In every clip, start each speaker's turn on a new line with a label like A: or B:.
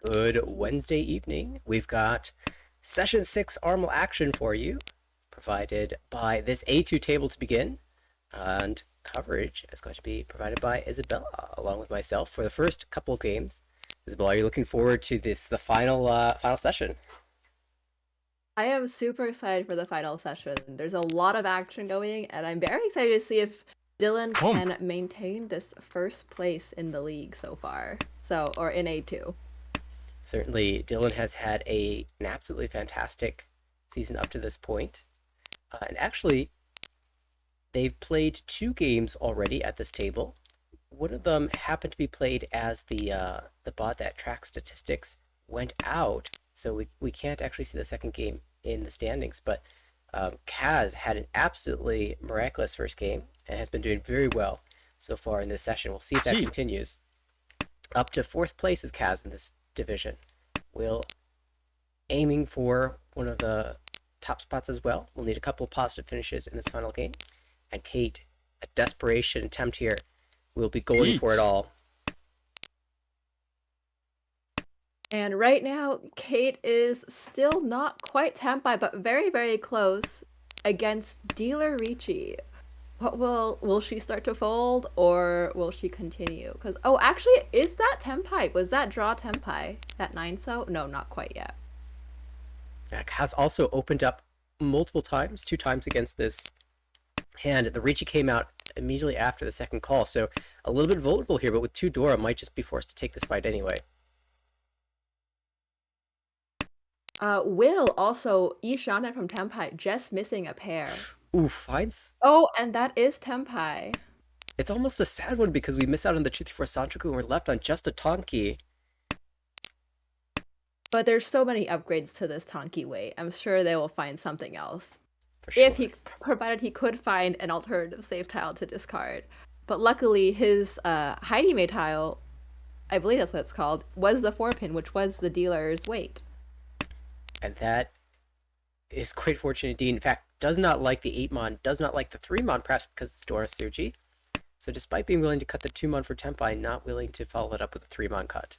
A: Good Wednesday evening. We've got Session 6 Armal action for you, provided by this A2 table to begin, and coverage is going to be provided by Isabella, along with myself, for the first couple of games. Isabella, are you looking forward to the final session?
B: I am super excited for the final session. There's a lot of action going, and I'm very excited to see if Dylan can maintain this first place in the league so far. Or in A2.
A: Certainly, Dylan has had an absolutely fantastic season up to this point. And actually, they've played 2 games already at this table. One of them happened to be played as the bot that tracks statistics went out, so we can't actually see the second game in the standings. But Kaz had an absolutely miraculous first game and has been doing very well so far in this session. We'll see if that continues. Up to 4th place is Kaz in this division. Will aiming for one of the top spots as well. We'll need a couple of positive finishes in this final game. And Kate, a desperation attempt here, will be going for it all.
B: And right now, Kate is still not quite tempi, but very, very close against Dealer Ricci. What will she start to fold, or will she continue? Because actually, is that tempi? Was that draw tempi? That 9-so? No, not quite yet.
A: That has also opened up multiple times, 2 times against this hand. The Ricci came out immediately after the second call, so a little bit vulnerable here, but with 2 Dora, might just be forced to take this fight anyway.
B: Will also Ishanen from tempi, just missing a pair.
A: Ooh, finds.
B: Oh, and that is tempi.
A: It's almost a sad one because we miss out on the 2-3-4 Sanchoku and we're left on just a Tonki.
B: But there's so many upgrades to this Tonki weight. I'm sure they will find something else.
A: For sure.
B: Provided he could find an alternative save tile to discard. But luckily, his Heidi May tile, I believe that's what it's called, was the 4-pin, which was the dealer's weight.
A: And that is quite fortunate indeed. In fact, does not like the 8-mon, does not like the 3-mon, perhaps because it's Dora Suji. So despite being willing to cut the 2-mon for Tempai, not willing to follow it up with a 3-mon cut.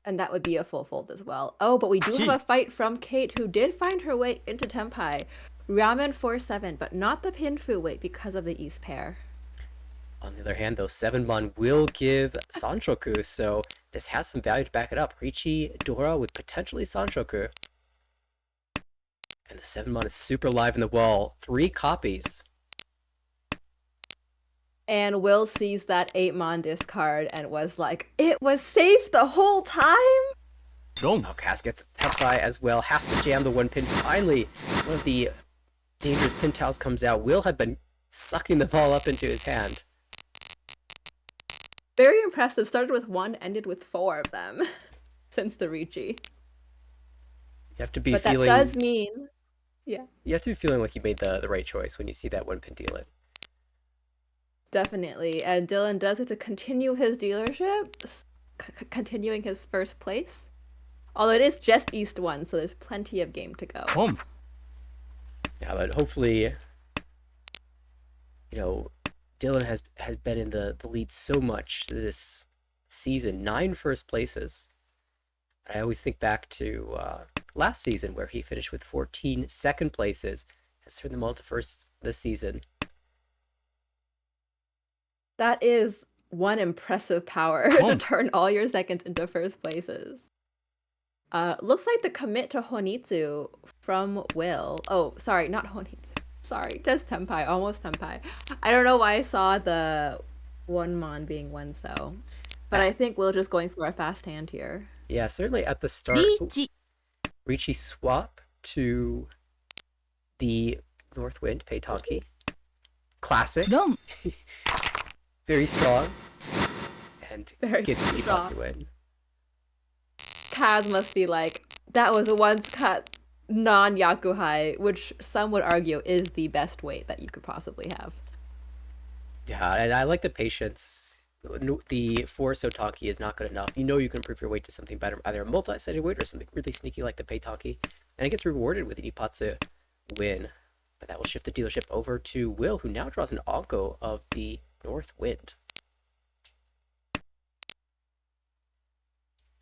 B: And that would be a full fold as well. Oh, but we do have a fight from Kate, who did find her way into Tempai. Ramen 4-7, but not the Pinfu weight because of the East pair.
A: On the other hand, though, 7-mon will give Sanchoku, so this has some value to back it up. Ricci, Dora with potentially Sanchoku. And the 7-mon is super live in the wall. 3 copies.
B: And Will sees that 8-mon discard and was like, it was safe the whole time?
A: Oh, Cass gets a Tempai as well. Has to jam the 1 pin. Finally, one of the dangerous pin tiles comes out. Will had been sucking them all up into his hand.
B: Very impressive. Started with 1, ended with 4 of them since the Ricci.
A: You have to be
B: but
A: feeling...
B: that does mean... Yeah.
A: You have to be feeling like you made the right choice when you see that 1 pin deal in.
B: Definitely. And Dylan does get to continue his dealership, continuing his first place. Although it is just East 1, so there's plenty of game to go.
A: Yeah, but hopefully, Dylan has been in the lead so much this season. 9 first places. I always think back to last season where he finished with 14 second places. Has turned them all to first this season.
B: That is one impressive power to turn all your seconds into first places. Looks like the commit to Honitsu from Will. Oh, sorry, not Honitsu. Sorry, just Tempai, almost Tempai. I don't know why I saw the 1-mon being 1-so. But I think Will just going for a fast hand here.
A: Yeah, certainly at the start. Ricci swap to the Northwind Peitanki. Classic. Very strong. And gets the Ibatsu win.
B: Kaz must be like, that was a once cut non-Yakuhai, which some would argue is the best weight that you could possibly have.
A: Yeah, and I like the patience. The 4 Sotanki is not good enough. You know you can improve your weight to something better, either a multi-sided weight or something really sneaky like the Peitanki. And it gets rewarded with an Ipatsu win. But that will shift the dealership over to Will, who now draws an Onko of the North Wind.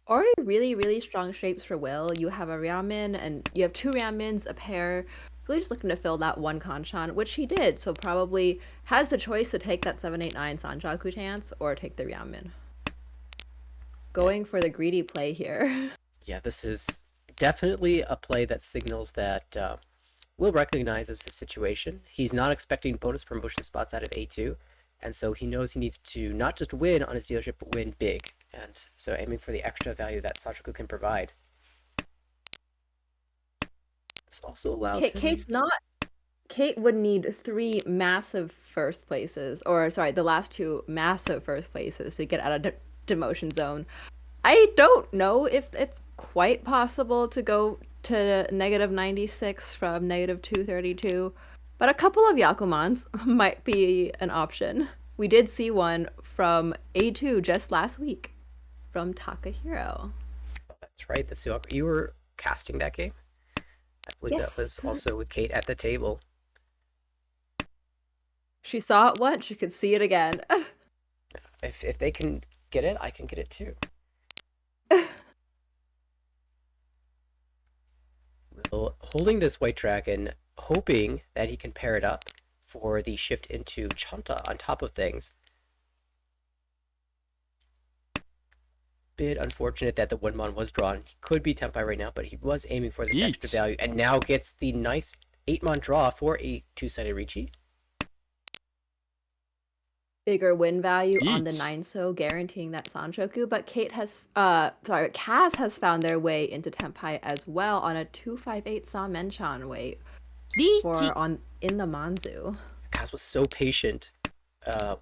B: Already really, really strong shapes for Will. You have a Ryamin and you have two Ryamins, a pair, really just looking to fill that one Kanchan, which he did. So probably has the choice to take that 789 Sanjaku chance or take the Ryamin.
A: Yeah,
B: Going for the greedy play here.
A: yeah, this is definitely a play that signals that Will recognizes his situation. He's not expecting bonus promotion spots out of A2, and so he knows he needs to not just win on his dealership, but win big. And so aiming for the extra value that Sanjaku can provide. This also allows
B: Kate,
A: him.
B: Kate's not. Kate would need three massive first places, or sorry, the last two massive first places to get out of demotion zone. I don't know if it's quite possible to go to negative 96 from negative 232, but a couple of Yakumans might be an option. We did see one from A2 just last week from Takahiro.
A: Oh, that's right, the Suak. You were casting that game. I believe that was
B: Yes.
A: also with Kate at the table.
B: She saw it once, she could see it again.
A: If they can get it, I can get it too. Will holding this white dragon, hoping that he can pair it up for the shift into Chanta on top of things. Bit unfortunate that the Windmon was drawn. He could be Tempai right now, but he was aiming for this extra value and now gets the nice 8-mon draw for a two-sided Ricci.
B: Bigger win value on the
C: Yeet.
B: 9 guaranteeing that Sanchoku, but Kaz has found their way into Tempai as well on a 258 Sa Menchan weight for on in the Manzu.
A: Kaz was so patient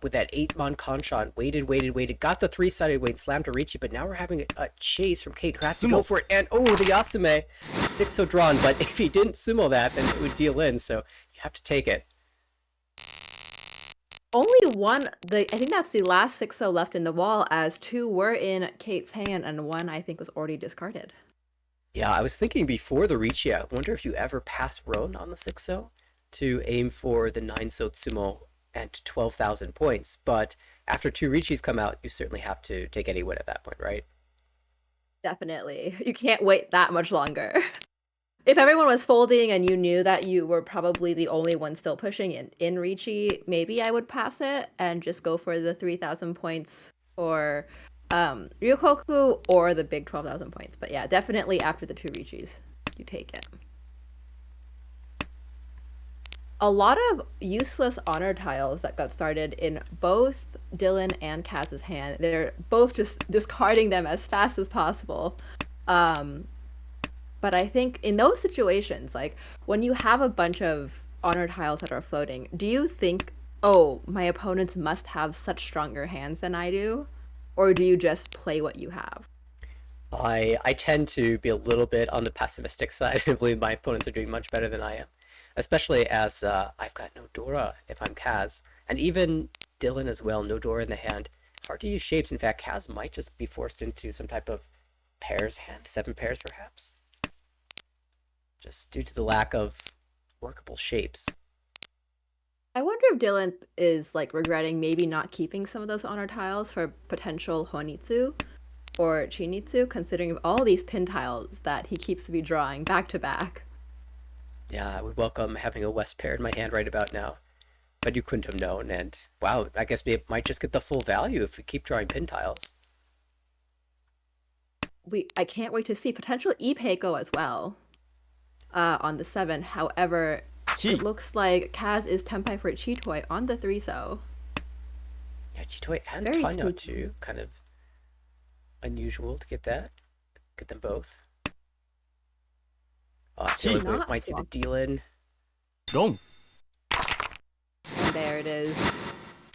A: with that 8-mon Kanchan. Waited, got the three-sided weight, slammed to Ricci, but now we're having a chase from Kate who has to go for it. And oh, the Yasume, 6-0 drawn, but if he didn't sumo that, then it would deal in, so you have to take it.
B: Only one, I think that's the last 6-0 left in the wall, as two were in Kate's hand and one I think was already discarded.
A: Yeah, I was thinking before the Ricci, I wonder if you ever pass Roan on the 6-0 to aim for the 9-so Tsumo and 12,000 points, but after two Ricci's come out, you certainly have to take any win at that point, right?
B: Definitely. You can't wait that much longer. If everyone was folding and you knew that you were probably the only one still pushing in Ricci, maybe I would pass it and just go for the 3,000 points for Ryokoku or the big 12,000 points. But yeah, definitely after the two Riccis, you take it. A lot of useless honor tiles that got started in both Dylan and Kaz's hand. They're both just discarding them as fast as possible. But I think in those situations, like when you have a bunch of honor tiles that are floating, do you think, oh, my opponents must have such stronger hands than I do? Or do you just play what you have?
A: I tend to be a little bit on the pessimistic side. I believe my opponents are doing much better than I am, especially as I've got no Dora if I'm Kaz, and even Dylan as well, no Dora in the hand. Hard to use shapes. In fact, Kaz might just be forced into some type of pairs hand, 7 pairs perhaps, just due to the lack of workable shapes.
B: I wonder if Dylan is like regretting maybe not keeping some of those honor tiles for potential Honitsu or Chinitsu, considering all these pin tiles that he keeps to be drawing back to back.
A: Yeah, I would welcome having a West pair in my hand right about now, but you couldn't have known. And wow, I guess we might just get the full value if we keep drawing pin tiles.
B: I can't wait to see potential Ipeiko as well on the 7. However, it looks like Kaz is Tempai for Chitoi on the 3-so.
A: Yeah, Chitoi and
B: Very
A: Tanya
B: sneaky.
A: too. Kind of unusual to get that. Get them both. I feel like we
B: Not
A: might see the
B: swap.
A: deal in.
C: Long.
B: And there it is.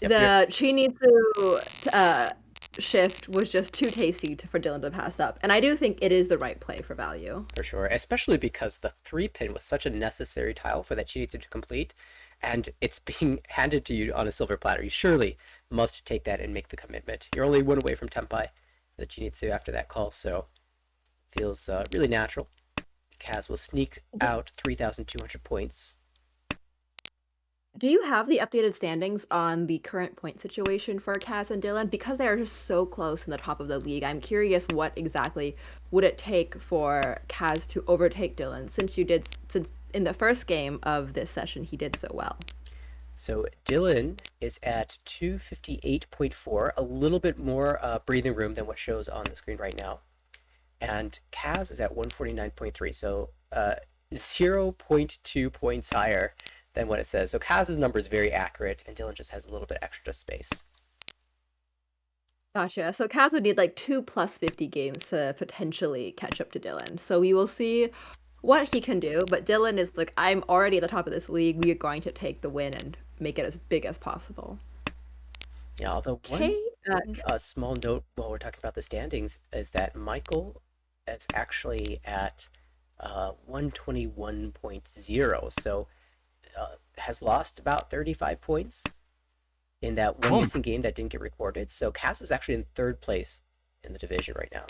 A: Yep,
B: The Chinitsu shift was just too tasty for Dylan to pass up. And I do think it is the right play for value.
A: for sure. Especially because the 3-pin was such a necessary tile for that Chinitsu to complete, and it's being handed to you on a silver platter. You surely must take that and make the commitment. You're only one away from Tempai, the Chinitsu after that call, so feels really natural. Kaz will sneak out 3,200 points.
B: Do you have the updated standings on the current point situation for Kaz and Dylan? Because they are just so close in the top of the league, I'm curious what exactly would it take for Kaz to overtake Dylan since in the first game of this session he did so well.
A: So Dylan is at 258.4, a little bit more breathing room than what shows on the screen right now. And Kaz is at 149.3, so 0.2 points higher than what it says. So Kaz's number is very accurate, and Dylan just has a little bit extra space.
B: Gotcha. So Kaz would need like 2 plus 50 games to potentially catch up to Dylan. So we will see what he can do. But Dylan is like, I'm already at the top of this league. We are going to take the win and make it as big as possible.
A: Yeah, although
B: Okay.
A: one small note while we're talking about the standings is that Michael is actually at 121.0, so has lost about 35 points in that one missing game that didn't get recorded. So Cass is actually in third place in the division right now.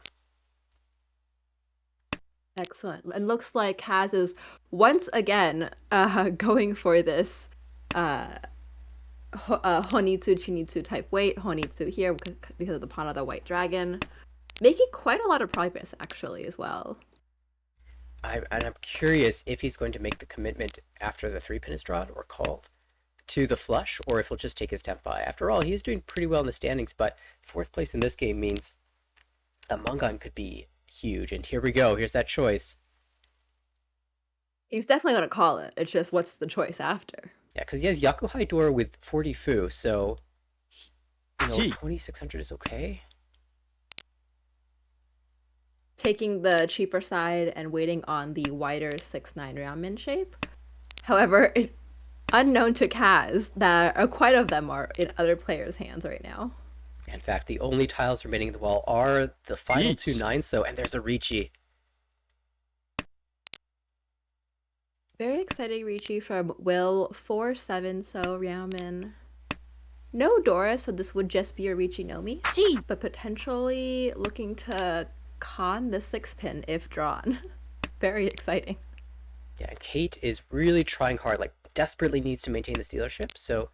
B: Excellent. And looks like Kaz is once again going for this Honitsu Chinitsu type weight. Honitsu here because of the pawn of the white dragon. Making quite a lot of progress actually as well.
A: I'm curious if he's going to make the commitment after the 3-pin is drawn or called to the flush, or if he'll just take his temp by. After all, he's doing pretty well in the standings, but fourth place in this game means a Mungan could be huge. And here we go. Here's that choice.
B: He's definitely going to call it. It's just what's the choice after?
A: Yeah, because he has Yakuhai Door with 40 Fu, so 2600 is okay.
B: Taking the cheaper side and waiting on the wider 6-9 Ramen shape. However, unknown to Kaz, that quite of them are in other players' hands right now.
A: In fact, the only tiles remaining in the wall are the final 2 9s, so, and there's a Ricci.
B: Very exciting Ricci from Will 4-7 so Ramen. No Dora, so this would just be a Ricci Nomi, but potentially looking to con the 6-pin if drawn. Very exciting.
A: Yeah, Kate is really trying hard, like desperately needs to maintain this dealership, so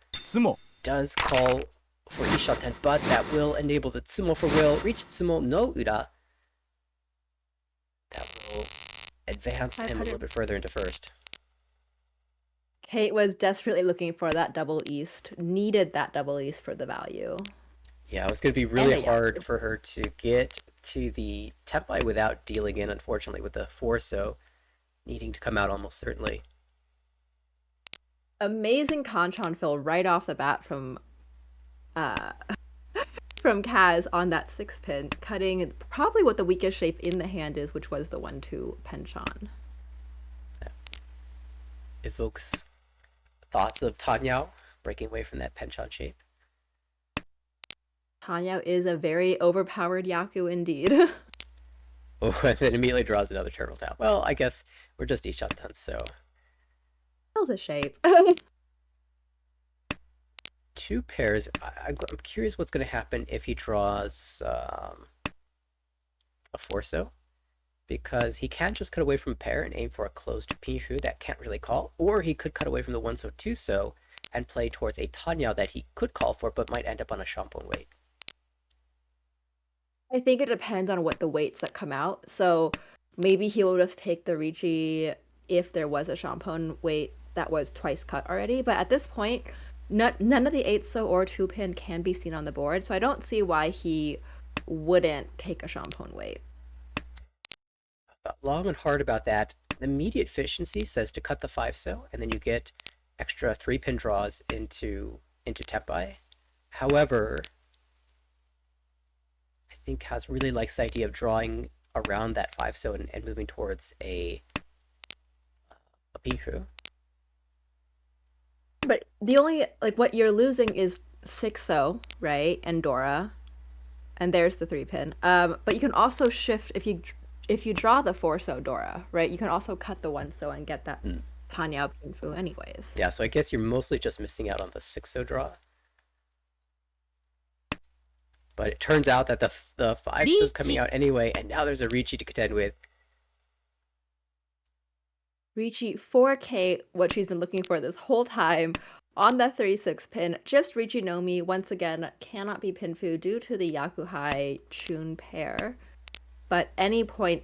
A: does call for Ishaten, but that will enable the Tsumo for Will. Reach Tsumo no Ura. That will advance him a little bit further into first.
B: Kate was desperately looking for that double east, needed that double east for the value.
A: Yeah, it was going to be really hard for her to get to the Tempai without dealing in, unfortunately, with the 4, so needing to come out almost certainly.
B: Amazing Conchon fill right off the bat from Kaz on that 6-pin, cutting probably what the weakest shape in the hand is, which was the 1-2 penchon.
A: That evokes thoughts of Tanyao breaking away from that penchon shape.
B: Tanyao is a very overpowered Yaku indeed.
A: Oh, and then immediately draws another turtle down. Well, I guess we're just Ishaten, so.
B: Feels a shape.
A: 2 pairs. I'm curious what's going to happen if he draws a Forso, because he can just cut away from a pair and aim for a closed Pinfu that can't really call, or he could cut away from the 1-so 2-so and play towards a Tanyao that he could call for, but might end up on a Shampon weight.
B: I think it depends on what the weights that come out. So maybe he will just take the Ricci if there was a Shampon weight that was twice cut already. But at this point, none of the 8-so or 2-pin can be seen on the board. So I don't see why he wouldn't take a Shampon weight.
A: Long and hard about that. The immediate efficiency says to cut the 5-so, and then you get extra 3-pin draws into Tempai. However, I think Kaz really likes the idea of drawing around that 5-so and moving towards a Pinfu.
B: But the only, like, what you're losing is 6-so, right? And Dora. And there's the 3-pin. But you can also shift if you draw the 4-so Dora, right? You can also cut the 1-so and get that Tanyao Pinfu anyways.
A: Yeah, so I guess you're mostly just missing out on the 6-so draw. But it turns out that the 5-so is coming out anyway, and now there's a Ricci to contend with.
B: Ricci 4K, what she's been looking for this whole time, on the 36 pin, just Richinomi once again cannot be pinfu due to the Yakuhai Chun pair, but any points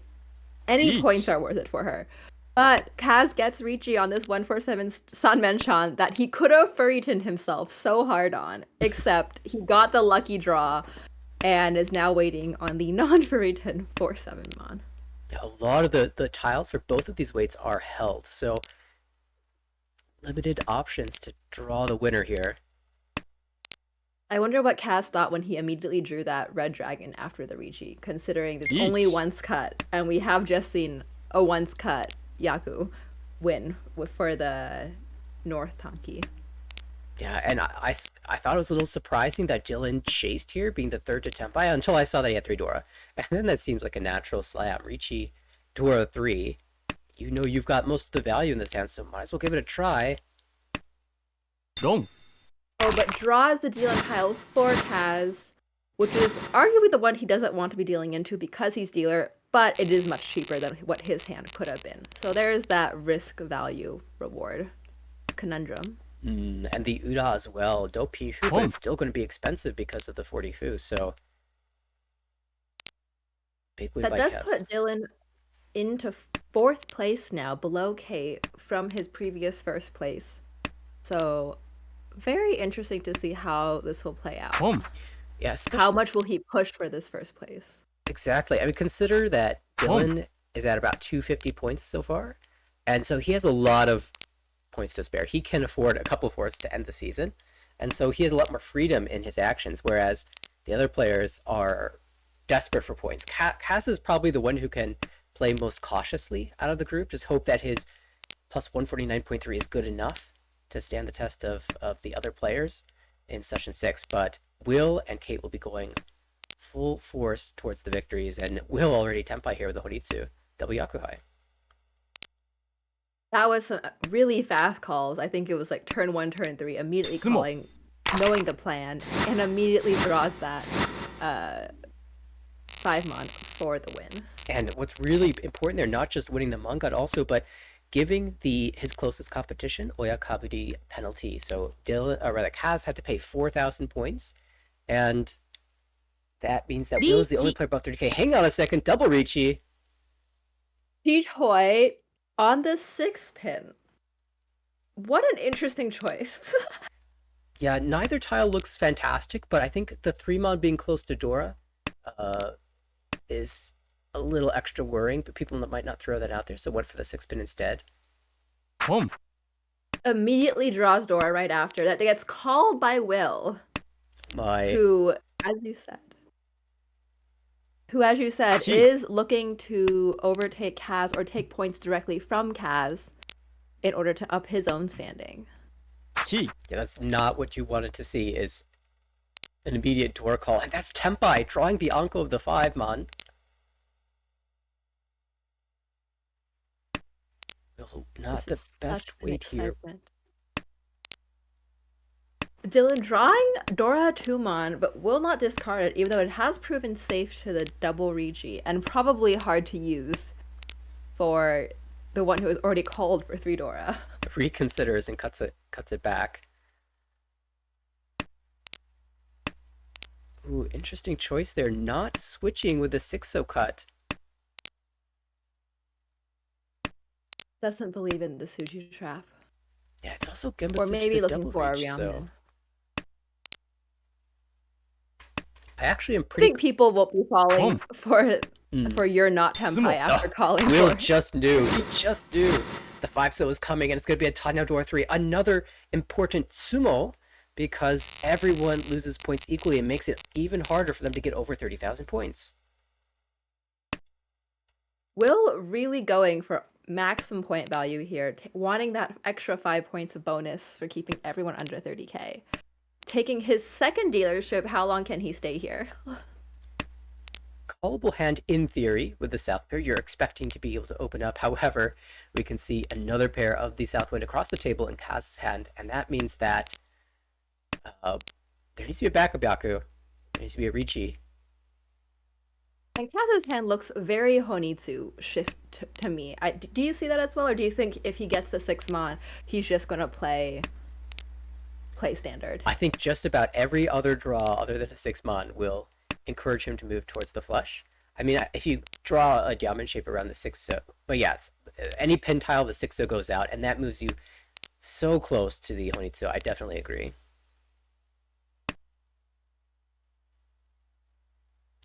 B: are worth it for her. But Kaz gets Ricci on this 147 Sanmenchan that he could have furried himself so hard on, except he got the lucky draw and is now waiting on the non-Furitan 4-7 mon.
A: A lot of the tiles for both of these weights are held, so limited options to draw the winner here.
B: I wonder what Kaz thought when he immediately drew that red dragon after the Ricci, considering there's only once cut, and we have just seen a once cut Yaku win for the North Tanki.
A: Yeah, and I thought it was a little surprising that Dylan chased here, being the third to Tempai, until I saw that he had 3 Dora. And then that seems like a natural slam. Ricci, Dora 3. You know you've got most of the value in this hand, so might as well give it a try.
C: Dong.
B: Oh, but draws the dealing tile for Kaz, which is arguably the one he doesn't want to be dealing into because he's dealer, but it is much cheaper than what his hand could have been. So there's that risk value reward conundrum.
A: And the Uda as well. Dope Pihu, but it's still going to be expensive because of the 40 Fu, so big win by
B: That does
A: Kaz.
B: put Dylan into 4th place now, below Kate from his previous 1st place. So very interesting to see how this will play out.
A: Yeah,
B: how much will he push for this 1st place?
A: Exactly. I mean, consider that Dylan is at about 250 points so far, and so he has a lot of points to spare. He can afford a couple fourths to end the season, and so he has a lot more freedom in his actions, whereas the other players are desperate for points. Cass is probably the one who can play most cautiously out of the group, just hope that his plus 149.3 is good enough to stand the test of the other players in session 6, but Will and Kate will be going full force towards the victories, and Will already Tempai here with the Honitsu double Yakuhai.
B: That was some really fast calls. I think it was like turn 1, turn 3, immediately calling, knowing the plan, and immediately draws that 5 mon for the win.
A: And what's really important there, not just winning the Mongot also, but giving his closest competition Oyakaburi penalty. So Kaz had to pay 4,000 points, and that means that Will is the only player above 30k. Hang on a second, double Ricci.
B: Pitoy on the 6th pin. What an interesting choice.
A: Yeah, neither tile looks fantastic, but I think the 3-mon being close to Dora is a little extra worrying, but people might not throw that out there, so went for the 6 pin instead.
B: Immediately draws Dora right after. That gets called by Will. Who, as you said, is looking to overtake Kaz or take points directly from Kaz in order to up his own standing.
A: Yeah, that's not what you wanted to see, is an immediate Dora call. And that's Tempai drawing the Anko of the 5-mon. Not the best weight here.
B: Dylan drawing Dora 2-mon, but will not discard it, even though it has proven safe to the double Ricci, and probably hard to use for the one who has already called for 3 Dora.
A: Reconsiders and cuts it back. Ooh, interesting choice there. Not switching with the 6-0 cut.
B: Doesn't believe in the Suji trap.
A: Yeah, it's also Gambitsu
B: or maybe
A: to the
B: looking for a
A: reach,
B: Ryongin.
A: so I actually am
B: I
A: pretty.
B: think people will be falling for your not Tempai after calling
A: Will
B: for.
A: just knew. He just knew the 5-0 is coming, and it's going to be a Tanya Dora 3. Another important sumo, because everyone loses points equally and makes it even harder for them to get over 30,000 points.
B: Will really going for maximum point value here, wanting that extra 5 points of bonus for keeping everyone under 30k. Taking his second dealership, how long can he stay here?
A: Callable hand in theory with the south pair. You're expecting to be able to open up. However, we can see another pair of the south wind across the table in Kaz's hand, and that means that there needs to be a backup Yaku. There needs to be a Ricci.
B: And Kaz's hand looks very Honitsu shift to me. Do you see that as well, or do you think if he gets the 6-mon, he's just gonna play play standard.
A: I think just about every other draw other than a 6-mon will encourage him to move towards the flush. I mean, if you draw a diamond shape around the 6-so, but yeah, any pin tile, the 6-so goes out, and that moves you so close to the Honitsu. I definitely agree.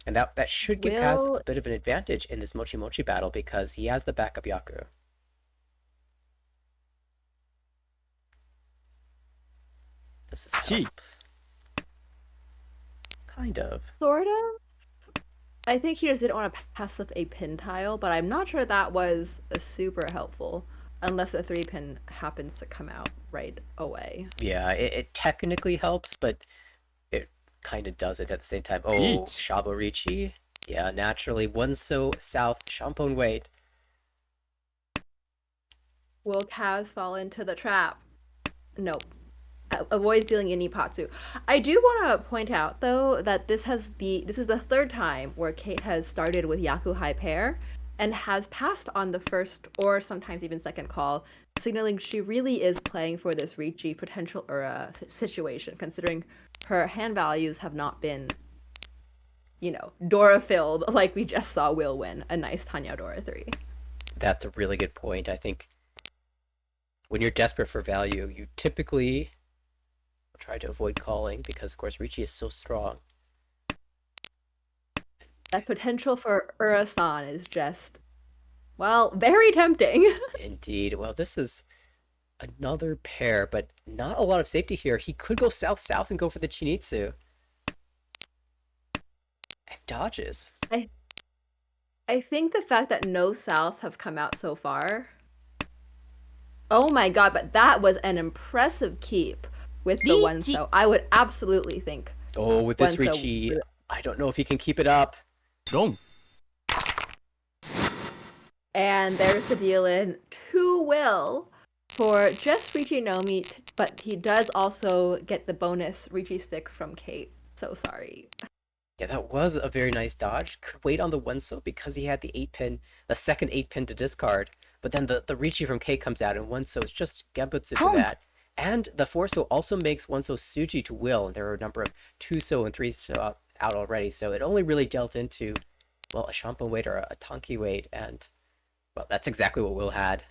A: And that should give Kaz a bit of an advantage in this Mochi Mochi battle because he has the backup Yaku. This is
C: cheap.
A: Kind of.
B: Sort of. I think he just didn't want to pass up a pin tile, but I'm not sure that was super helpful unless a 3-pin happens to come out right away.
A: Yeah, it technically helps, but it kind of does it at the same time. Oh, Shaborichi. Yeah, naturally. Wonso South, Champon Wade.
B: Will Kaz fall into the trap? Nope. Avoids dealing any Patsu. I do want to point out though that this is the 3rd time where Kate has started with Yaku high pair and has passed on the first or sometimes even second call, signaling she really is playing for this Ricci potential Ura situation, considering her hand values have not been, Dora filled like we just saw Will win a nice Tanya Dora 3.
A: That's a really good point. I think when you're desperate for value, you typically try to avoid calling because, of course, Ricci is so strong.
B: That potential for Ura-san is just, well, very tempting.
A: Indeed. Well, this is another pair, but not a lot of safety here. He could go south-south and go for the Chinitsu. And dodges.
B: I think the fact that no souths have come out so far. Oh my god, but that was an impressive keep with the Wonso. I would absolutely think.
A: Oh, with this Ricci, I don't know if he can keep it up.
C: Wrong.
B: And there's the deal in to Will for just Ricci no meat, but he does also get the bonus Ricci stick from Kate. So sorry.
A: Yeah, that was a very nice dodge. Could wait on the Wonso because he had the 8-pin, the second 8-pin to discard. But then the Ricci from Kate comes out, and Wonso is just Genbutsu to that. And the 4-so also makes Wonso Suji to Will, and there are a number of 2-so and 3-so out already, so it only really dealt into, well, a Champon weight or a Tonki weight, and, well, that's exactly what Will had.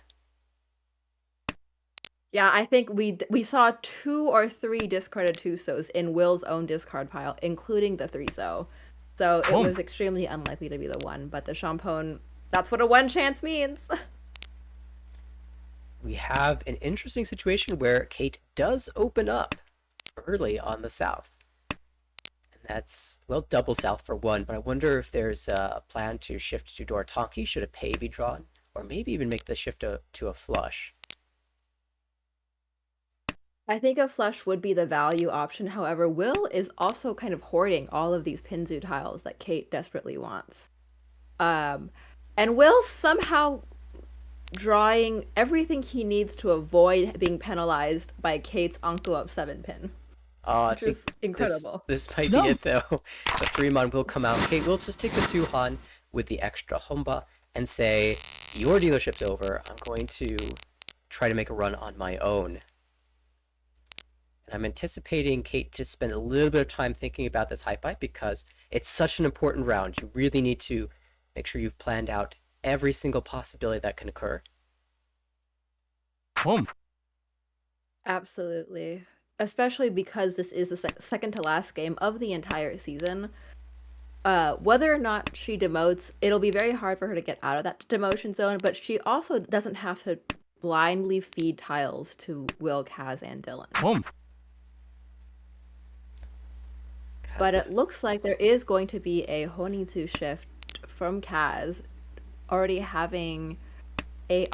B: Yeah, I think we saw 2 or 3 discarded 2-sos in Will's own discard pile, including the 3-so. So it was extremely unlikely to be the one, but the Champon, that's what a 1 chance means.
A: We have an interesting situation where Kate does open up early on the south. And that's, well, double south for 1, but I wonder if there's a plan to shift to Doritonki should a pay be drawn, or maybe even make the shift to a flush.
B: I think a flush would be the value option. However, Will is also kind of hoarding all of these Pinzu tiles that Kate desperately wants. And Will somehow drawing everything he needs to avoid being penalized by Kate's Anko up 7-pin. Which is incredible.
A: This might be it, though. The 3-mon will come out. Kate will just take the 2-han with the extra Honba and say, your dealership's over. I'm going to try to make a run on my own. And I'm anticipating Kate to spend a little bit of time thinking about this hype bite because it's such an important round. You really need to make sure you've planned out every single possibility that can occur.
B: Absolutely. Especially because this is the second to last game of the entire season. Whether or not she demotes, it'll be very hard for her to get out of that demotion zone, but she also doesn't have to blindly feed tiles to Will, Kaz, and Dylan. But it looks like there is going to be a Honitsu shift from Kaz, already having a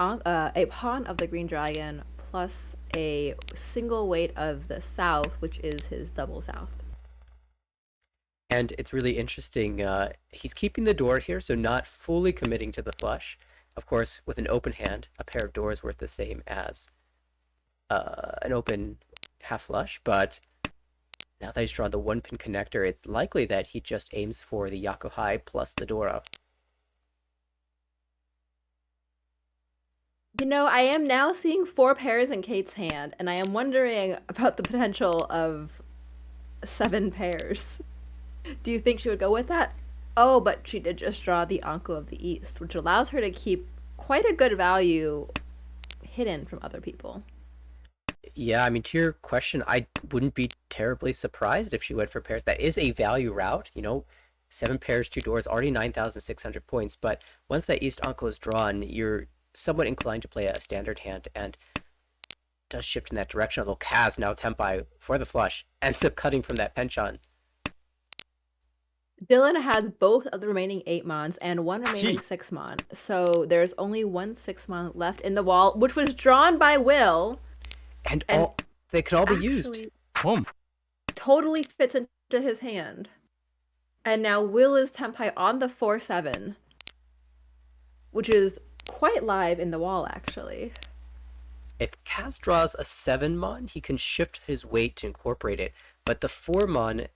B: pawn of the Green Dragon plus a single weight of the South, which is his double South.
A: And it's really interesting. He's keeping the door here, so not fully committing to the flush. Of course, with an open hand, a pair of doors worth the same as an open half flush, but now that he's drawn the 1-pin connector, it's likely that he just aims for the Yakuhai plus the Dora.
B: I am now seeing 4 pairs in Kate's hand, and I am wondering about the potential of 7 pairs. Do you think she would go with that? Oh, but she did just draw the Anko of the East, which allows her to keep quite a good value hidden from other people.
A: Yeah, I mean, to your question, I wouldn't be terribly surprised if she went for pairs. That is a value route, 7 pairs, 2 doors, already 9,600 points. But once that East Anko is drawn, you're somewhat inclined to play a standard hand and does shift in that direction. Although Kaz, now Tempai for the flush, ends up cutting from that penchant.
B: Dylan has both of the remaining 8 mons and one remaining
C: Gee.
B: 6 mon. So there's only one 6 mon left in the wall, which was drawn by Will.
A: And
B: And
A: all they could all be used.
B: actually
C: Home.
B: totally fits into his hand. And now Will is Tempai on the 4/7, which is quite live in the wall, actually.
A: If Kaz draws a 7 mon, he can shift his weight to incorporate it. But the 4 mon,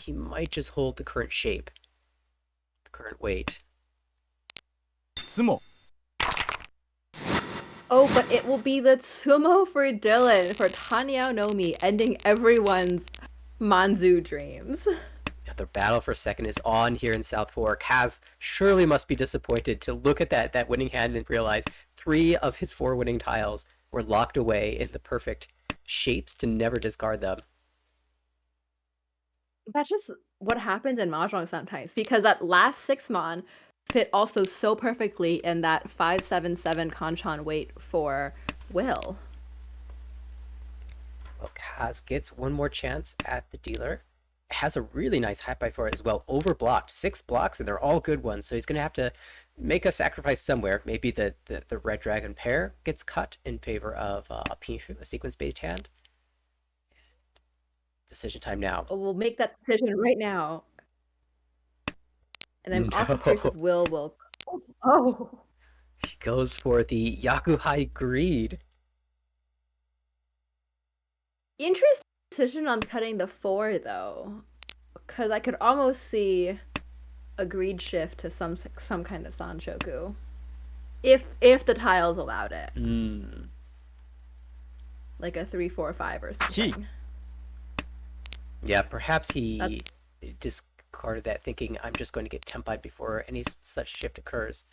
A: he might just hold the current shape, the current weight.
C: Sumo.
B: Oh, but it will be the Tsumo for Dylan for Tanyao Nomi, ending everyone's Manzu dreams.
A: The battle for second is on here in South 4. Kaz surely must be disappointed to look at that winning hand and realize 3 of his 4 winning tiles were locked away in the perfect shapes to never discard them.
B: That's just what happens in Mahjong sometimes, because that last 6 mon fit also so perfectly in that 5/7/7 Kanchan weight for Will.
A: Well, Kaz gets one more chance at the dealer. Has a really nice high buy for it as well. Overblocked. 6 blocks, and they're all good ones. So he's going to have to make a sacrifice somewhere. Maybe the Red Dragon pair gets cut in favor of a Pinshu, a sequence-based hand. Decision time now.
B: Oh, we'll make that decision right now. And I'm also curious if Will will. Oh,
A: He goes for the Yakuhai Greed.
B: interesting decision on cutting the 4 though, because I could almost see a greed shift to some kind of Sanshoku, if the tiles allowed it, like a 3/4/5 or something.
A: Yeah, perhaps he discarded that, thinking I'm just going to get Tempai before any such shift occurs.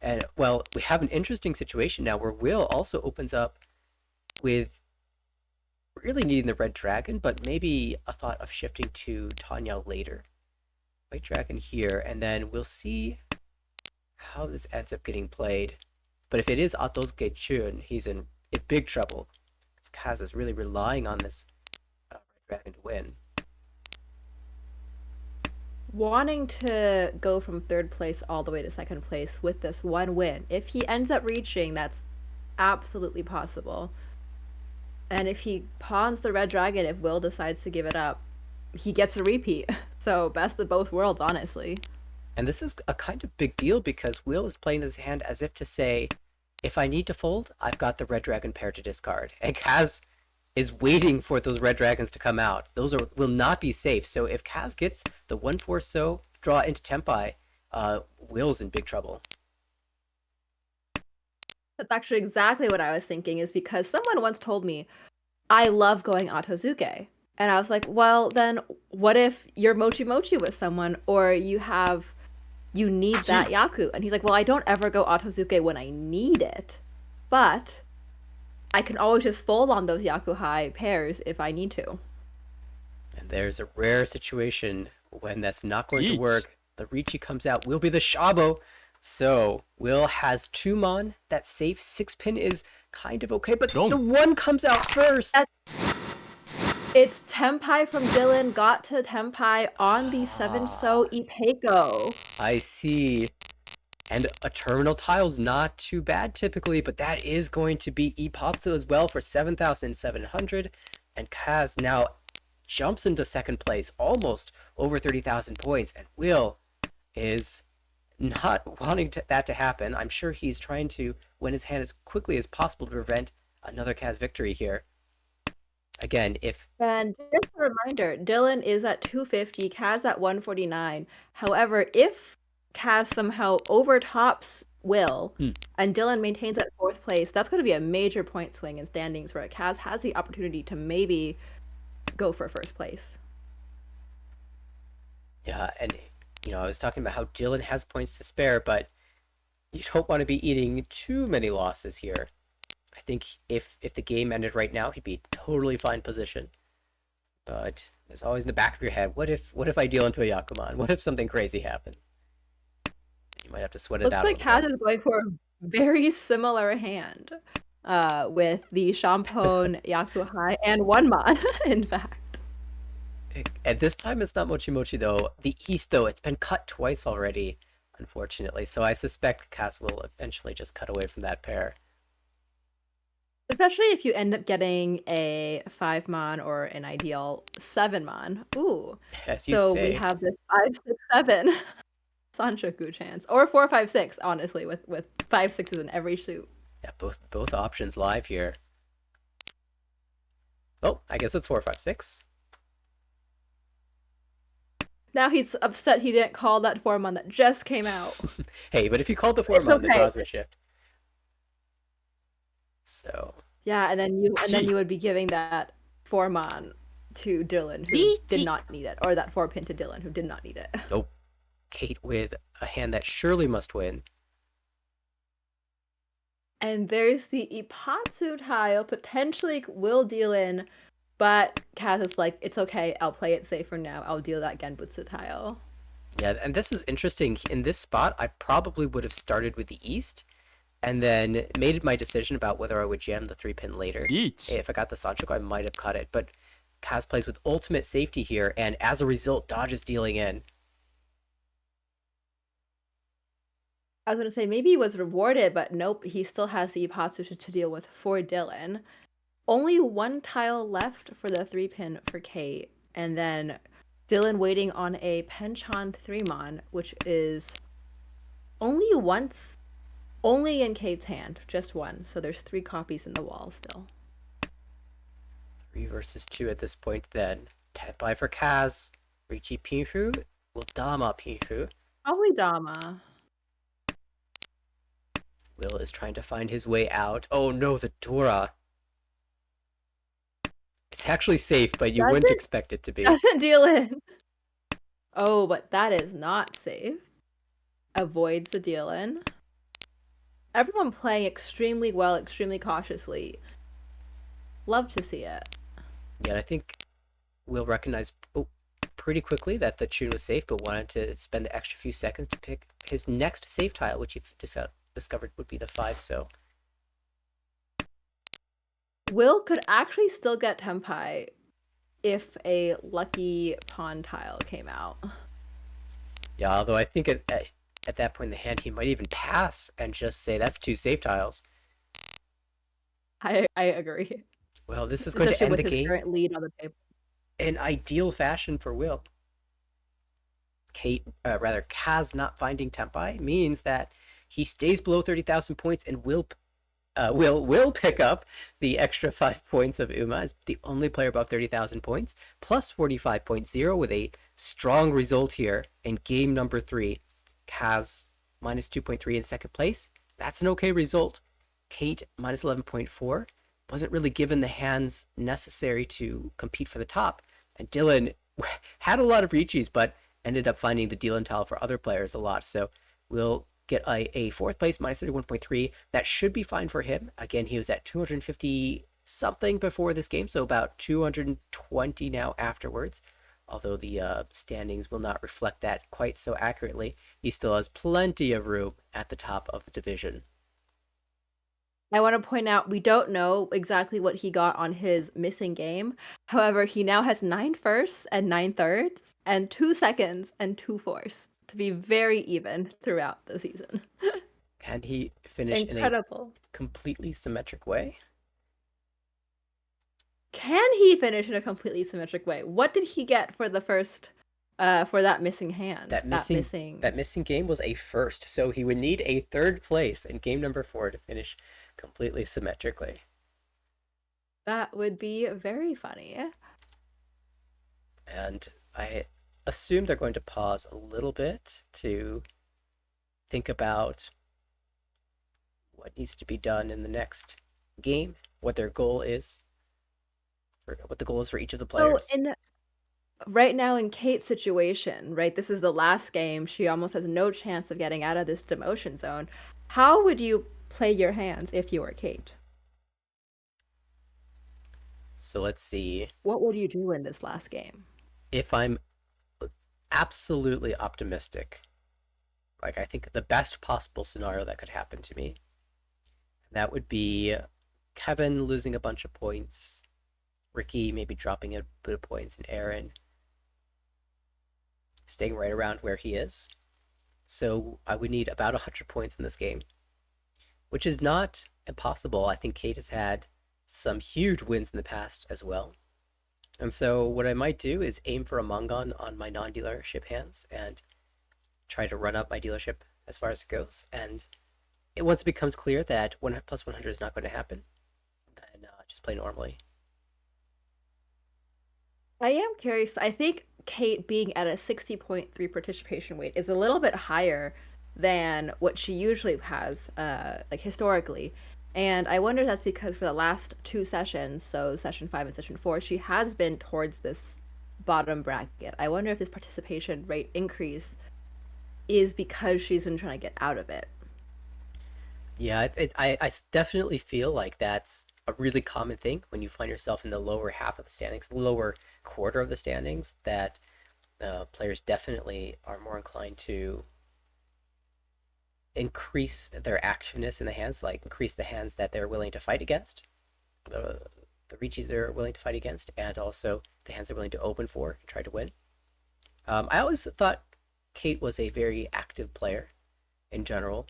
A: And well, we have an interesting situation now where Will also opens up with really needing the Red Dragon, but maybe a thought of shifting to Tanya later. White Dragon here, and then we'll see how this ends up getting played. But if it is Atos Gechun, he's in big trouble. Because Kaz is really relying on this Red Dragon to win.
B: Wanting to go from 3rd place all the way to 2nd place with this one win. If he ends up reaching, that's absolutely possible. And if he pawns the Red Dragon, if Will decides to give it up, he gets a repeat. So best of both worlds, honestly.
A: And this is a kind of big deal because Will is playing this hand as if to say, if I need to fold, I've got the Red Dragon pair to discard. And Kaz is waiting for those Red Dragons to come out. Those will not be safe. So if Kaz gets the 1/4 so draw into Tempai, Will's in big trouble.
B: That's actually exactly what I was thinking, is because someone once told me, I love going Otozuke. And I was like, well, then what if you're Mochi Mochi with someone, or you need that Yaku? And he's like, well, I don't ever go Otozuke when I need it, but I can always just fold on those Yakuhai pairs if I need to.
A: And there's a rare situation when that's not going to work. The Ricci comes out, will be the Shabo. So Will has 2 mon. That's safe. 6-pin is kind of okay, but the 1 comes out first.
B: It's Tempai from Dylan got to Tempai on the 7-so Ipeko.
A: I see. And a terminal tile's not too bad typically, but that is going to be Ipatsu as well for 7,700. And Kaz now jumps into 2nd place, almost over 30,000 points. And Will is not wanting that to happen. I'm sure he's trying to win his hand as quickly as possible to prevent another Kaz victory here. Again,
B: and just a reminder, Dylan is at 250, Kaz at 149. However, if Kaz somehow overtops Will,
C: Hmm.
B: and Dylan maintains that fourth place, that's going to be a major point swing in standings where Kaz has the opportunity to maybe go for first place.
A: Yeah, and I was talking about how Dylan has points to spare, but you don't want to be eating too many losses here. I think if the game ended right now, he'd be totally fine position. But there's always in the back of your head, what if I deal into a Yakuman? What if something crazy happens? You might have to sweat it
B: Looks
A: out a
B: like
A: little bit.
B: Kaz is going for a very similar hand with the Shampone, Yakuhai, and Onman, in fact.
A: And this time it's not Mochi Mochi though. The East though, it's been cut twice already, unfortunately. So I suspect Cass will eventually just cut away from that pair.
B: Especially if you end up getting a 5-mon or an ideal 7-mon. Ooh.
A: As you
B: So we
A: say.
B: have this 5, 6, 7 Sanchoku chance. Or 4, 5, 6, honestly, with 5 sixes in every suit.
A: Yeah, both options live here. Oh, I guess it's 4, 5, 6.
B: Now he's upset he didn't call that 4-mon that just came out.
A: Hey, but if you called the
B: It's
A: 4 mon, the
B: okay.
A: draws would shift. So
B: Yeah, and then you would be giving that 4-mon to Dylan, who did not need it, or that 4-pin to Dylan, who did not need it.
A: nope. Kate with a hand that surely must win.
B: And there's the Ipatsu tile, potentially will deal in, but Kaz is like, it's okay, I'll play it safe for now. I'll deal that Genbutsu tile.
A: Yeah, and this is interesting. In this spot, I probably would have started with the East and then made my decision about whether I would jam the 3-pin later. If I got the Sanchoku, I might have cut it. But Kaz plays with ultimate safety here, and as a result, dodges dealing in.
B: I was going to say, maybe he was rewarded, but nope, he still has the Ipatsu to deal with for Dylan. Only one tile left for the 3-pin for Kate, and then Dylan waiting on a Penchant 3-mon, which is only in Kate's hand, just one. So there's 3 copies in the wall still.
A: 3 versus 2 at this point then. Tenpai for Kaz. Richi Pinfu will Dama Pinfu.
B: Probably Dama.
A: Will is trying to find his way out. Oh no, the Dora. It's actually safe, but you wouldn't expect it to be.
B: Doesn't deal in. Oh, but that is not safe. Avoids the deal in. Everyone playing extremely well, extremely cautiously. Love to see it.
A: Yeah, and I think Will recognize pretty quickly that the tune was safe, but wanted to spend the extra few seconds to pick his next safe tile, which he discovered would be the 5. So
B: Will could actually still get Tenpai if a lucky pawn tile came out.
A: yeah, although I think at that point in the hand, he might even pass and just say that's 2 safe tiles.
B: I agree.
A: Well, this is going to end the
B: with his
A: game
B: current lead on the table.
A: in ideal fashion for Will. Kaz not finding Tenpai means that he stays below 30,000 points and will pick up the extra 5 points of Uma as the only player above 30,000 points, plus 45.0 with a strong result here in game number 3. Kaz minus 2.3 in second place. That's an okay result. Kate minus 11.4. Wasn't really given the hands necessary to compete for the top. And Dylan had a lot of Richis, but ended up finding the Dylan tile for other players a lot. So we'll get a 4th place, minus 31.3. That should be fine for him. Again, he was at 250 something before this game, so about 220 now afterwards. Although the standings will not reflect that quite so accurately, he still has plenty of room at the top of the division.
B: I want to point out we don't know exactly what he got on his missing game. However, he now has 9 firsts and 9 thirds and 2 seconds and 2 fourths to be very even throughout the season.
A: Can he finish
B: Incredible.
A: in a completely symmetric way?
B: Can he finish in a completely symmetric way? What did he get for the first for that missing hand?
A: That missing game was a first, so he would need a 3rd place in game number 4 to finish completely symmetrically.
B: That would be very funny.
A: And I assume they're going to pause a little bit to think about what needs to be done in the next game, what their goal is, for what the goal is for each of the
B: So
A: players.
B: in right now in Kate's situation, right, this is the last game. She almost has no chance of getting out of this demotion zone. How would you play your hands if you were Kate?
A: So let's see.
B: What would you do in this last game?
A: If I'm absolutely optimistic, like I think the best possible scenario that could happen to me, that would be Kevin losing a bunch of points, Ricky maybe dropping a bit of points, and Aaron staying right around where he is. So I would need about 100 points in this game, which is not impossible. I think Kate has had some huge wins in the past as well. And so what I might do is aim for a Mongon on my non-dealership hands and try to run up my dealership as far as it goes. And once it becomes clear that 1 plus 100 is not going to happen, then just play normally.
B: I am curious. I think Kate being at a 60.3 participation rate is a little bit higher than what she usually has, like historically. And I wonder if that's because for the last two sessions, so session 5 and session 4, she has been towards this bottom bracket. I wonder if this participation rate increase is because she's been trying to get out of it.
A: Yeah, I definitely feel like that's a really common thing when you find yourself in the lower half of the standings, lower quarter of the standings, that players definitely are more inclined to increase their activeness in the hands, like increase the hands that they're willing to fight against, the the reaches they're willing to fight against, and also the hands they're willing to open for and try to win. I always thought Kate was a very active player in general.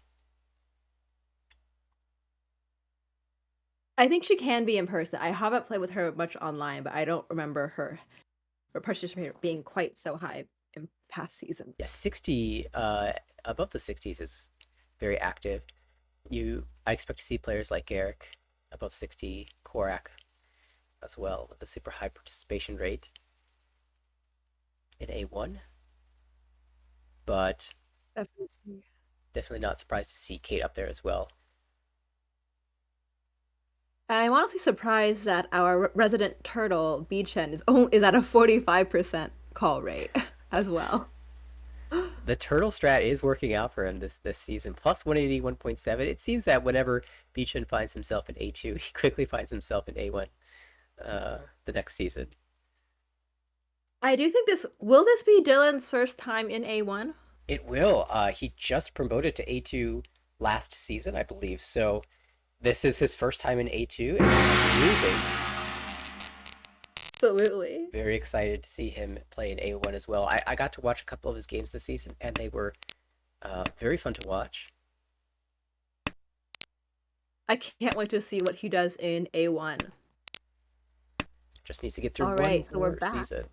B: I think she can be in person. I haven't played with her much online, but I don't remember her participation rate being quite so high in past seasons.
A: Yeah, 60 above the 60s is very active. I expect to see players like Garrick above 60, Korak as well with a super high participation rate in A1, but
B: Definitely.
A: definitely not surprised to see Kate up there as well.
B: I'm honestly surprised that our resident turtle, Beechen, is at a 45% call rate as well.
A: The turtle strat is working out for him this season. Plus 181.7. It seems that whenever Beechin finds himself in A2, he quickly finds himself in A1 the next season.
B: I do think this be Dylan's first time in A1?
A: It will. He just promoted to A2 last season, I believe. So this is his first time in A2, and he's losing.
B: Absolutely.
A: Very excited to see him play in A1 as well. I got to watch a couple of his games this season, and they were very fun to watch.
B: I can't wait to see what he does in A1.
A: Just needs to get through
B: All
A: one
B: right, so we're
A: more
B: back.
A: season.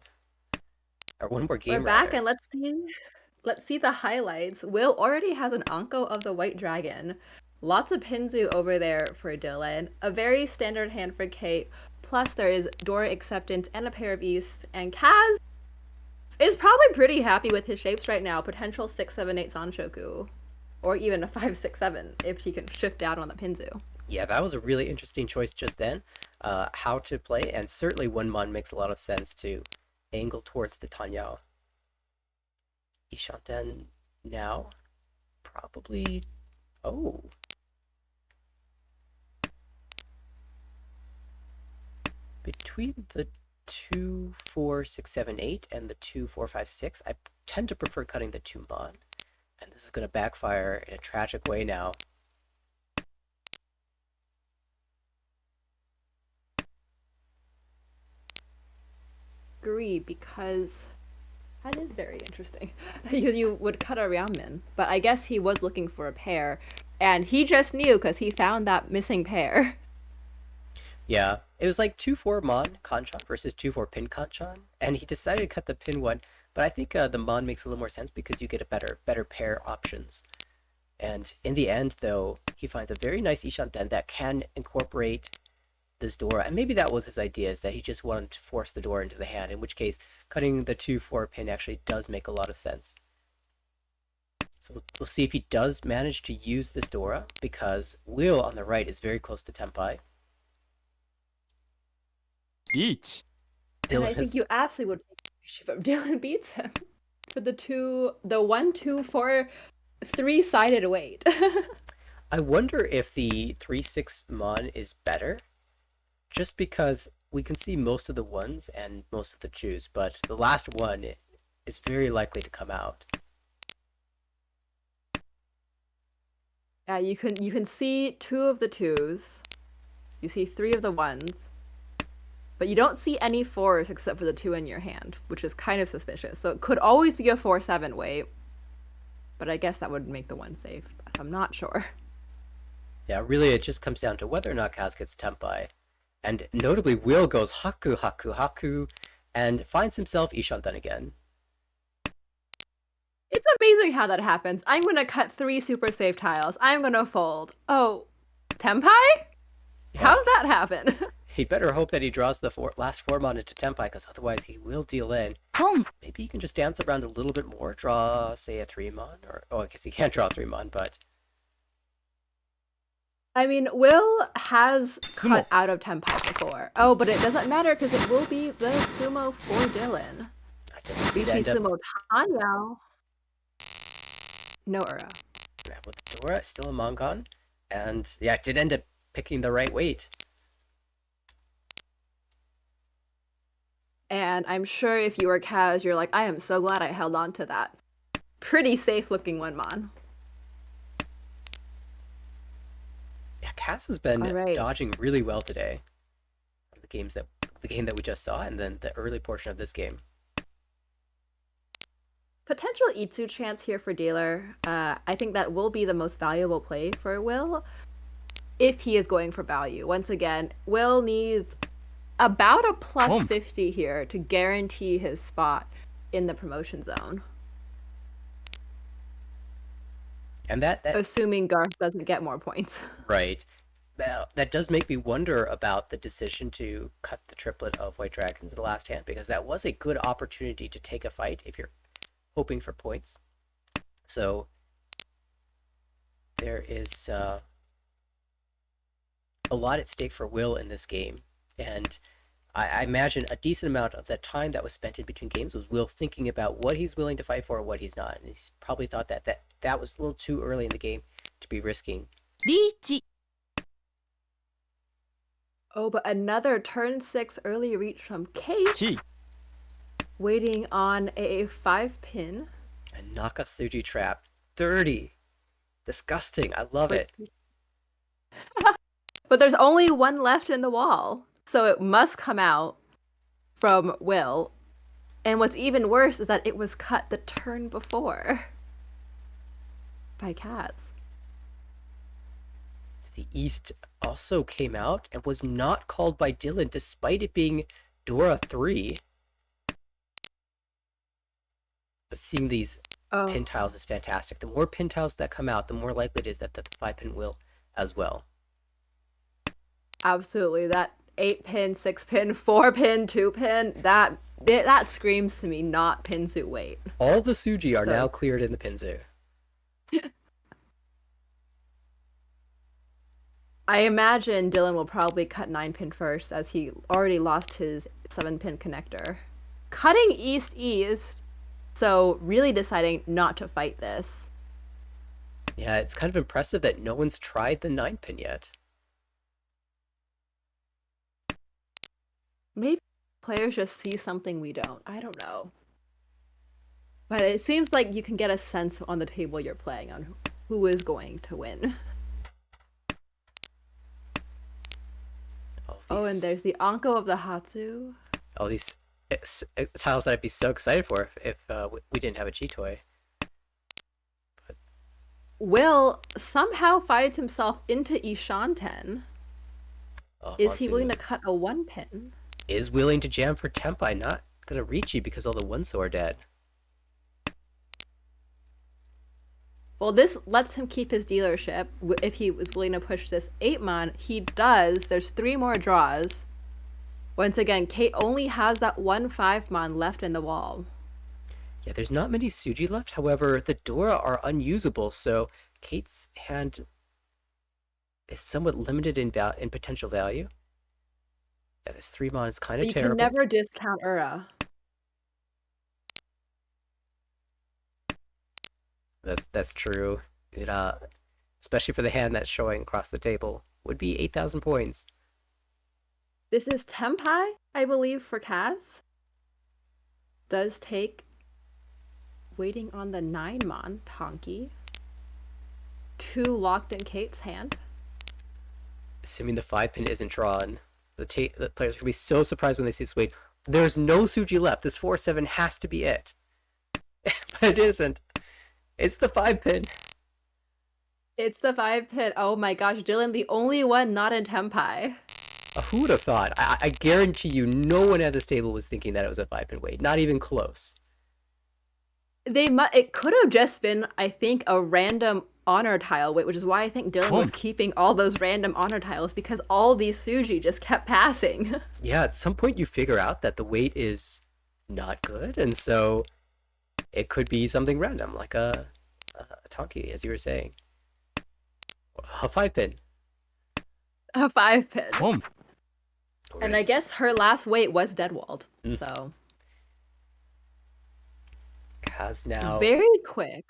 A: Or one more
B: We're
A: game,
B: back
A: rather.
B: and let's see the highlights. Will already has an Anko of the White Dragon. Lots of Pinzu over there for Dylan. A very standard hand for Kate. Plus there is Dora Acceptance and a pair of East. And Kaz is probably pretty happy with his shapes right now. Potential 6-7-8 Sanshoku. Or even a 5-6-7 if she can shift down on the Pinzu.
A: Yeah, that was a really interesting choice just then. How to play, and certainly one mon makes a lot of sense to angle towards the Tanyao. Ishanten now, probably. Oh, between the 2, 4, 6, 7, 8 and the 2, 4, 5, 6, I tend to prefer cutting the 2 mon, and this is going to backfire in a tragic way now.
B: Agree, because that is very interesting. You would cut a Ramen, but I guess he was looking for a pair, and he just knew because he found that missing pair.
A: Yeah, it was like 2-4 Mon Kanchan versus 2-4 Pin Kanchan, and he decided to cut the Pin one. But I think the Mon makes a little more sense because you get a better pair options. And in the end, though, he finds a very nice Ishanten that can incorporate this door. And maybe that was his idea, is that he just wanted to force the door into the hand, in which case cutting the 2-4 pin actually does make a lot of sense. So we'll see if he does manage to use this Dora, because Will on the right is very close to Tenpai.
C: リーチ
B: And
A: Dylan
B: I think
A: is.
B: you absolutely would take if Dylan beats him for the 1, 2, 4, 3-sided weight.
A: I wonder if the 3/6 Mon is better, just because we can see most of the ones and most of the twos, but the last one is very likely to come out.
B: Yeah, you can see 2 of the 2s. You see 3 of the 1s. But you don't see any 4s except for the 2 in your hand, which is kind of suspicious. So it could always be a 4/7 weight. But I guess that would make the 1 safe. I'm not sure.
A: Yeah, really, it just comes down to whether or not Kaz gets Tenpai. And notably, Will goes Haku, Haku, Haku, and finds himself Ishantan again.
B: It's amazing how that happens. I'm going to cut 3 super safe tiles. I'm going to fold. Oh, Tenpai?
A: Yeah.
B: How'd that happen?
A: He better hope that he draws the last 4 Mon into Tenpai, because otherwise he will deal in. Maybe he can just dance around a little bit more, draw, say, a 3 Mon, or, oh, I guess he can't draw 3 Mon, but...
B: I mean, Will has cut out of Tenpai before. Oh, but it doesn't matter because it will be the sumo for Dylan.
A: Did
B: Rishi
A: end up,
B: sumo Tanyao. No Ura.
A: yeah, with the Dora, still a Mongon, and yeah, it did end up picking the right weight.
B: And I'm sure if you were Kaz, you're like, I am so glad I held on to that. Pretty safe looking 1 Mon.
A: Yeah, Kaz has been dodging really well today. The game that we just saw, and then the early portion of this game.
B: Potential Itsu chance here for Dealer. I think that will be the most valuable play for Will if he is going for value. Once again, Will needs about a plus 50 here to guarantee his spot in the promotion zone.
A: And that
B: assuming Garth doesn't get more points.
A: Right. Now, that does make me wonder about the decision to cut the triplet of White Dragons in the last hand, because that was a good opportunity to take a fight if you're hoping for points. So there is a lot at stake for Will in this game, and I imagine a decent amount of the time that was spent in between games was Will thinking about what he's willing to fight for and what he's not. And he's probably thought that was a little too early in the game to be risking.
D: Reach.
B: Oh, but another turn 6 early reach from Kate. Waiting on a 5-pin.
A: A Nakasuji trap. Dirty. Disgusting. I love it.
B: But there's only 1 left in the wall. So it must come out from Will. And what's even worse is that it was cut the turn before by Cats.
A: The East also came out and was not called by Dylan, despite it being Dora 3. But seeing these pin tiles is fantastic. The more pin tiles that come out, the more likely it is that the 5-pin will as well.
B: Absolutely. That 8-pin, 6-pin, 4-pin, 2-pin, that screams to me not Pinzu weight.
A: All the Suji are now cleared in the Pinzu.
B: I imagine Dylan will probably cut 9-pin first, as he already lost his 7-pin connector. Cutting East-East, so really deciding not to fight this.
A: Yeah, it's kind of impressive that no one's tried the 9-pin yet.
B: Maybe players just see something we don't. I don't know. But it seems like you can get a sense on the table you're playing on who is going to win. Oh, and there's the Anko of the Hatsu.
A: All these tiles that I'd be so excited for if we didn't have a G-Toy. But...
B: Will somehow finds himself into Ishanten. Is he willing to cut a 1-pin?
A: Is willing to jam for Tenpai, not gonna reach you because all the One-So are dead.
B: Well, this lets him keep his dealership. If he was willing to push this 8-mon, he does. There's 3 more draws. Once again, Kate only has that 1 5-mon left in the wall.
A: Yeah, there's not many Suji left. However, the Dora are unusable, so Kate's hand is somewhat limited in potential value. Yeah, this 3-mon is kind
B: But
A: of
B: you can
A: terrible.
B: never discount Ura.
A: That's true. It especially for the hand that's showing across the table, would be 8,000 points.
B: This is Tempai, I believe, for Kaz. Does take waiting on the 9-mon Tonki. 2 locked in Kate's hand.
A: Assuming the 5-pin isn't drawn, the players are gonna be so surprised when they see this wait. There's no Suji left. This 4-7 has to be it. But it isn't. It's the 5-pin.
B: It's the 5-pin. Oh my gosh, Dylan, the only one not in Tempai.
A: Who would have thought? I guarantee you no one at this table was thinking that it was a 5-pin wait. Not even close.
B: It could have just been, I think, a random honor tile wait, which is why I think Dylan was keeping all those random honor tiles, because all these Suji just kept passing.
A: Yeah, at some point you figure out that the wait is not good, and so it could be something random, like a Tonki, as you were saying. A 5-pin.
B: A 5-pin.
C: Boom.
B: And I guess her last wait was Deadwalled, so...
A: Kaz now...
B: Very quick.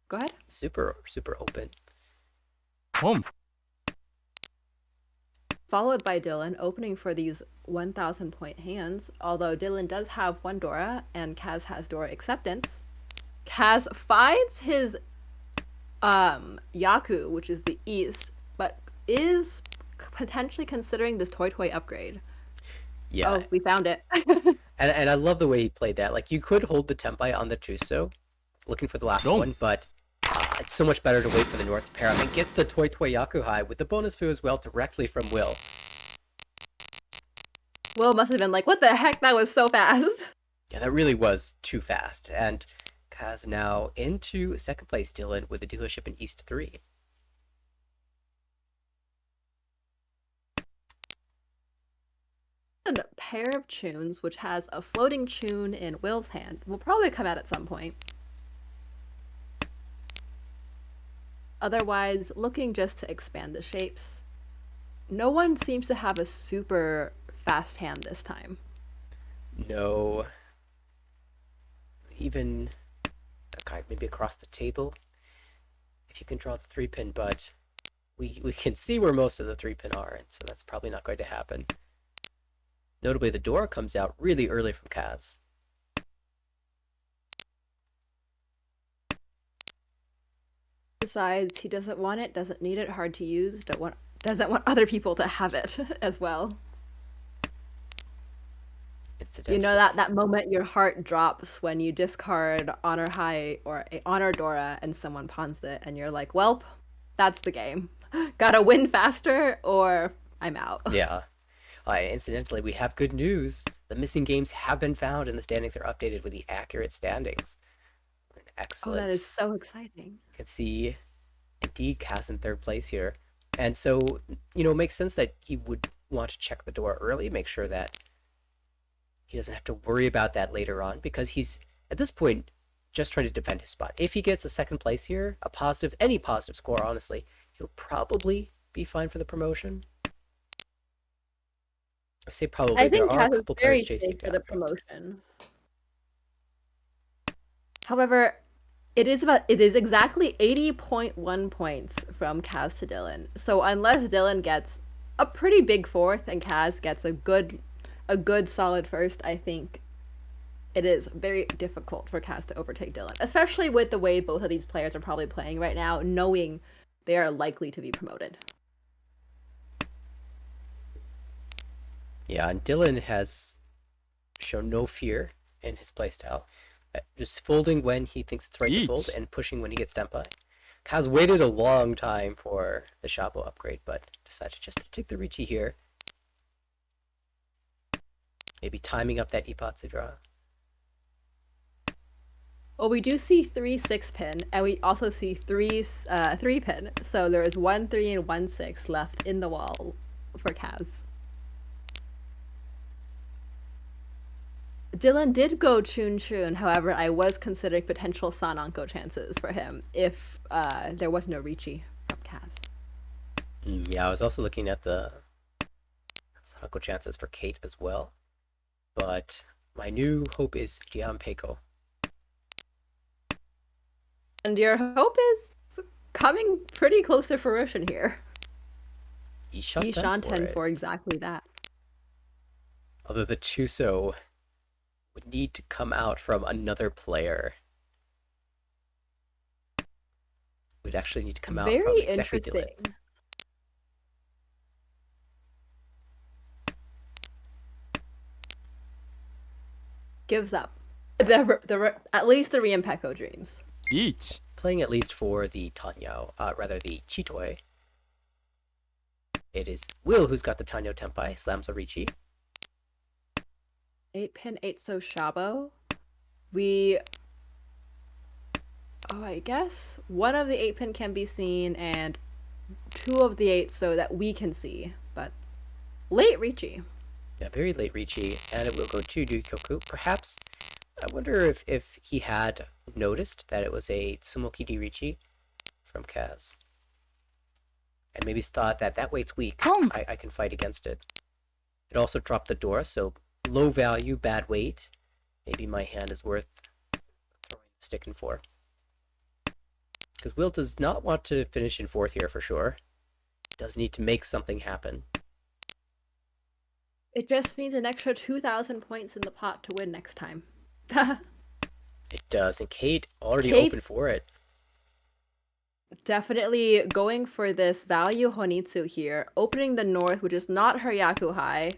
B: Go ahead.
A: Super open.
C: Boom.
B: Followed by Dylan, opening for these 1,000 point hands, although Dylan does have 1 Dora, and Kaz has Dora Acceptance. Kaz finds his Yaku, which is the East, but is potentially considering this Toy Toy upgrade.
A: Yeah.
B: Oh, we found it.
A: and I love the way he played that. Like, you could hold the Tempai on the Tuso, looking for the last one, but it's so much better to wait for the North to pair up, and gets the Toy Toy Yaku high with the bonus fu as well directly from Will.
B: Will must have been like, what the heck? That was so fast.
A: Yeah, that really was too fast. And Kaz now into second place, Dylan, with the dealership in East 3.
B: And a pair of tunes, which has a floating tune in Will's hand, will probably come out at some point. Otherwise, looking just to expand the shapes. No one seems to have a super fast hand this time.
A: No. Even, okay, maybe across the table, if you can draw the 3-pin, but we can see where most of the 3-pin are, and so that's probably not going to happen. Notably, the Dora comes out really early from Kaz.
B: Besides, he doesn't want it, doesn't need it, hard to use, doesn't want other people to have it as well. You know that moment your heart drops when you discard Honor High or a Honor Dora and someone pawns it, and you're like, welp, that's the game. Gotta win faster or I'm out.
A: Yeah. Incidentally, we have good news. The missing games have been found, and the standings are updated with the accurate standings. Excellent.
B: Oh, that is so exciting.
A: You can see, indeed, Kaz in third place here. And so, you know, it makes sense that he would want to check the door early, make sure that he doesn't have to worry about that later on, because he's, at this point, just trying to defend his spot. If he gets a second place here, any positive score, honestly, he'll probably be fine for the promotion. I say probably.
B: I think
A: there are a
B: Kaz
A: couple
B: is very
A: players chasing
B: safe for the
A: down,
B: promotion. However, it is exactly 80.1 points from Kaz to Dylan. So unless Dylan gets a pretty big fourth and Kaz gets a good solid first, I think it is very difficult for Kaz to overtake Dylan, especially with the way both of these players are probably playing right now, knowing they are likely to be promoted.
A: Yeah, and Dylan has shown no fear in his playstyle. Just folding when he thinks it's right to fold and pushing when he gets tempai. Kaz waited a long time for the Shabo upgrade, but decided just to take the Ricci here. Maybe timing up that Ipatsu draw.
B: Well, we do see 3 6-pin, and we also see 3 3-pin. So there is 1 3 and 1 6 left in the wall for Kaz. Dylan did go Chun Chun. However, I was considering potential Sananko chances for him if there was no Ricci from Kaz.
A: Yeah, I was also looking at the Sadako chances for Kate as well. But my new hope is Gianpeko.
B: And your hope is coming pretty close to fruition here.
A: Ishanten
B: for exactly that.
A: Although the Chuso would need to come out from another player. Would actually need to come out from
B: Very
A: exactly Dylan.
B: interesting. Gives up. At least the Riempeko dreams.
C: each.
A: Playing at least for the Tanyao, rather the Chitoi. It is Will who's got the Tanyo Tenpai, slams a Ricci.
B: 8-pin 8-so Shabo. I guess one of the 8-pin can be seen and 2 of the 8 so that we can see. But late Ricci.
A: Yeah, very late Ricci, and it will go to Ryukyoku. Perhaps, I wonder if he had noticed that it was a Tsumokidi Ricci from Kaz. And maybe thought that weight's weak. I can fight against it. It also dropped the Dora, so low value, bad weight. Maybe my hand is worth throwing the stick in for. Because Will does not want to finish in 4th here for sure. Does need to make something happen.
B: It just means an extra 2,000 points in the pot to win next time.
A: It does, and Kate already
B: Kate-
A: opened for it.
B: Definitely going for this value Honitsu here, opening the north, which is not her Yakuhai,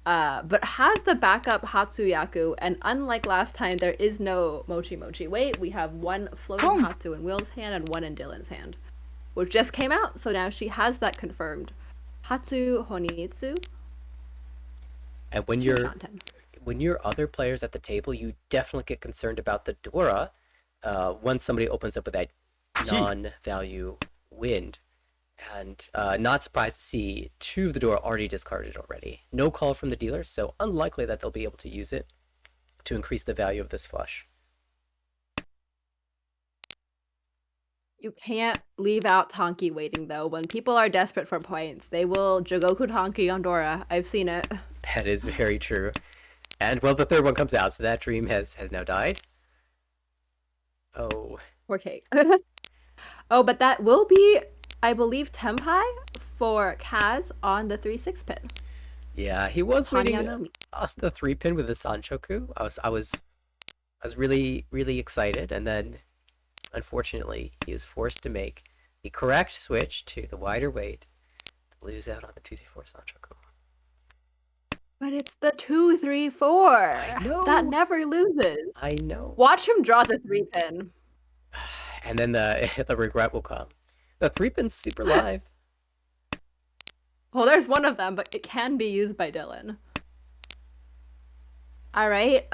B: but has the backup Hatsuyaku, and unlike last time, there is no Mochi Mochi. Wait, we have one floating Hatsu in Will's hand and one in Dylan's hand, which just came out, so now she has that confirmed. Hatsu Honitsu.
A: And when you're other players at the table, you definitely get concerned about the Dora once somebody opens up with that non-value wind. And not surprised to see 2 of the Dora already discarded already. No call from the dealer, so unlikely that they'll be able to use it to increase the value of this flush.
B: You can't leave out Tonki waiting, though. When people are desperate for points, they will Jogoku Tonki on Dora. I've seen it.
A: That is very true. And, well, the 3rd one comes out, so that dream has now died. Oh.
B: Poor Kate. Oh, but that will be, I believe, Tenpai for Kaz on the 3-6 pin.
A: Yeah, he was waiting
B: Hanyanomi.
A: on the 3 pin with the Sanchoku. I was really, really excited, and then unfortunately he was forced to make the correct switch to the wider weight to lose out on the 2-3-4 Sanchoku.
B: But it's the 2-3-4.
A: I know.
B: That never loses.
A: I know.
B: Watch him draw the 3 pin.
A: And then the regret will come. The 3 pin's super live.
B: Well, there's one of them, but it can be used by Dylan. Alright,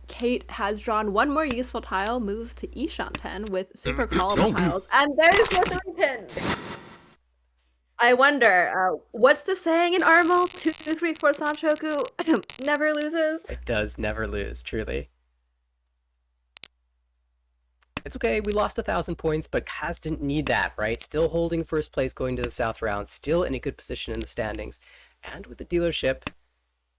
B: Kate has drawn one more useful tile, moves to Ishanten with super callable tiles, and there's the 3 pin! I wonder, what's the saying in Armel? 2-3-4 Sanchoku never loses?
A: It does never lose, truly. It's okay, we lost 1,000 points, but Kaz didn't need that, right? Still holding 1st place going to the South round, still in a good position in the standings. And with the dealership,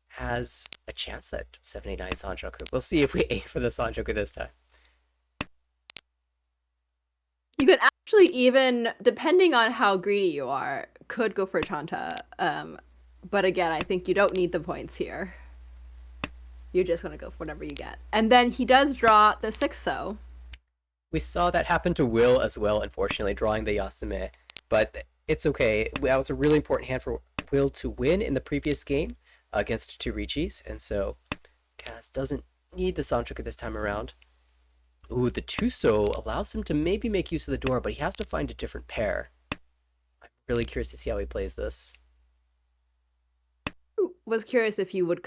A: has a chance at 789 Sanchoku. We'll see if we aim for the Sanchoku this time.
B: You could actually even, depending on how greedy you are, could go for Chanta. But again, I think you don't need the points here. You're just going to go for whatever you get. And then he does draw the 6-so.
A: We saw that happen to Will as well, unfortunately, drawing the Yasume. But it's okay. That was a really important hand for Will to win in the previous game against 2 Riccis, and so Kaz doesn't need the Sanchoku this time around. Ooh, the Tuso allows him to maybe make use of the Dora, but he has to find a different pair. I'm really curious to see how he plays this.
B: Was curious if you would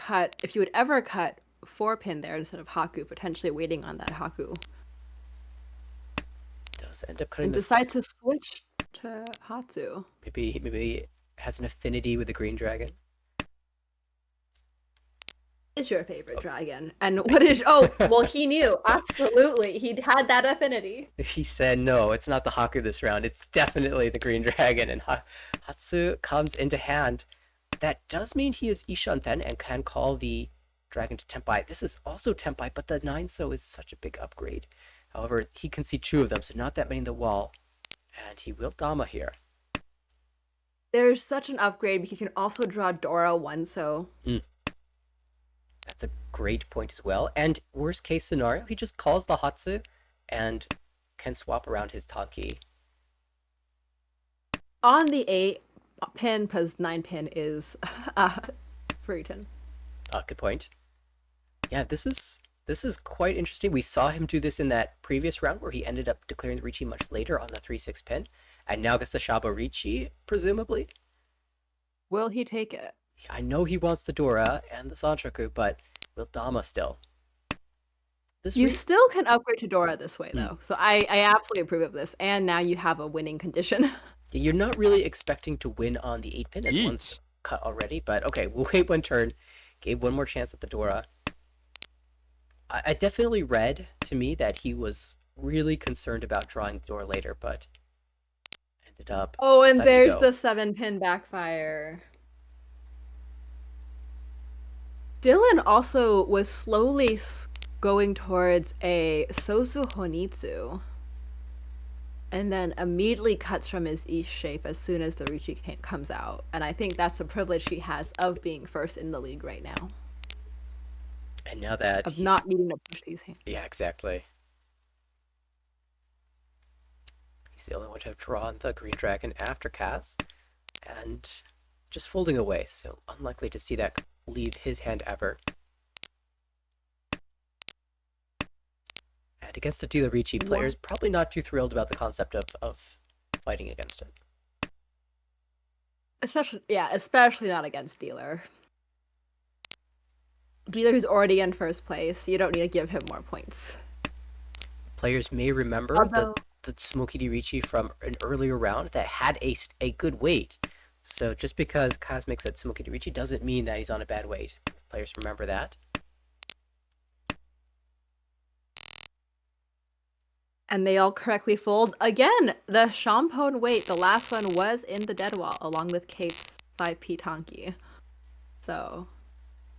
B: ever cut 4 pin there instead of Haku, potentially waiting on that Haku.
A: Does end up cutting
B: And decides to switch to Hatsu.
A: Maybe it has an affinity with the green dragon.
B: is your favorite dragon? And what is... Oh, well, he knew. Absolutely. He had that affinity.
A: He said, no, it's not the Haku this round. It's definitely the Green Dragon. And Hatsu comes into hand. That does mean he is Ishanten and can call the dragon to Tenpai. This is also Tenpai, but the 9-so is such a big upgrade. However, he can see 2 of them, so not that many in the wall. And he will Dama here.
B: There's such an upgrade because you can also draw Dora 1-so.
A: That's a great point as well. And worst case scenario, he just calls the Hatsu and can swap around his Tanki.
B: On the 8 pin, because 9 pin is Freeton.
A: Good point. Yeah, this is quite interesting. We saw him do this in that previous round where he ended up declaring the Ricci much later on the 3-6 pin, and now gets the Shaba Ricci, presumably.
B: Will he take it?
A: I know he wants the Dora and the Sanchoku, but will Dama still?
B: You still can upgrade to Dora this way, though. So I absolutely approve of this. And now you have a winning condition.
A: You're not really expecting to win on the 8 pin as one's cut already, but okay, we'll wait one turn. Gave one more chance at the Dora. I definitely read to me that he was really concerned about drawing the Dora later, but ended up.
B: Oh, and there's the 7 pin backfire. Dylan also was slowly going towards a Sosu Honitsu, and then immediately cuts from his East shape as soon as the Ricci comes out. And I think that's the privilege he has of being first in the league right now.
A: And now that
B: of not needing to push these hands.
A: Yeah, exactly. He's the only one to have drawn the Green Dragon after Kaz, and just folding away, so unlikely to see that leave his hand ever. And against a dealer Ricci, players probably not too thrilled about the concept of fighting against it.
B: Especially not against dealer. Dealer who's already in first place, you don't need to give him more points.
A: Players may remember the Smoky D Ricci from an earlier round that had a good weight. So just because Kaz makes it Smoky D Ricci doesn't mean that he's on a bad weight. Players remember that.
B: And they all correctly fold. Again, the Shampone weight, the last one was in the dead wall, along with Kate's 5p Tonki. So,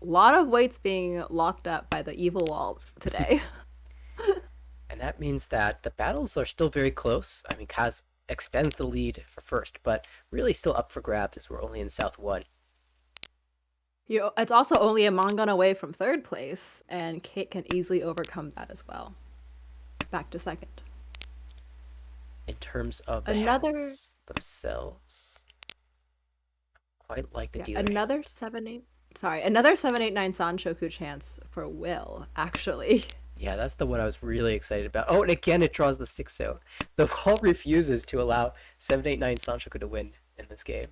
B: a lot of weights being locked up by the evil wall today.
A: And that means that the battles are still very close. I mean, Kaz extends the lead for first, but really still up for grabs as we're only in South 1.
B: It's also only a Mongon away from third place, and Kate can easily overcome that as well. Back to second.
A: In terms of the hands themselves, quite like the dealer.
B: Another 7-8 9 Sanchoku chance for Will, actually.
A: Yeah, that's the one I was really excited about. Oh, and again it draws the 6-0. The wall refuses to allow 7-8-9 Sanchoku to win in this game.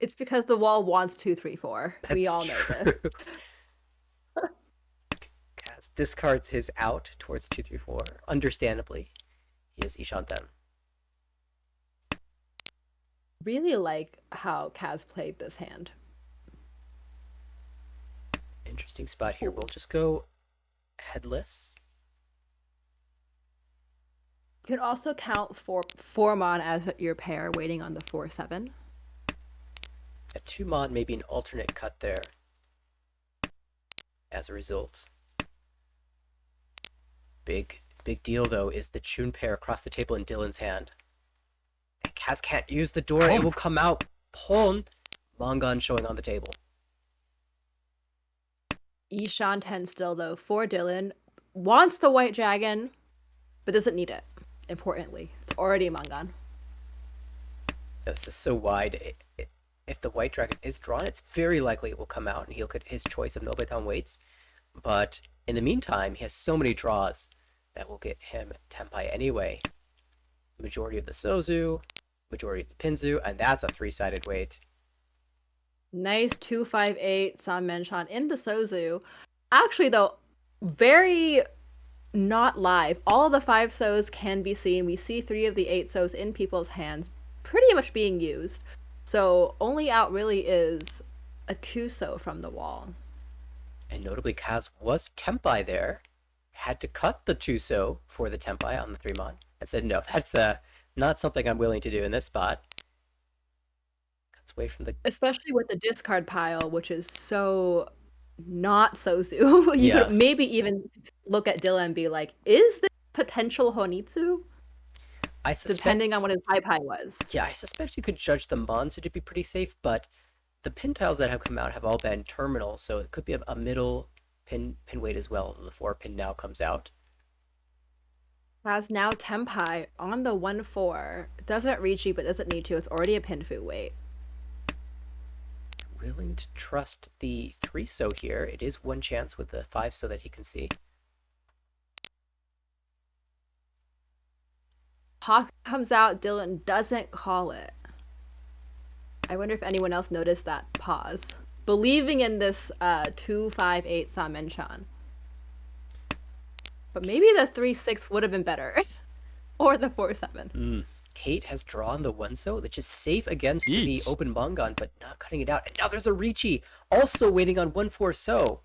B: It's because the wall wants 2-3-4. We all know this.
A: Kaz discards his out towards 2-3-4. Understandably, he is Ishanten.
B: Really like how Kaz played this hand.
A: Interesting spot here. We'll just go headless.
B: You can also count 4 Mon as your pair waiting on the 4-7.
A: A 2 Mon may be an alternate cut there. As a result. Big deal, though, is the Chun pair across the table in Dylan's hand. And Kaz can't use the door. It will come out. Pon. Mongon showing on the table.
B: Ishanten still, though, for Dylan. Wants the white dragon, but doesn't need it, importantly. It's already Mongon.
A: This is so wide. If the white dragon is drawn, it's very likely it will come out, and he'll get his choice of Nobetan weights. But in the meantime, he has so many draws that will get him Tenpai anyway. Majority of the Sozu, majority of the Pinzu, and that's a 3-sided weight.
B: Nice 2-5-8 San Menshan in the Sozu. Actually, though, very not live. All of the 5 Sos can be seen. We see 3 of the 8 Sos in people's hands pretty much being used. So only out really is a 2 So from the wall.
A: And notably, Kaz was Tempai there, had to cut the Tuso for the Tempai on the 3-mon, and said, no, that's not something I'm willing to do in this spot. Cuts away from the.
B: Especially with the discard pile, which is so not Sozu. You could
A: Yeah,
B: maybe even look at Dylan and be like, is this potential Honitsu?
A: I
B: Depending
A: suspect.
B: on what his high pie was.
A: Yeah, I suspect you could judge the Monzu to be pretty safe, but the pin tiles that have come out have all been terminal, so it could be a middle pin weight as well. The 4 pin now comes out.
B: Has now Tempai on the 1-4. Doesn't reach you, but doesn't need to. It's already a Pinfu weight.
A: Willing to trust the 3-so here. It is one chance with the 5-so that he can see.
B: Hawk comes out, Dylan doesn't call it. I wonder if anyone else noticed that pause. Believing in this 2-5-8 Samenchan. But maybe the 3-6 would have been better. Or the 4-7.
A: Kate has drawn the 1-so, which is safe against the
C: Yeet.
A: open Mongon, but not cutting it out. And now there's a Ricci, also waiting on 1-4-so.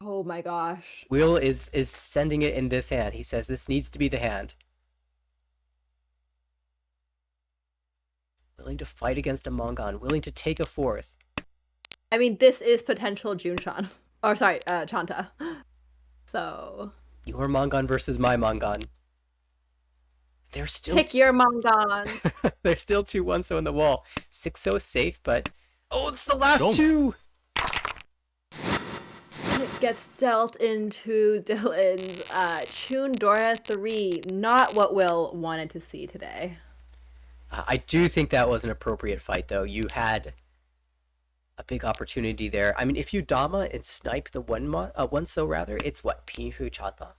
B: Oh my gosh.
A: Will is sending it in this hand. He says this needs to be the hand. Willing to fight against a Mongon, willing to take a 4th.
B: I mean, this is potential Junchan. Or sorry, Chanta. So
A: Your Mongon versus my Mongon. They're still
B: pick your Mongons.
A: There's still 2 1-so in the wall. 6-so is safe, but oh, it's the last
C: Don't.
A: 2.
B: It gets dealt into Dylan's Chundora 3. Not what Will wanted to see today.
A: I do think that was an appropriate fight, though. You had a big opportunity there. I mean, if you Dama and snipe the 1-so rather, it's what, Pinfu Chata?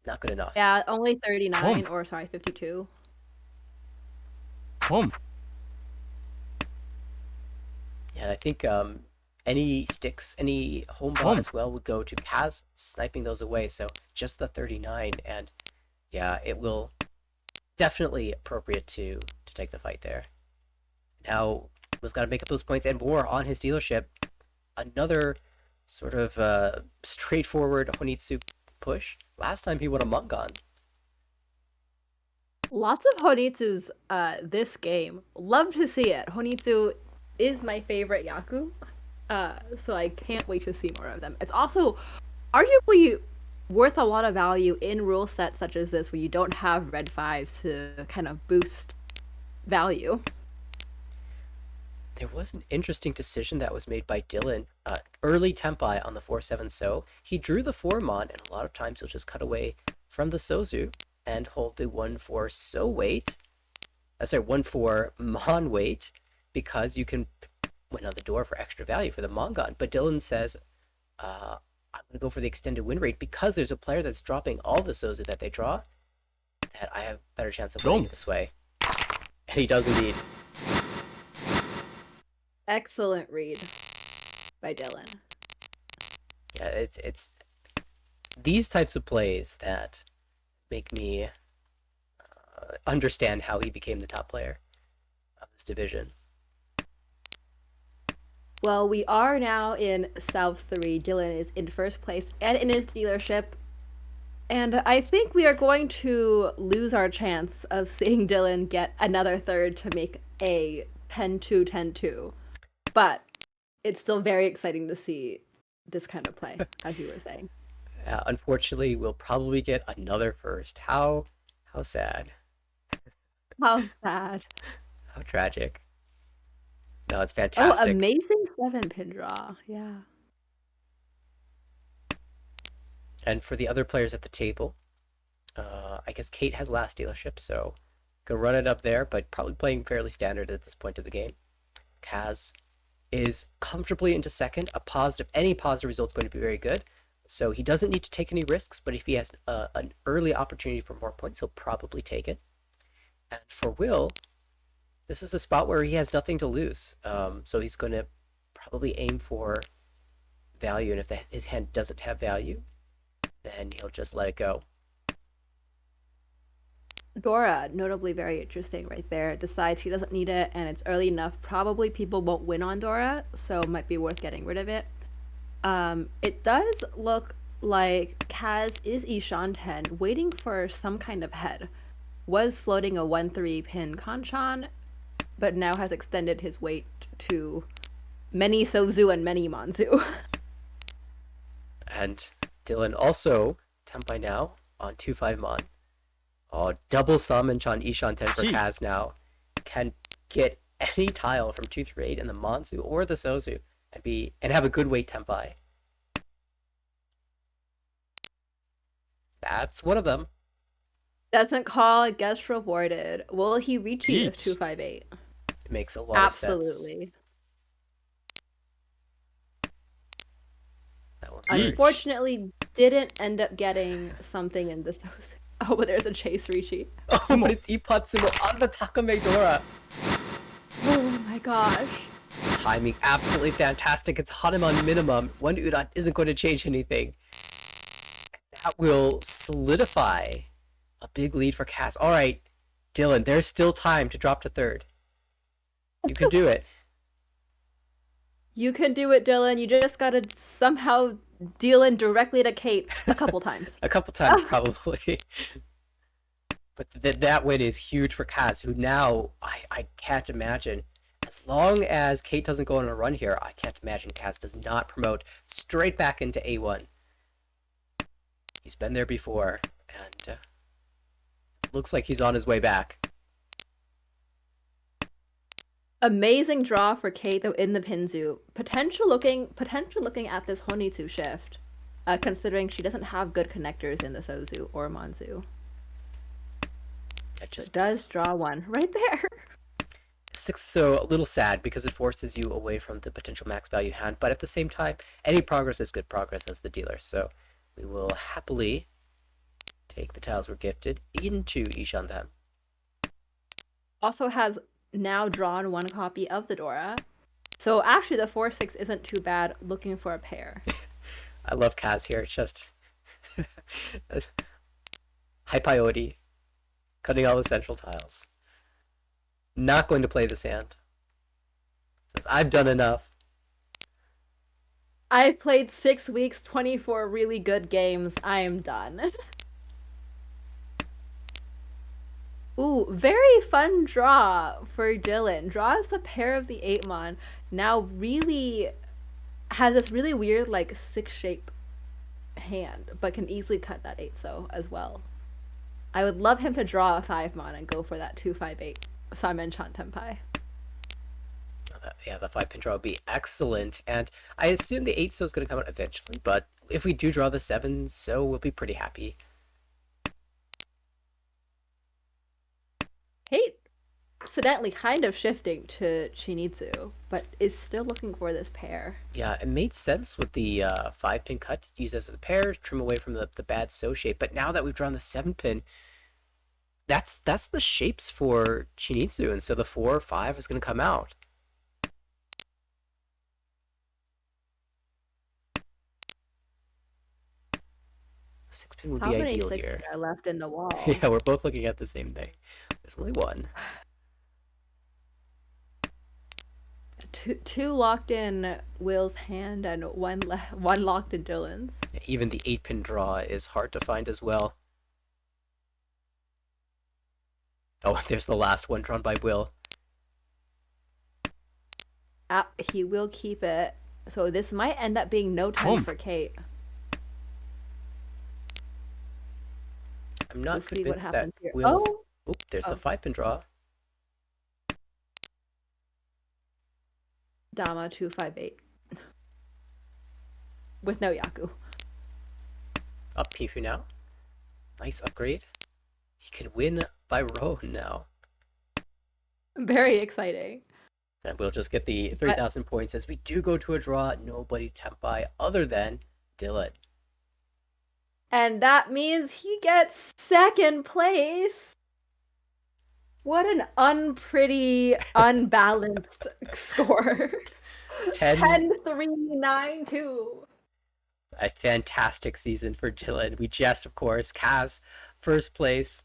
A: Not good enough.
B: Yeah, only 39,
C: Home.
B: or sorry, 52.
C: Home.
A: Yeah, and I think any sticks, any home ball
C: Home.
A: as well would go to Kaz sniping those away. So just the 39, and yeah, it will definitely appropriate to take the fight there. Now Will's got to make up those points and more on his dealership. Another sort of straightforward Honitsu push. Last time he won a Mongon.
B: Lots of Honitsu's this game. Love to see it. Honitsu is my favorite Yaku. So I can't wait to see more of them. It's also arguably worth a lot of value in rule sets such as this where you don't have red 5s to kind of boost value.
A: There was an interesting decision that was made by Dylan. Early Tempai on the 4-7 so. He drew the 4-mon, and a lot of times he'll just cut away from the Sozu and hold the 1-4 so weight. 1-4 mon weight, because you can win on the door for extra value for the Mongon. But Dylan says, I'm going to go for the extended win rate because there's a player that's dropping all the Sozu that they draw, that I have a better chance of winning it this way. And he does indeed.
B: Excellent read by Dylan.
A: Yeah, it's these types of plays that make me understand how he became the top player of this division.
B: Well, we are now in South 3. Dylan is in first place and in his dealership. And I think we are going to lose our chance of seeing Dylan get another third to make a 10-2, 10-2. But it's still very exciting to see this kind of play, as you were saying.
A: Unfortunately, we'll probably get another first. How sad.
B: How sad.
A: How tragic. No, it's
B: Oh,
A: fantastic.
B: amazing 7-pin draw. Yeah.
A: And for the other players at the table, I guess Kate has last dealership, so go run it up there, but probably playing fairly standard at this point of the game. Kaz is comfortably into second. Any positive result is going to be very good. So he doesn't need to take any risks, but if he has an early opportunity for more points, he'll probably take it. And for Will, this is a spot where he has nothing to lose. So he's going to probably aim for value, and if his hand doesn't have value, then he'll just let it go.
B: Dora, notably very interesting right there, decides he doesn't need it and it's early enough. Probably people won't win on Dora, so it might be worth getting rid of it. It does look like Kaz is Ishanten waiting for some kind of head. Was floating a 1-3 pin Kanchan, but now has extended his weight to many Sozu and many Manzu.
A: And Dylan also Tempai now on 2-5 Mon. Oh, double summon on Ishan 10 for
C: Gee.
A: Kaz now. Can get any tile from 2 through 8 in the Mansu or the Sozu and have a good weight Tempai. That's one of them.
B: Doesn't call, gets rewarded. Will he reach you with
C: Yeet.
B: 258?
A: It makes a lot of sense.
B: Absolutely.
A: That one
C: Yeet.
B: Unfortunately, didn't end up getting something in this. Oh, but there's a chase Rishi.
A: Oh, but it's Ipatsumo on the Takamedora.
B: Oh my gosh.
A: Timing absolutely fantastic. It's Hanuman minimum. One Udan isn't going to change anything. That will solidify a big lead for Cass. All right, Dylan, there's still time to drop to third. You can do it.
B: You can do it, Dylan. You just gotta somehow deal in directly to Kate a couple times.
A: A couple times, probably. But that win is huge for Kaz, who now, I can't imagine, as long as Kate doesn't go on a run here, I can't imagine Kaz does not promote straight back into A1. He's been there before, and looks like he's on his way back.
B: Amazing draw for Kate though in the Pinzu. Potential looking at this Honitsu shift, considering she doesn't have good connectors in the Sozu or Manzu.
A: It just
B: does draw one right there.
A: So a little sad because it forces you away from the potential max value hand, but at the same time, any progress is good progress as the dealer. So we will happily take the tiles we're gifted into Ishantan.
B: Also has now drawn one copy of the Dora. So actually the 4-6 isn't too bad looking for a pair.
A: I love Kaz here. It's just high priority. Cutting all the central tiles. Not going to play this hand. Says, I've done enough.
B: I played 6 weeks, 24 really good games. I am done. Ooh, very fun draw for Dylan. Draws a pair of the 8-mon. Now really has this really weird like 6 shape hand, but can easily cut that 8-so as well. I would love him to draw a 5-mon and go for that 258 Simon Chan Tenpai.
A: Yeah, the 5-pin draw would be excellent. And I assume the 8-so is going to come out eventually, but if we do draw the 7-so, we'll be pretty happy.
B: Kate accidentally kind of shifting to Chinitsu, but is still looking for this pair.
A: Yeah, it made sense with the 5-pin cut to use as the pair, trim away from the bad so shape. But now that we've drawn the 7-pin, that's the shapes for Chinitsu, and so the 4 or 5 is going to come out. A 6-pin would
B: How
A: be
B: many
A: ideal
B: 6
A: here.
B: are left in the wall?
A: Yeah, we're both looking at the same thing. There's only one.
B: Two locked in Will's hand and one locked in Dylan's.
A: Even the 8-pin draw is hard to find as well. Oh, there's the last one drawn by Will.
B: He will keep it. So this might end up being no time for Kate.
A: I'm not
B: Let's see what
A: convinced that
B: happens here.
A: Will's...
B: Oh!
A: Oop, there's the 5-pin draw.
B: Dama 258. With no Yaku.
A: Up Pifu now. Nice upgrade. He can win by row now.
B: Very exciting.
A: And we'll just get the 3,000 points as we do go to a draw. Nobody Tempai other than Dylan.
B: And that means he gets second place. What an unpretty, unbalanced score. 10-3-9-2.
A: A fantastic season for Dylan. We just, of course, Kaz first place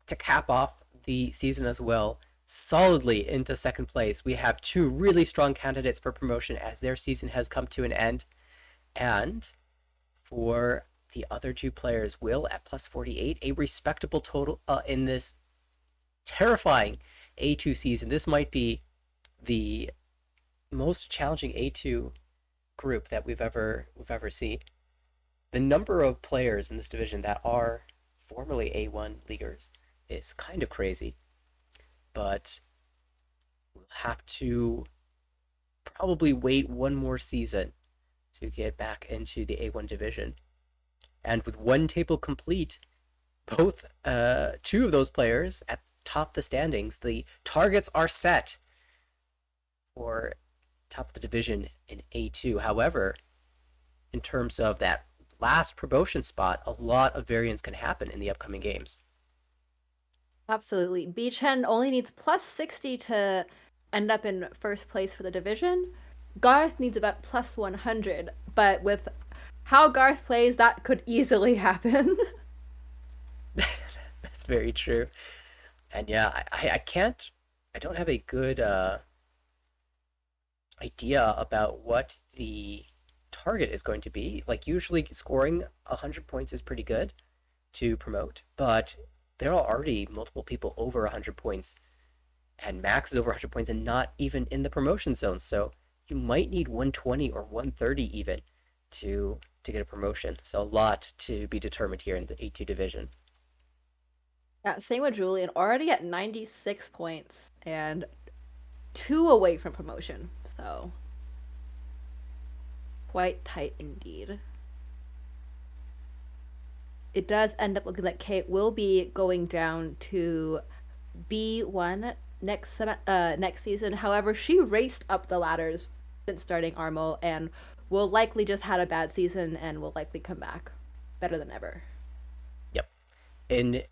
A: to cap off the season as well. Solidly into second place. We have two really strong candidates for promotion as their season has come to an end. And for the other two players, Will at plus 48, a respectable total in this terrifying A2 season. This might be the most challenging A2 group that we've ever seen. The number of players in this division that are formerly A1 leaguers is kind of crazy, but we'll have to probably wait one more season to get back into the A1 division. And with one table complete, both two of those players at top the standings, the targets are set for top of the division in A2. However, in terms of that last promotion spot, a lot of variance can happen in the upcoming games.
B: Absolutely. Beachhead only needs plus 60 to end up in first place for the division. Garth needs about plus 100, but with how Garth plays, that could easily happen.
A: That's very true. And yeah, I can't, I don't have a good idea about what the target is going to be. Like, usually scoring 100 points is pretty good to promote, but there are already multiple people over 100 points, and Max is over 100 points and not even in the promotion zone. So you might need 120 or 130 even to get a promotion. So a lot to be determined here in the A2 division.
B: Yeah, same with Julian, already at 96 points and 2 away from promotion. So quite tight indeed. It does end up looking like Kate will be going down to B1 next season. However, she raced up the ladders since starting Armo and will likely just had a bad season and will likely come back better than ever.
A: Yep. In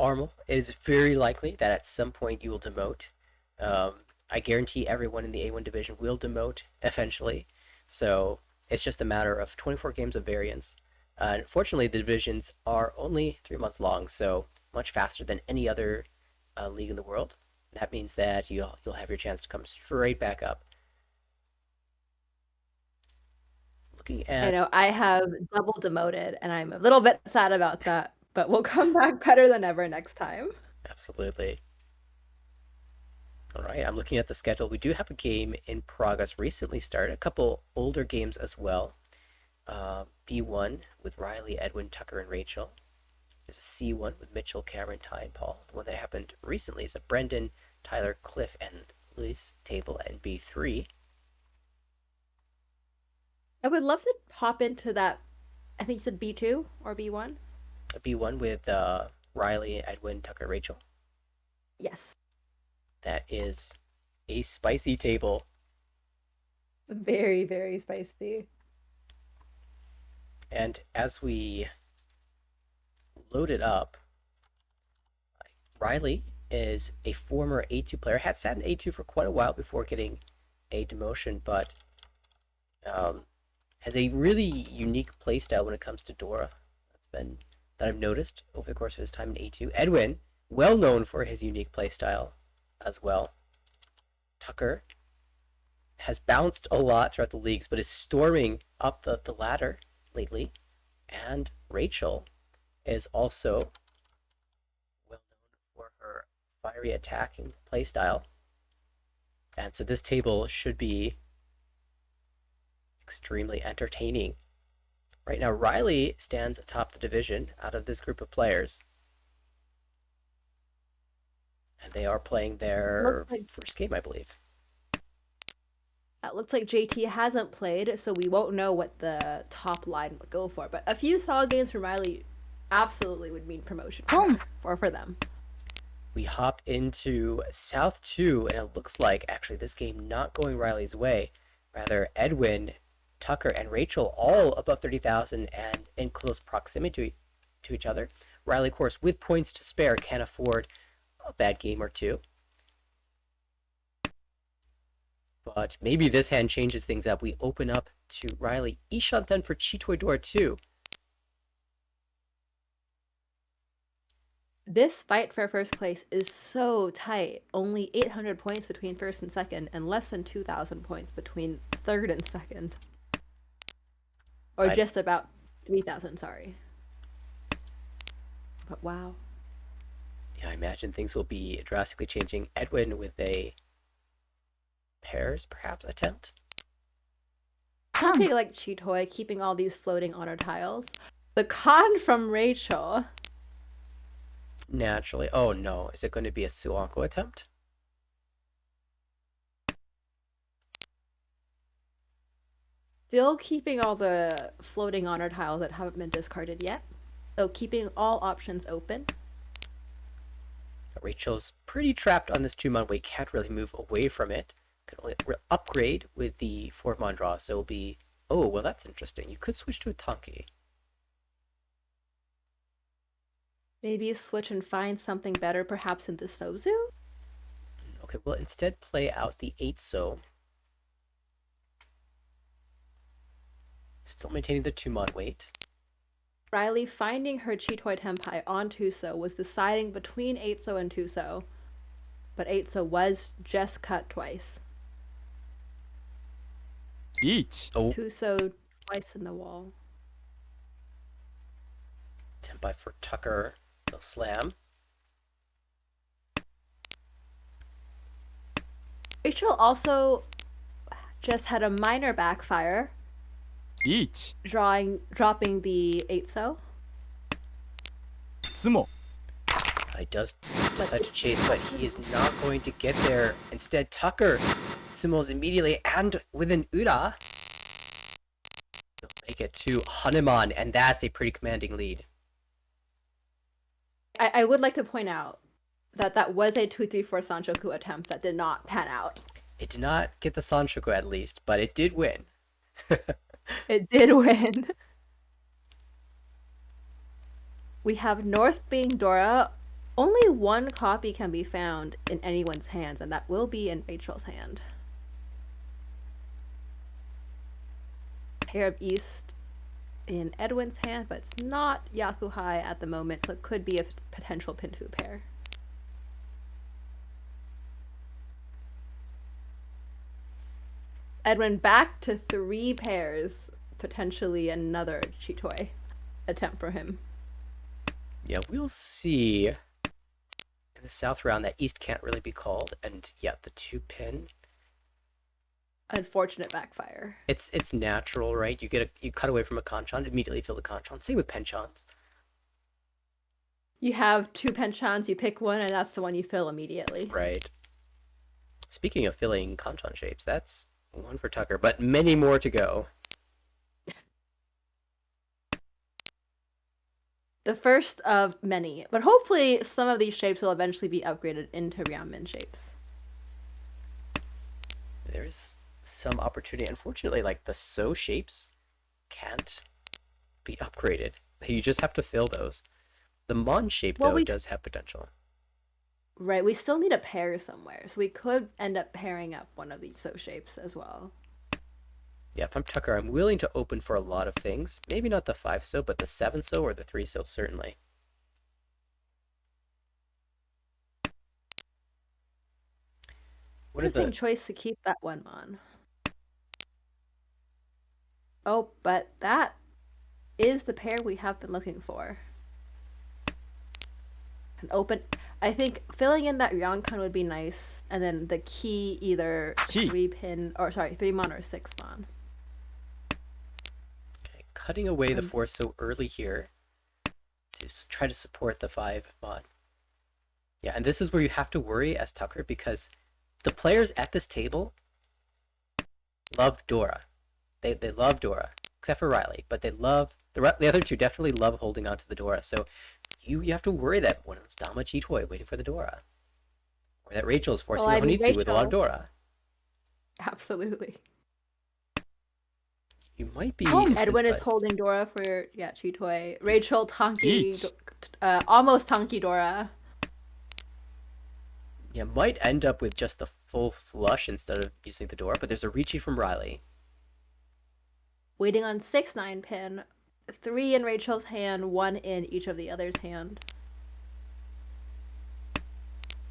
A: Armel, it is very likely that at some point you will demote. I guarantee everyone in the A1 division will demote eventually. So it's just a matter of 24 games of variance. Unfortunately, the divisions are only 3 months long, so much faster than any other league in the world. That means that you'll have your chance to come straight back up. Looking
B: I
A: at
B: know I have double demoted and I'm a little bit sad about that, but we'll come back better than ever next time.
A: Absolutely. All right, I'm looking at the schedule. We do have a game in progress recently started, a couple older games as well. B1 with Riley, Edwin, Tucker, and Rachel. There's a C1 with Mitchell, Cameron, Ty, and Paul. The one that happened recently is a Brendan, Tyler, Cliff, and Luis table and B3.
B: I would love to hop into that. I think you said B2 or B1.
A: A B1 with Riley, Edwin, Tucker, Rachel.
B: Yes.
A: That is a spicy table.
B: It's very, very spicy.
A: And as we load it up, Riley is a former A2 player, had sat in A2 for quite a while before getting a demotion, but has a really unique playstyle when it comes to Dora. That I've noticed over the course of his time in A2. Edwin, well known for his unique playstyle as well. Tucker has bounced a lot throughout the leagues, but is storming up the ladder lately. And Rachel is also well known for her fiery attacking playstyle. And so this table should be extremely entertaining. Right now, Riley stands atop the division out of this group of players. And they are playing their first game, I believe.
B: It looks like JT hasn't played, so we won't know what the top line would go for. But a few solid games from Riley absolutely would mean promotion for them.
A: We hop into South 2, and it looks like actually this game not going Riley's way. Rather, Edwin, Tucker, and Rachel all above 30,000 and in close proximity to each other. Riley, of course, with points to spare, can afford a bad game or two. But maybe this hand changes things up. We open up to Riley. Ishant then for Chitoy Dora 2.
B: This fight for first place is so tight. Only 800 points between first and second, and less than 2,000 points between third and second. Or
A: I,
B: just about 3,000, sorry. But wow.
A: yeah, I imagine things will be drastically changing. Edwin with a pairs, perhaps, attempt.
B: Okay, like Chitoy, keeping all these floating honor tiles. The con from Rachel.
A: Naturally. Oh no, is it going to be a Suanko attempt?
B: Still keeping all the floating honor tiles that haven't been discarded yet. So keeping all options open.
A: Rachel's pretty trapped on this 2-mon wait, can't really move away from it. Can only upgrade with the 4-mon draw, so it'll be... Oh, well that's interesting. You could switch to a Tonki.
B: Maybe switch and find something better, perhaps in the Sozu?
A: Okay, well instead play out the 8-so. Still maintaining the 2-mon wait.
B: Riley finding her Chitoy Tenpai on Tuso was deciding between 8-so and Tuso. But 8-so was just cut twice.
C: Each.
A: Oh,
B: Tuso twice in the wall.
A: Tenpai for Tucker. No slam.
B: Rachel also just had a minor backfire,
C: Each.
B: dropping the 8-so.
C: Sumo.
A: He does decide to chase, but he is not going to get there. Instead, Tucker sumos immediately and with an Ura. He'll make it to Hanuman, and that's a pretty commanding lead.
B: I would like to point out that that was a 2-3-4 Sanchoku attempt that did not pan out.
A: It did not get the Sanchoku at least, but it did win.
B: It did win. We have North being Dora. Only one copy can be found in anyone's hands, and that will be in Rachel's hand. Pair of East in Edwin's hand, but it's not Yakuhai at the moment, so it could be a potential Pinfu pair. Edwin back to 3 pairs, potentially another Chitoy attempt for him.
A: Yeah, we'll see. In the south round, that East can't really be called, and yeah, the 2-pin.
B: Unfortunate backfire.
A: It's natural, right? You cut away from a Kanchan, immediately fill the Kanchan. Same with Penchans.
B: You have 2 penchants, you pick one, and that's the one you fill immediately.
A: Right. Speaking of filling Kanchan shapes, that's one for Tucker, but many more to go.
B: The first of many, but hopefully some of these shapes will eventually be upgraded into Ryamen shapes.
A: There's some opportunity. Unfortunately, like the So shapes can't be upgraded. You just have to fill those. The Mon shape, though, does have potential.
B: Right, we still need a pair somewhere, so we could end up pairing up one of these So shapes as well.
A: Yeah, if I'm Tucker, I'm willing to open for a lot of things. Maybe not the 5-so, but the 7-so or the 3-so, certainly. What
B: Interesting choice to keep that one on. Oh, but that is the pair we have been looking for. An open... I think filling in that Ryokan would be nice, and then the key either 3-pin, or sorry, 3-mon or 6-mon.
A: Okay, cutting away the 4 so early here to try to support the 5-mon. Yeah, and this is where you have to worry as Tucker, because the players at this table love Dora. They love Dora, except for Riley, but they love... The other two definitely love holding on to the Dora, so you have to worry that one of them's Dama Chitoy waiting for the Dora. Or that Rachel's forcing a Honitsu with a lot of Dora.
B: Absolutely.
A: You might be
B: Edwin is holding Dora for, Chitoy. Rachel, Tonki, almost Tonki Dora.
A: Yeah, might end up with just the full flush instead of using the Dora, but there's a Ricci from Riley.
B: Waiting on 6-9 pin. 3 in Rachel's hand, 1 in each of the other's hand.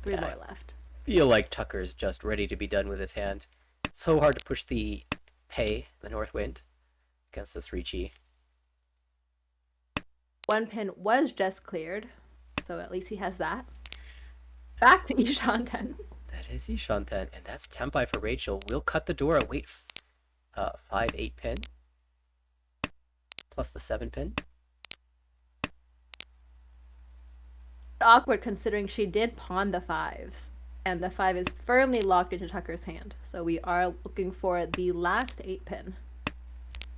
B: 3 more left.
A: Feel like Tucker's just ready to be done with his hand. It's so hard to push the pay, the North Wind. against this Ricci.
B: One pin was just cleared, so at least he has that. Back to Ishanten.
A: That is Ishanten, and that's Tenpai for Rachel. We'll cut the door at weight 5-8 pin, plus the 7 pin.
B: Awkward considering she did pawn the 5s, and the 5 is firmly locked into Tucker's hand. So we are looking for the last 8 pin.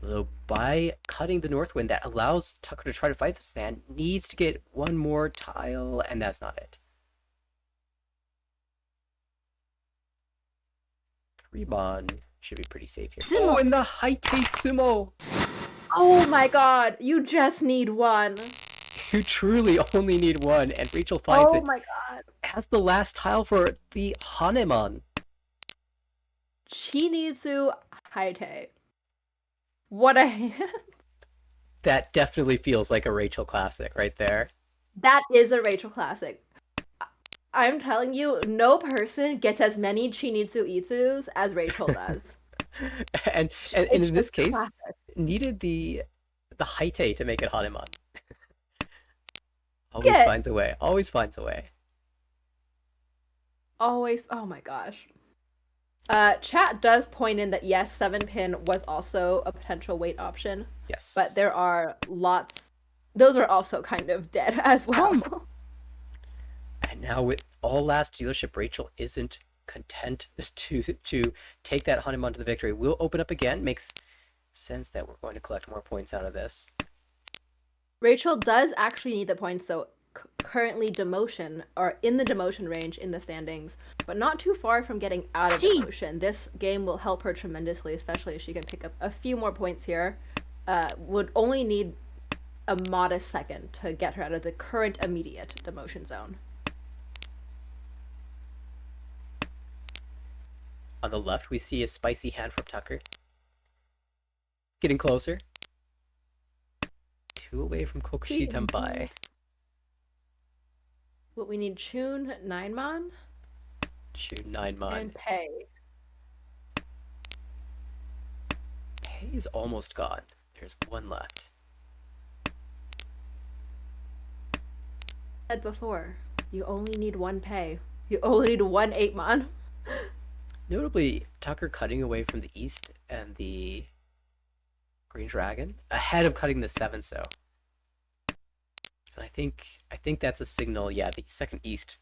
A: Though by cutting the north wind, that allows Tucker to try to fight this hand. Needs to get one more tile, and that's not it. 3-mon should be pretty safe here. Oh, and the height sumo!
B: Oh my god, you just need one.
A: You truly only need one, and Rachel finds it.
B: Oh my god.
A: Has the last tile for the Hanemon.
B: Chinitsu Haite. What a hand.
A: That definitely feels like a Rachel classic right there.
B: That is a Rachel classic. I'm telling you, no person gets as many Chinitsu Itsus as Rachel does.
A: and in this case,
B: classic.
A: Needed the Haite to make it Hanemon. Always finds a way. Always finds a way.
B: Always. Oh my gosh. Chat does point in that yes, 7 pin was also a potential weight option.
A: Yes.
B: But there are lots. Those are also kind of dead as well.
A: And now with all last dealership, Rachel isn't content to take that Hanemon to the victory. We'll open up again. Makes sense that we're going to collect more points out of this.
B: Rachel does actually need the points, so currently demotion, or in the demotion range in the standings, but not too far from getting out of demotion. This game will help her tremendously, especially if she can pick up a few more points here. Would only need a modest second to get her out of the current immediate demotion zone.
A: On the left, we see a spicy hand from Tucker. Getting closer. 2 away from Kokushi Tenpai.
B: What we need, Chun 9-mon?
A: Chun 9-mon.
B: And Pei.
A: Pei is almost gone. There's one left.
B: Said before, you only need one Pei. You only need one 8-mon.
A: Notably, Tucker cutting away from the east and the Green Dragon ahead of cutting the 7 so. And I think that's a signal, yeah, the second east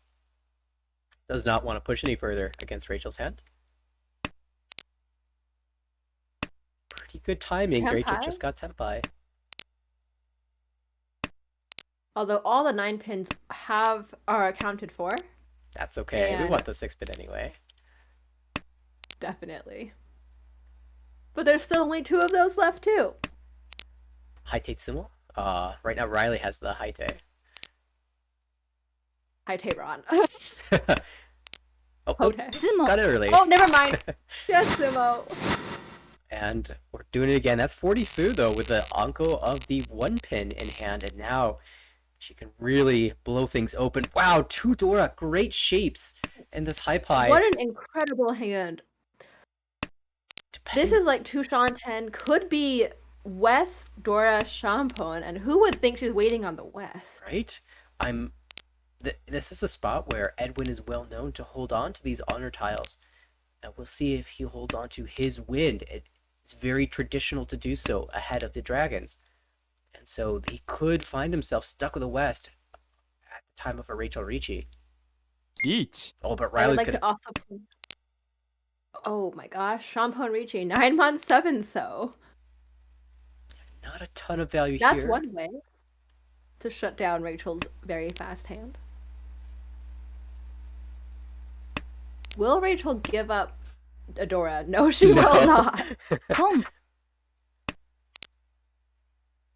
A: does not want to push any further against Rachel's hand. Pretty good timing.
B: Tenpai?
A: Rachel just got Tenpai.
B: Although all the 9 pins are accounted for.
A: That's okay. We
B: And-
A: want the 6 pin anyway.
B: Definitely. But there's still only 2 of those left too.
A: Haite Tsumo? Right now Riley has the Haite.
B: Haite-ron.
A: Oh,
B: Hote.
A: got it early.
B: Oh, never mind. Just sumo.
A: And we're doing it again. That's 42 though, with the Anko of the 1 pin in hand, and now she can really blow things open. Wow, 2 Dora, great shapes in this high pie.
B: What an incredible hand. This is like Tushan 10, could be West Dora Shampon, and who would think she's waiting on the West?
A: Right? This is a spot where Edwin is well known to hold on to these honor tiles. And we'll see if he holds on to his wind. It's very traditional to do so ahead of the dragons. And so he could find himself stuck with the West at the time of a Rachel Ricci.
C: 1
A: Oh, but
B: I would
A: Riley's
B: like
A: gonna...
B: to also. Oh my gosh, Shampon Ricci, 9 months 7 so.
A: Not a ton of value
B: That's
A: here.
B: one way to shut down Rachel's very fast hand. Will Rachel give up Adora? No, she will not.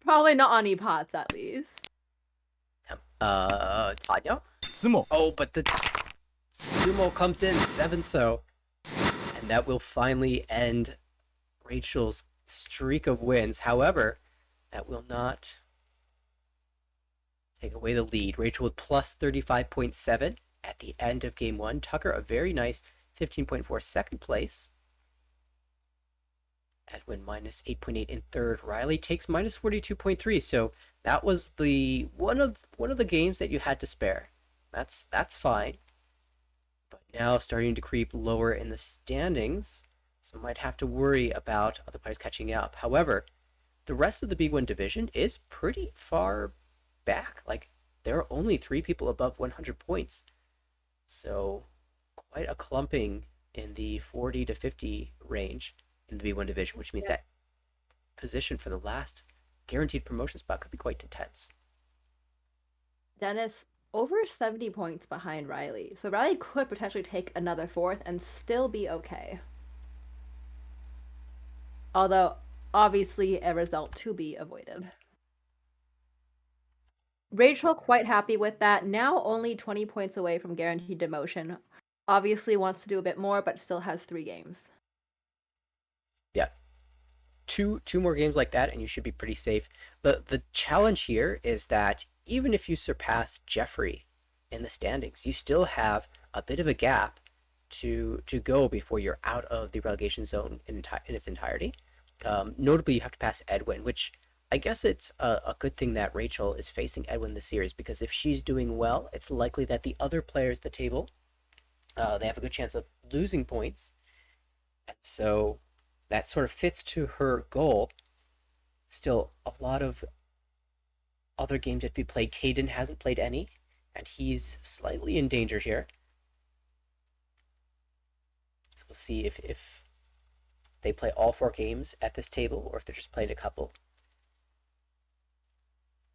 B: Probably not on E-Pots, at least.
A: Tanya?
C: 相撲
A: Oh, but the sumo comes in 7 so. And that will finally end Rachel's streak of wins. However, that will not take away the lead. Rachel with plus 35.7 at the end of game 1. Tucker, a very nice 15.4 second place. Edwin minus 8.8 in third. Riley takes minus 42.3. So that was the one of the games that you had to spare. That's fine. But now starting to creep lower in the standings, so might have to worry about other players catching up. However, the rest of the B1 division is pretty far back. Like there are only 3 people above 100 points. So quite a clumping in the 40 to 50 range in the B1 division, which means that position for the last guaranteed promotion spot could be quite intense.
B: Dennis over 70 points behind Riley. So Riley could potentially take another fourth and still be okay. Although, obviously, a result to be avoided. Rachel quite happy with that. Now only 20 points away from guaranteed demotion. Obviously wants to do a bit more, but still has 3 games.
A: Yeah, two more games like that, and you should be pretty safe. The challenge here is that even if you surpass Jeffrey in the standings, you still have a bit of a gap to go before you're out of the relegation zone in its entirety. Notably, you have to pass Edwin, which I guess it's a good thing that Rachel is facing Edwin this series, because if she's doing well, it's likely that the other players at the table, they have a good chance of losing points, and so that sort of fits to her goal. Still, a lot of other games yet to be played. Caden hasn't played any, and he's slightly in danger here. So we'll see if they play all 4 games at this table, or if they're just playing a couple.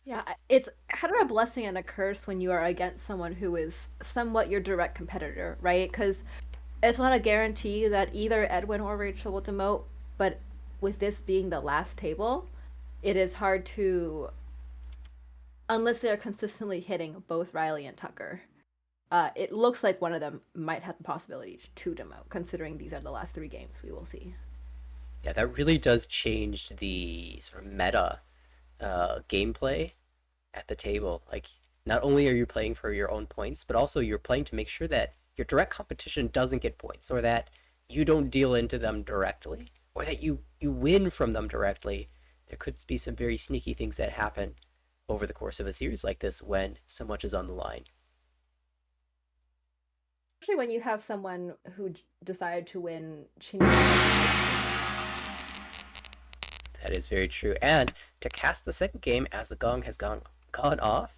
B: Yeah, it's kind of a blessing and a curse when you are against someone who is somewhat your direct competitor, right? Because it's not a guarantee that either Edwin or Rachel will demote, but with this being the last table, it is hard to, unless they're consistently hitting both Riley and Tucker. It looks like one of them might have the possibility to demote, considering these are the last 3 games. We will see.
A: Yeah, that really does change the sort of meta gameplay at the table. Like, not only are you playing for your own points, but also you're playing to make sure that your direct competition doesn't get points, or that you don't deal into them directly, or that you win from them directly. There could be some very sneaky things that happen over the course of a series like this when so much is on the line.
B: Especially when you have someone who decided to win
A: That is very true. And to cast the second game, as the gong has gone off,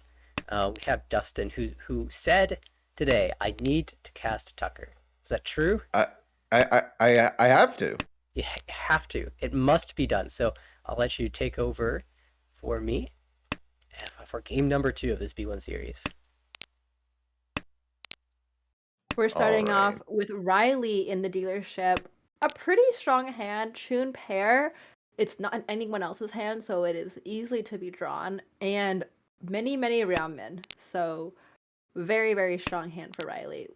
A: we have Dustin, who said today, "I need to cast Tucker." Is that true?
D: I have to.
A: You have to. It must be done. So I'll let you take over for me for game number 2 of this B1 series.
B: We're starting
D: All
B: off
D: right.
B: with Riley in the dealership. A pretty strong hand, Chun pair. It's not in anyone else's hand, so it is easily to be drawn. And many, many round men. So very, very strong hand for Riley.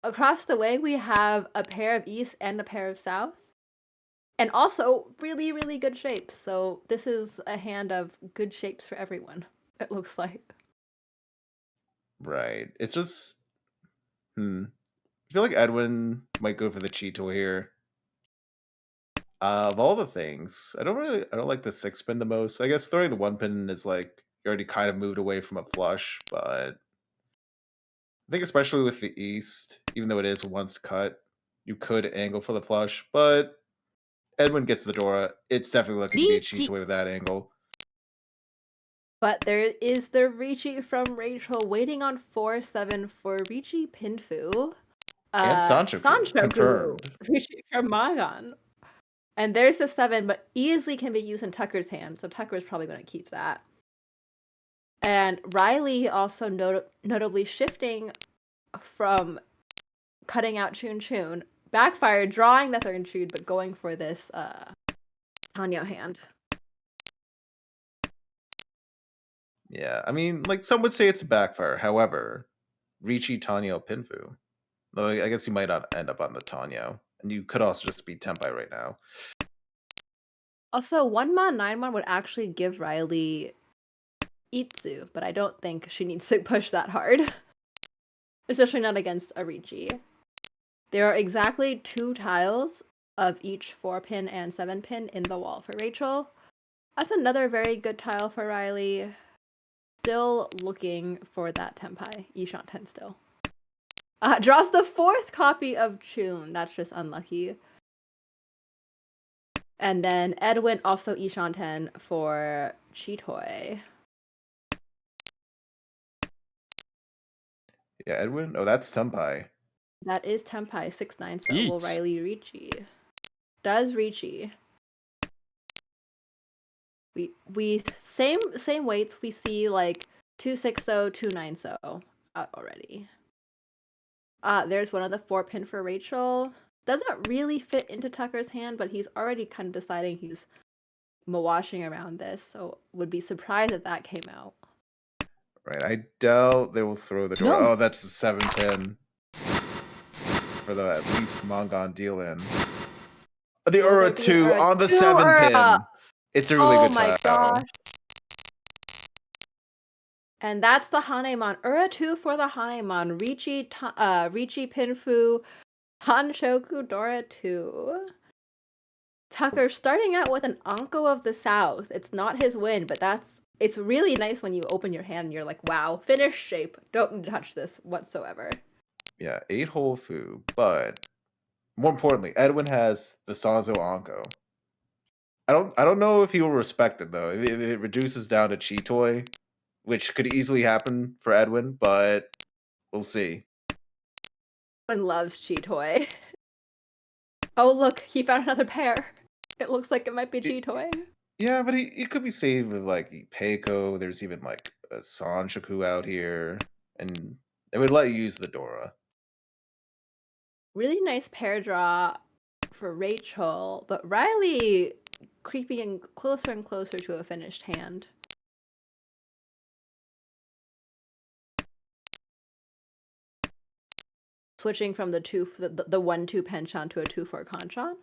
B: Across the way, we have a pair of East and a pair of South. And also really, really good shapes. So this is a hand of good shapes for everyone, it looks like.
D: Right. It's just I feel like Edwin might go for the cheat tool here. Of all the things, I don't like the 6 pin the most. I guess throwing the 1 pin is like you already kind of moved away from a flush, but I think especially with the East, even though it is once cut, you could angle for the flush, but Edwin gets the door. It's definitely looking to be a cheat away with that angle.
B: But there is the Ricci from Rachel waiting on 4-7 for Ricci Pinfu.
D: And Sanchoku
B: Sanchoku,
D: confirmed.
B: Ricci from Magan. And there's the 7, but easily can be used in Tucker's hand, so Tucker is probably going to keep that. And Riley also notably shifting from cutting out Chun Chun, backfired, drawing the third Chun, but going for this Tanya hand.
D: Yeah, I mean, like some would say it's a backfire. However, Ricci Tanyo Pinfu. Though I guess you might not end up on the Tanyo. And you could also just be Tempai right now.
B: Also, 1-mon 9-mon would actually give Riley Itsu, but I don't think she needs to push that hard. Especially not against Arichi. There are exactly 2 tiles of each 4-pin and 7-pin in the wall for Rachel. That's another very good tile for Riley. Still looking for that Tenpai. Ishanten still. Draws the 4th copy of Chun. That's just unlucky. And then Edwin also Ishanten for Chitoy.
D: Yeah, Edwin. Oh, that's Tenpai.
B: That is Tenpai 6-9. So will
C: Each.
B: Riley Ricci? Does Ricci? We same weights. We see like 260, 290 out already. There's one of the 4-pin for Rachel. Doesn't really fit into Tucker's hand, but he's already kind of deciding he's mawashing around this, so would be surprised if that came out.
D: Right. I doubt they will throw the door.
B: No.
D: Oh, that's the 7-pin for the at least Mongon deal in. The
B: Will
D: Ura
B: there be an
D: 2
B: Ura
D: on the
B: 2
D: 7-pin.
B: Ura?
D: It's a really
B: Oh
D: good
B: my
D: tile.
B: gosh. And that's the Hanemon. Ura 2 for the Hanemon. Ricci Pinfu, Hanshoku Dora 2. Tucker starting out with an Anko of the South. It's not his win, but it's really nice when you open your hand and you're like, wow, finish shape. Don't need to touch this whatsoever.
D: Yeah, 8-hole Fu, but more importantly, Edwin has the Sanzo Anko. I don't know if he will respect it though. If it reduces down to Chitoy, which could easily happen for Edwin, but we'll see.
B: Edwin loves Chitoy. Oh look, he found another pair. It looks like it might be Chitoy.
D: Yeah, but he could be saved with like Peiko. There's even like a Sanshoku out here, and they would let you use the Dora.
B: Really nice pair draw for Rachel, but Riley creeping in closer and closer to a finished hand. Switching from the 1-2 penchant to a 2-4 conchon.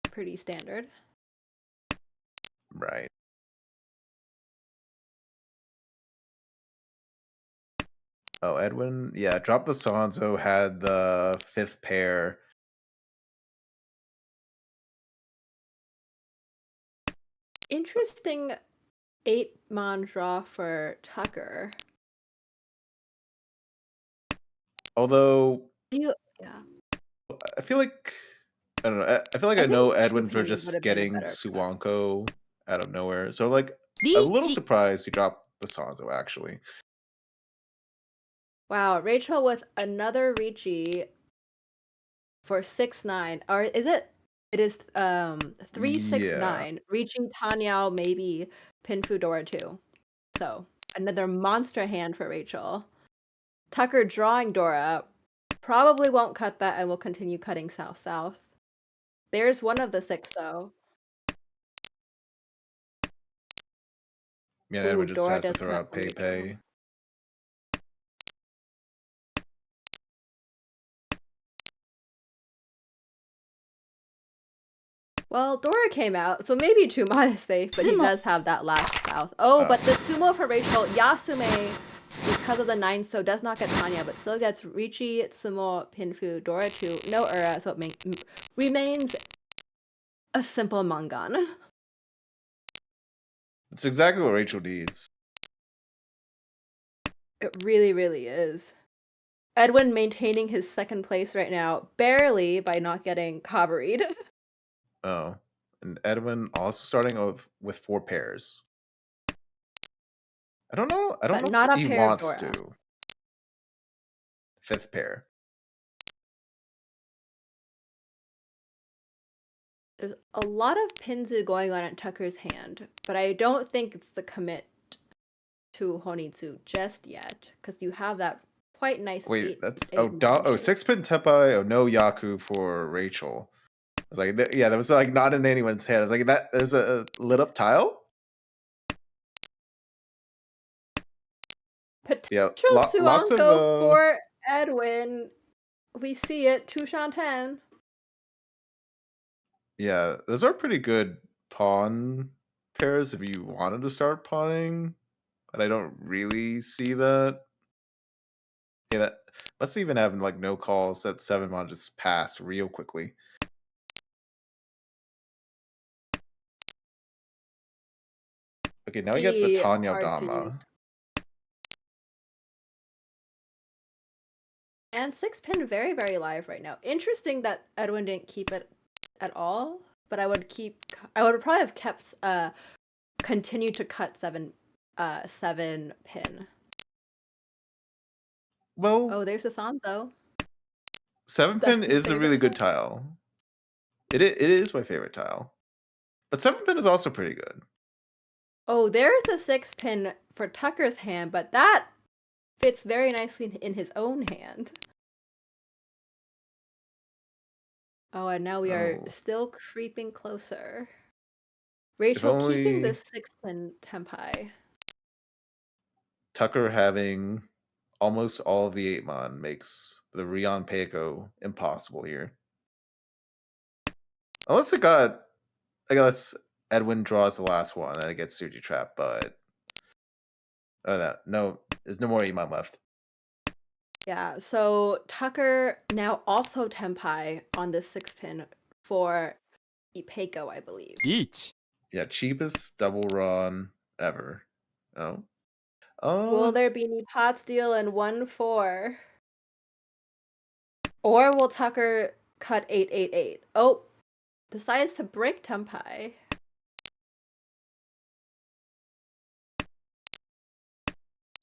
B: Pretty standard.
D: Right. Oh, Edwin, yeah, drop the Sanzo, had the 5th pair.
B: Interesting 8-mon draw for Tucker.
D: Although
B: Yeah.
D: I feel like I don't know. I feel like
B: I
D: I know
B: think
D: Edwin for
B: 2-pin would
D: just
B: have been a
D: getting
B: better cut.
D: Suwanko out of nowhere. So like a little surprised he dropped the Sanzo actually.
B: Wow, Rachel with another Ricci for 6-9. Or is it? It is 3-6-9. Ricci, Tanyao, maybe Pinfu Dora 2. So another monster hand for Rachel. Tucker drawing Dora. Probably won't cut that and will continue cutting south-south. There's one of the 6 though.
D: Yeah,
B: Ooh,
D: Edwin just
B: Dora
D: has to
B: does
D: throw
B: cut
D: out
B: from Rachel.
D: Pei.
B: Well, Dora came out, so maybe Chumon is safe, but he does have that last south. Oh, but the Sumo for Rachel, Yasume, because of the 9, so does not get Tanya, but still gets Ricci, Sumo, Pinfu, Dora 2, no Ura, so it remains a simple Mangan.
D: It's exactly what Rachel needs.
B: It really, really is. Edwin maintaining his 2nd place right now, barely by not getting Cabaret.
D: Oh. And Edwin also starting off with 4 pairs. I don't know
B: But
D: if
B: not a
D: he
B: pair of
D: wants
B: Dora.
D: to. 5th pair.
B: There's a lot of Pinzu going on at Tucker's hand, but I don't think it's the commit to Honitsu just yet, because you have that quite nice
D: Wait, that's
B: 8-mon shape.
D: 6-pin Tepai. Oh, no Yaku for Rachel. I was like, yeah, that was like not in anyone's head. I was like, that there's a lit up tile. Yeah,
B: Potential
D: lots of
B: Suanko for Edwin. We see it, Tushanten.
D: yeah, those are pretty good pawn pairs if you wanted to start pawning, but I don't really see that. Yeah, that, let's even have like no calls. That 7-mon just passed real quickly. Okay, now we get the
B: Be
D: Tanya
B: hard to use.
D: Dama.
B: And 6-pin very, very live right now. Interesting that Edwin didn't keep it at all, but I would probably have kept continue to cut 7-pin.
D: Well,
B: Oh, there's the Sanzo.
D: 7-pin
B: Dustin's
D: is a
B: favorite
D: really good
B: tile.
D: tile. It is my favorite tile. But 7-pin is also pretty good.
B: Oh, there's a 6-pin for Tucker's hand, but that fits very nicely in his own hand. Oh, and now we are
D: Oh.
B: still creeping closer.
D: If
B: Rachel keeping the
D: only
B: 6-pin tempai.
D: Tucker having almost all of the 8-mon makes the Rion Peiko impossible here. Unless I guess Edwin draws the last one and it gets Suji Trap, but no, there's no more 8-mon left.
B: Yeah, so Tucker now also tempai on the 6-pin for Ipeiko, I believe.
C: 1
D: Yeah, cheapest double run ever. Oh.
B: Will there be any pot steal in 1-4? Or will Tucker cut 8-8-8? Oh, decides to break tempai.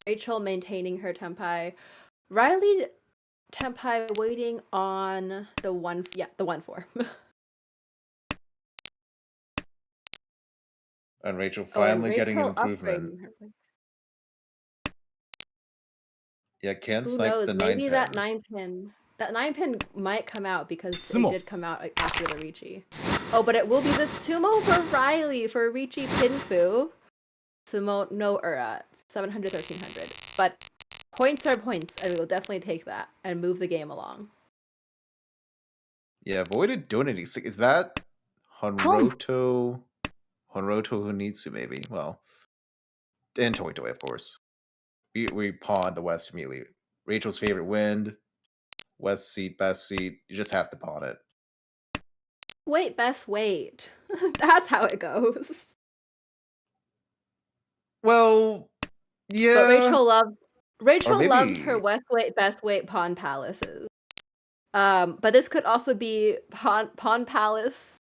B: Rachel maintaining her tempai. Riley tempai waiting on the 1-4.
D: And Rachel
B: Oh, and
D: finally getting an
B: Rachel
D: improvement.
B: upgrading her.
D: Yeah, can't
B: Who
D: snipe
B: knows?
D: the
B: Maybe
D: 9-pin.
B: that 9-pin might come out because they
C: 相撲
B: did come out after the Ricci. Oh, but it will be the Sumo for Riley for Ricci Pinfu. Sumo no Ura, 700, 1300. But points are points, and we will definitely take that and move the game along.
D: Yeah, avoided donating. Is that Honroto Hunitsu, maybe? Well, and Toy Toy, of course. We pawned the West immediately. Rachel's favorite wind. West seat, best seat. You just have to pawn it.
B: Wait, best wait. That's how it goes.
D: Well, yeah.
B: But Rachel loves her
D: maybe
B: West Wait, Best Wait Pawn Palaces. But this could also be Pawn Palace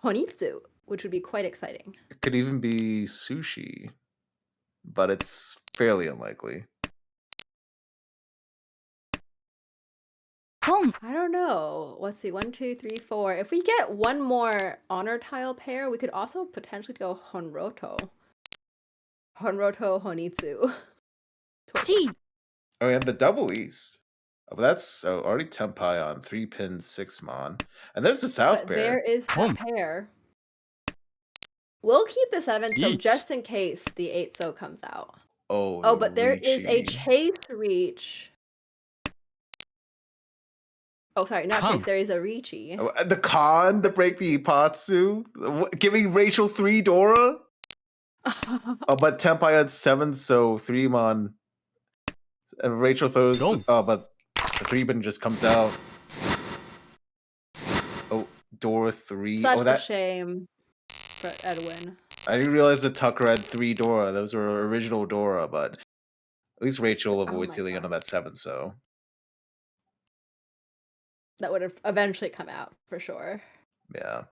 B: Honitsu, which would be quite exciting.
D: it could even be sushi, but it's fairly unlikely.
B: I don't know. Let's see. 1, 2, 3, 4. If we get one more honor tile pair, we could also potentially go Honroto. Honroto Honitsu.
C: 1
D: Oh, and the double east. Oh, but that's already Tempai on 3-pin 6-mon. And there's the South
B: But there
D: pair.
B: is that pair. We'll keep the 7 so
C: Each.
B: just in case the 8 so comes out.
D: Oh,
B: Oh,
D: the
B: but there is a
D: Ricci.
B: chase reach. Oh, sorry, not
C: Come.
B: chase. There is a Ricci.
D: Oh, and the con to break the Ipatsu. Giving Rachel 3 Dora. Oh, but Tempai had 7, so 3-mon. And Rachel throws.
C: Go.
D: Oh, but the 3-pin just comes out. Oh, Dora 3.
B: Such
D: Oh,
B: a
D: that.
B: shame for Edwin.
D: I didn't realize that Tucker had 3 Dora. Those were original Dora, but at least Rachel
B: Oh
D: avoids
B: my
D: stealing
B: God.
D: on that 7, so.
B: That would have eventually come out for sure.
D: Yeah.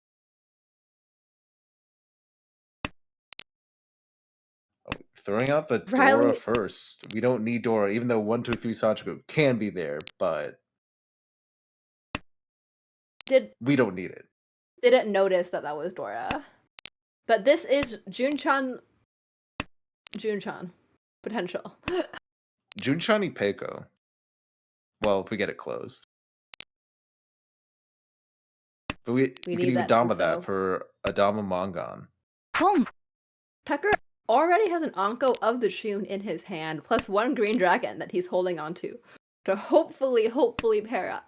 D: Oh, throwing out the Dora
B: Riley
D: first. We don't need Dora, even though 1, 2, 3 Sanchoku can be there, but we don't need it.
B: didn't notice that was Dora. But this is Junchan potential.
D: Junchani Peiko. Well, if we get it closed. But we could
B: need
D: even
B: that
D: Dama
B: Tenso.
D: that for Adama Mangan.
B: Tucker already has an Anko of the Shun in his hand, plus 1 green dragon that he's holding on to hopefully pair up.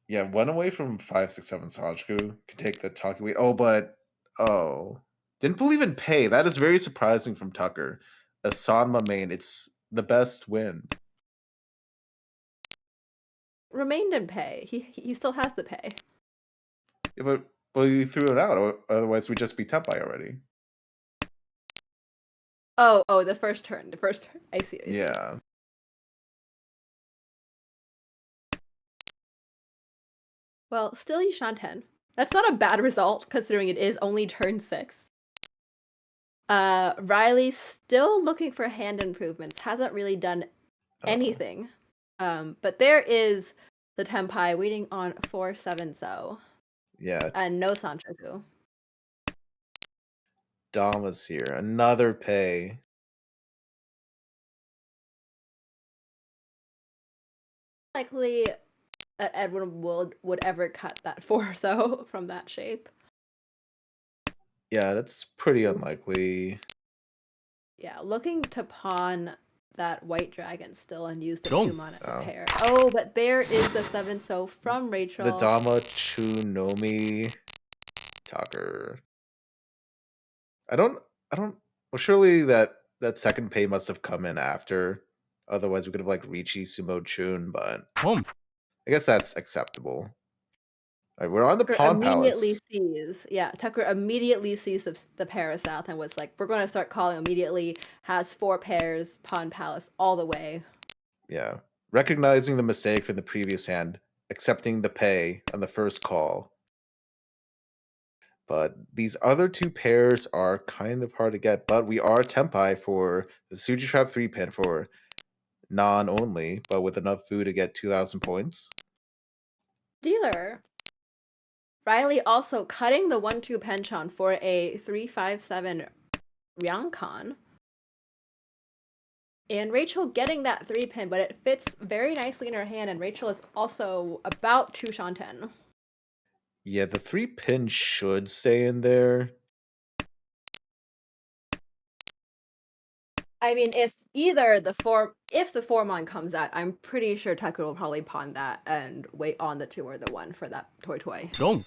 D: Yeah, 1 away from 5, 6, 7 Sanchoku could take the Taki weight. Oh, but didn't believe in pay. That is very surprising from Tucker. A Sanma main, it's the best win.
B: Remained in pay. He still has the pay.
D: Yeah, but you threw it out. Otherwise, we'd just be Tempai already.
B: Oh, the first turn. The first turn. I see.
D: Yeah.
B: Well, still Yishanten. That's not a bad result considering it is only turn 6. Riley's still looking for hand improvements. Hasn't really done anything. But there is the Tenpai waiting on 4-7-so.
D: Yeah.
B: And no Sanchoku.
D: Dama's here. Another pay.
B: Likely that Edwin would ever cut that 4-so from that shape.
D: Yeah, that's pretty unlikely.
B: Yeah, looking to pawn that white dragon still and use the
C: Don't.
B: 2-mon as a pair. Oh, but there is the 7-so from Rachel.
D: The Dama Chunomi Tucker. I don't well surely that second pay must have come in after. Otherwise we could have like Richi Sumo Chun, but
C: Home.
D: I guess that's acceptable. All right, we're on the
B: Tucker
D: Pawn
B: immediately
D: Palace.
B: Tucker immediately sees the pair of South and was like, we're going to start calling immediately, has 4 pairs, Pawn Palace all the way.
D: Yeah. Recognizing the mistake from the previous hand, accepting the pay on the first call. But these other 2 pairs are kind of hard to get, but we are Tenpai for the Suji Trap 3-pin for non-only, but with enough food to get 2,000 points.
B: Dealer. Riley also cutting the 1-2 penchant for a 3-5-7 Ryankon. And Rachel getting that 3-pin, but it fits very nicely in her hand, and Rachel is also about 2 Shanten.
D: Yeah, the 3-pin should stay in there.
B: I mean, if the 4-mon comes out, I'm pretty sure Tucker will probably pawn that and wait on the 2 or the 1 for that toy.
C: Don't.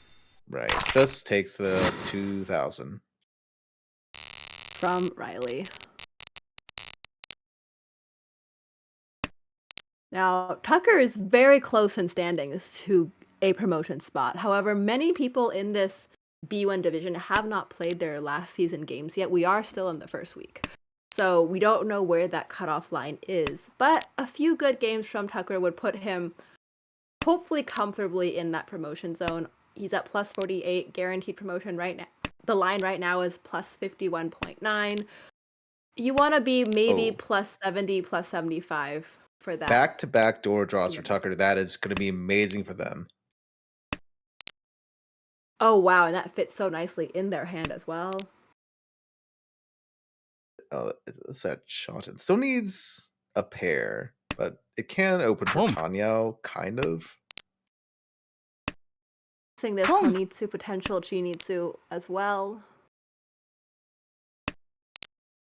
D: Right. Just takes the 2,000.
B: From Riley. Now, Tucker is very close in standings to a promotion spot. However, many people in this B1 division have not played their last season games yet. We are still in the first week. So we don't know where that cutoff line is. But a few good games from Tucker would put him hopefully comfortably in that promotion zone. He's at plus 48, guaranteed promotion right now. The line right now is plus 51.9. You want to be maybe plus 70, plus 75 for that.
D: Back-to-back door draws for Tucker. That is going to be amazing for them.
B: Oh, wow. And that fits so nicely in their hand as well.
D: It's that Shanten. Still needs a pair, but it can open for Tanyao, kind of.
B: Seeing this Honitsu potential Chinitsu as well.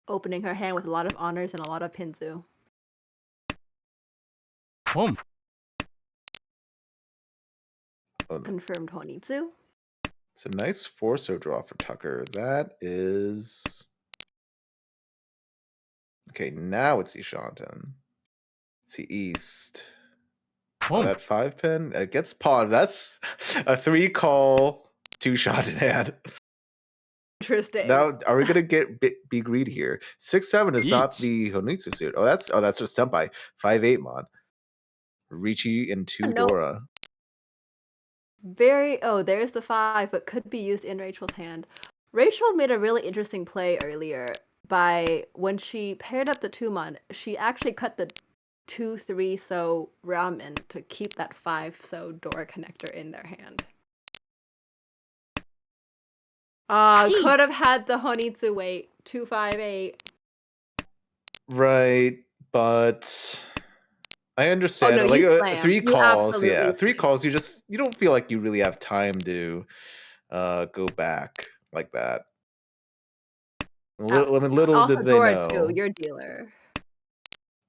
B: Opening her hand with a lot of honors and a lot of Pinzu.
C: Home.
B: Confirmed Honitsu.
D: It's a nice 4-so draw for Tucker. That is... Okay, now it's Ishanten. It's the East. Oh, that 5-pin? It gets pawned. That's a 3-call, 2-shot in hand.
B: Interesting.
D: Now, are we gonna be greedy here? 6-7 is not the Honitsu suit. Oh, that's just Tenpai. 5-8 mon. Richi and 2 Dora.
B: There's the 5, but could be used in Rachel's hand. Rachel made a really interesting play earlier by when she paired up the 2-mon, she actually cut the 2-3-so ramen to keep that 5-so Dora connector in their hand. Could have had the Honitsu wait. 2-5-8.
D: Right, but I understand.
B: Oh, no,
D: like 3 calls, yeah. 3
B: slammed.
D: calls, you don't feel like you really have time to go back like that. Little
B: also,
D: did they
B: Dora
D: know.
B: too, your dealer.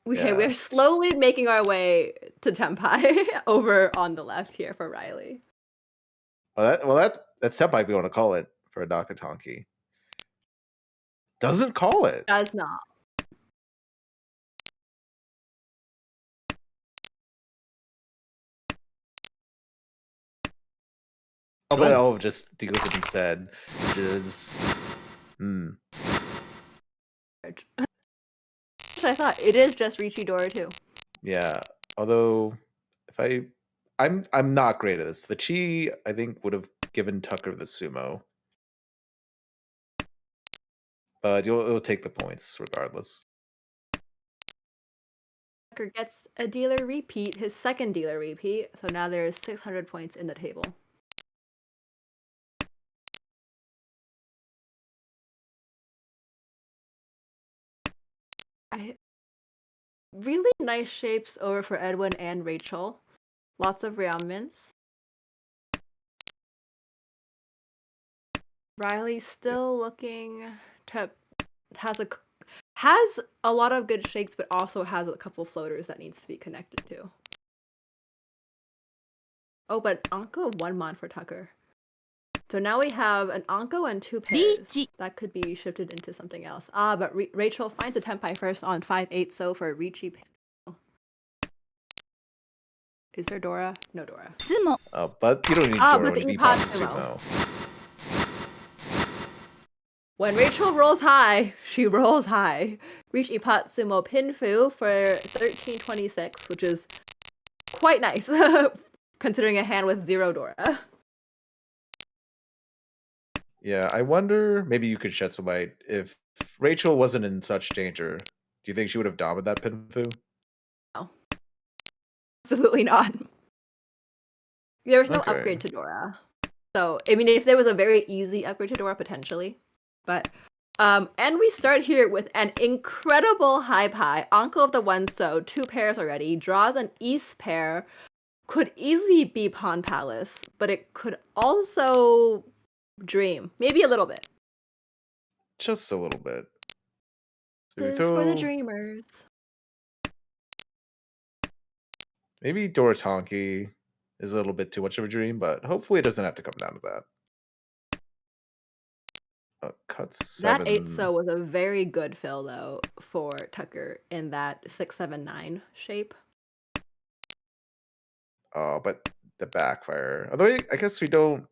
B: Okay, we're slowly making our way to Tenpai over on the left here for Riley.
D: That's Tenpai we want to call it for a Nakatanki. Doesn't call it.
B: Does not.
D: Just goes up and said, which is
B: Which I thought it is just Ricci Dora too.
D: Yeah, although I'm not great at this. The Chi I think would have given Tucker the sumo, but it'll take the points regardless.
B: Tucker gets a dealer repeat, his second dealer repeat, so now there's 600 points in the table. Really nice shapes over for Edwin and Rachel. Lots of rearmaments. Riley still looking to has a lot of good shakes, but also has a couple floaters that needs to be connected to. Oh, but Anko 1 mon for Tucker. So now we have an Anko and 2 pairs.
E: Ricci.
B: That could be shifted into something else. But Rachel finds a Tenpai first on 5-8, so for Ricci. Is there Dora? No Dora.
E: Sumo.
D: But you don't need
B: Ah,
D: Dora
B: but
D: when
B: the
D: you beepot
B: Ipad
D: sumo.
B: When Rachel rolls high, she rolls high. Reach Ipot Sumo Pinfu for 1326, which is quite nice, considering a hand with 0 Dora.
D: Yeah, I wonder, maybe you could shed some light. If Rachel wasn't in such danger, do you think she would have dominated that pinfu?
B: No. Absolutely not. There was no
D: Okay.
B: upgrade to Dora. So, I mean, if there was a very easy upgrade to Dora, potentially. But, and we start here with an incredible high pie. Anko of the 1 so, 2 pairs already. Draws an East pair. Could easily be Pawn Palace, but it could also dream. Maybe a little bit.
D: Just a little bit. So we
B: This is for the
D: throw
B: dreamers.
D: maybe Dora Tonki is a little bit too much of a dream, but hopefully it doesn't have to come down to that. Cut 7.
B: That 8 so was a very good fill though for Tucker in that 6-7-9 shape.
D: But the backfire. Although I guess we don't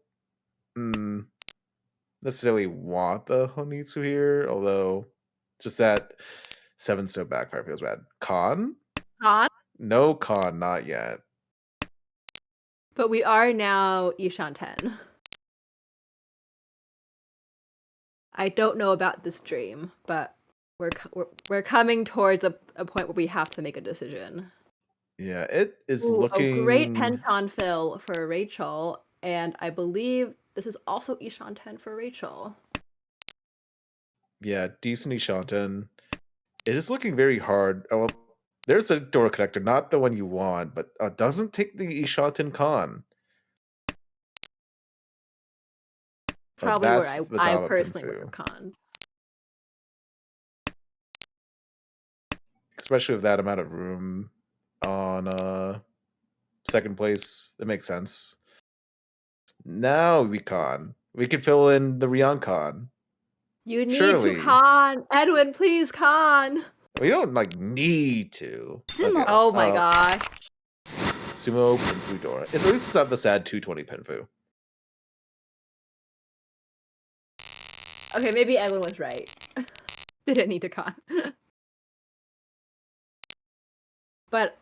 D: necessarily want the Honitsu here, although just that 7 so backfire feels bad. Con?
B: Con,
D: No con, not yet.
B: but we are now Ishan 10. I don't know about this dream, but we're coming towards a point where we have to make a decision.
D: Yeah, it is
B: Ooh,
D: looking
B: a great penton fill for Rachel, and I believe this is also Ishan 10 for Rachel.
D: Yeah, decent Ishanten. It is looking very hard. Oh, well, there's a door connector, not the one you want, but doesn't take the Ishanten con.
B: Probably where
D: that's the
B: I
D: Dama
B: personally would
D: Pinfu.
B: have conned.
D: Especially with that amount of room on second place. That makes sense. Now we con. We can fill in the Rion con.
B: You need
D: Surely.
B: to con! Edwin, please con!
D: We don't need to.
E: Sumo.
B: Oh my gosh.
D: Sumo Pinfu Dora. At least it's not the sad 220 Pinfu.
B: Okay, maybe Edwin was right. Didn't need to con. But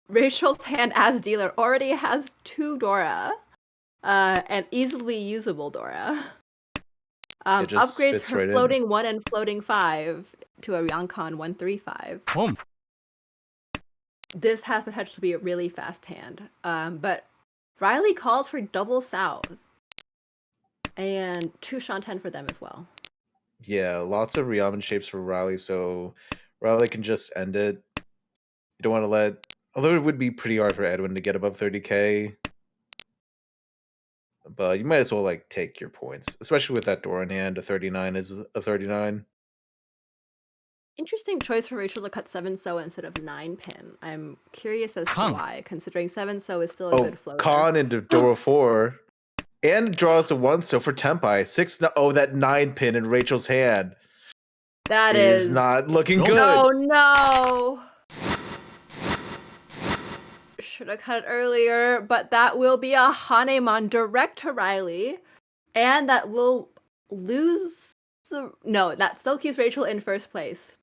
B: Rachel's hand as dealer already has 2 Dora. And easily usable Dora.
D: It just
B: Upgrades
D: fits
B: her
D: right in.
B: floating 1 and floating 5 to a Ryoncon 135.
C: Home.
B: This has potential to be a really fast hand. But Riley calls for double south. And 2 Shanten for them as well.
D: Yeah, lots of Ryaman shapes for Riley, so Riley can just end it. You don't want to let... Although it would be pretty hard for Edwin to get above 30k. But you might as well like take your points. Especially with that door in hand, a 39 is a 39.
B: Interesting choice for Rachel to cut 7 so instead of 9 pin. I'm curious as to
C: Con.
B: why, considering 7 so is still a good floater.
D: Con into Dora 4. And draws a 1 so for Tempai. 6 that 9 pin in Rachel's hand
B: That
D: is not looking good.
B: Oh no! Should have cut it earlier, but that will be a Hanemon direct to Riley, and that will lose So no, that still keeps Rachel in first place.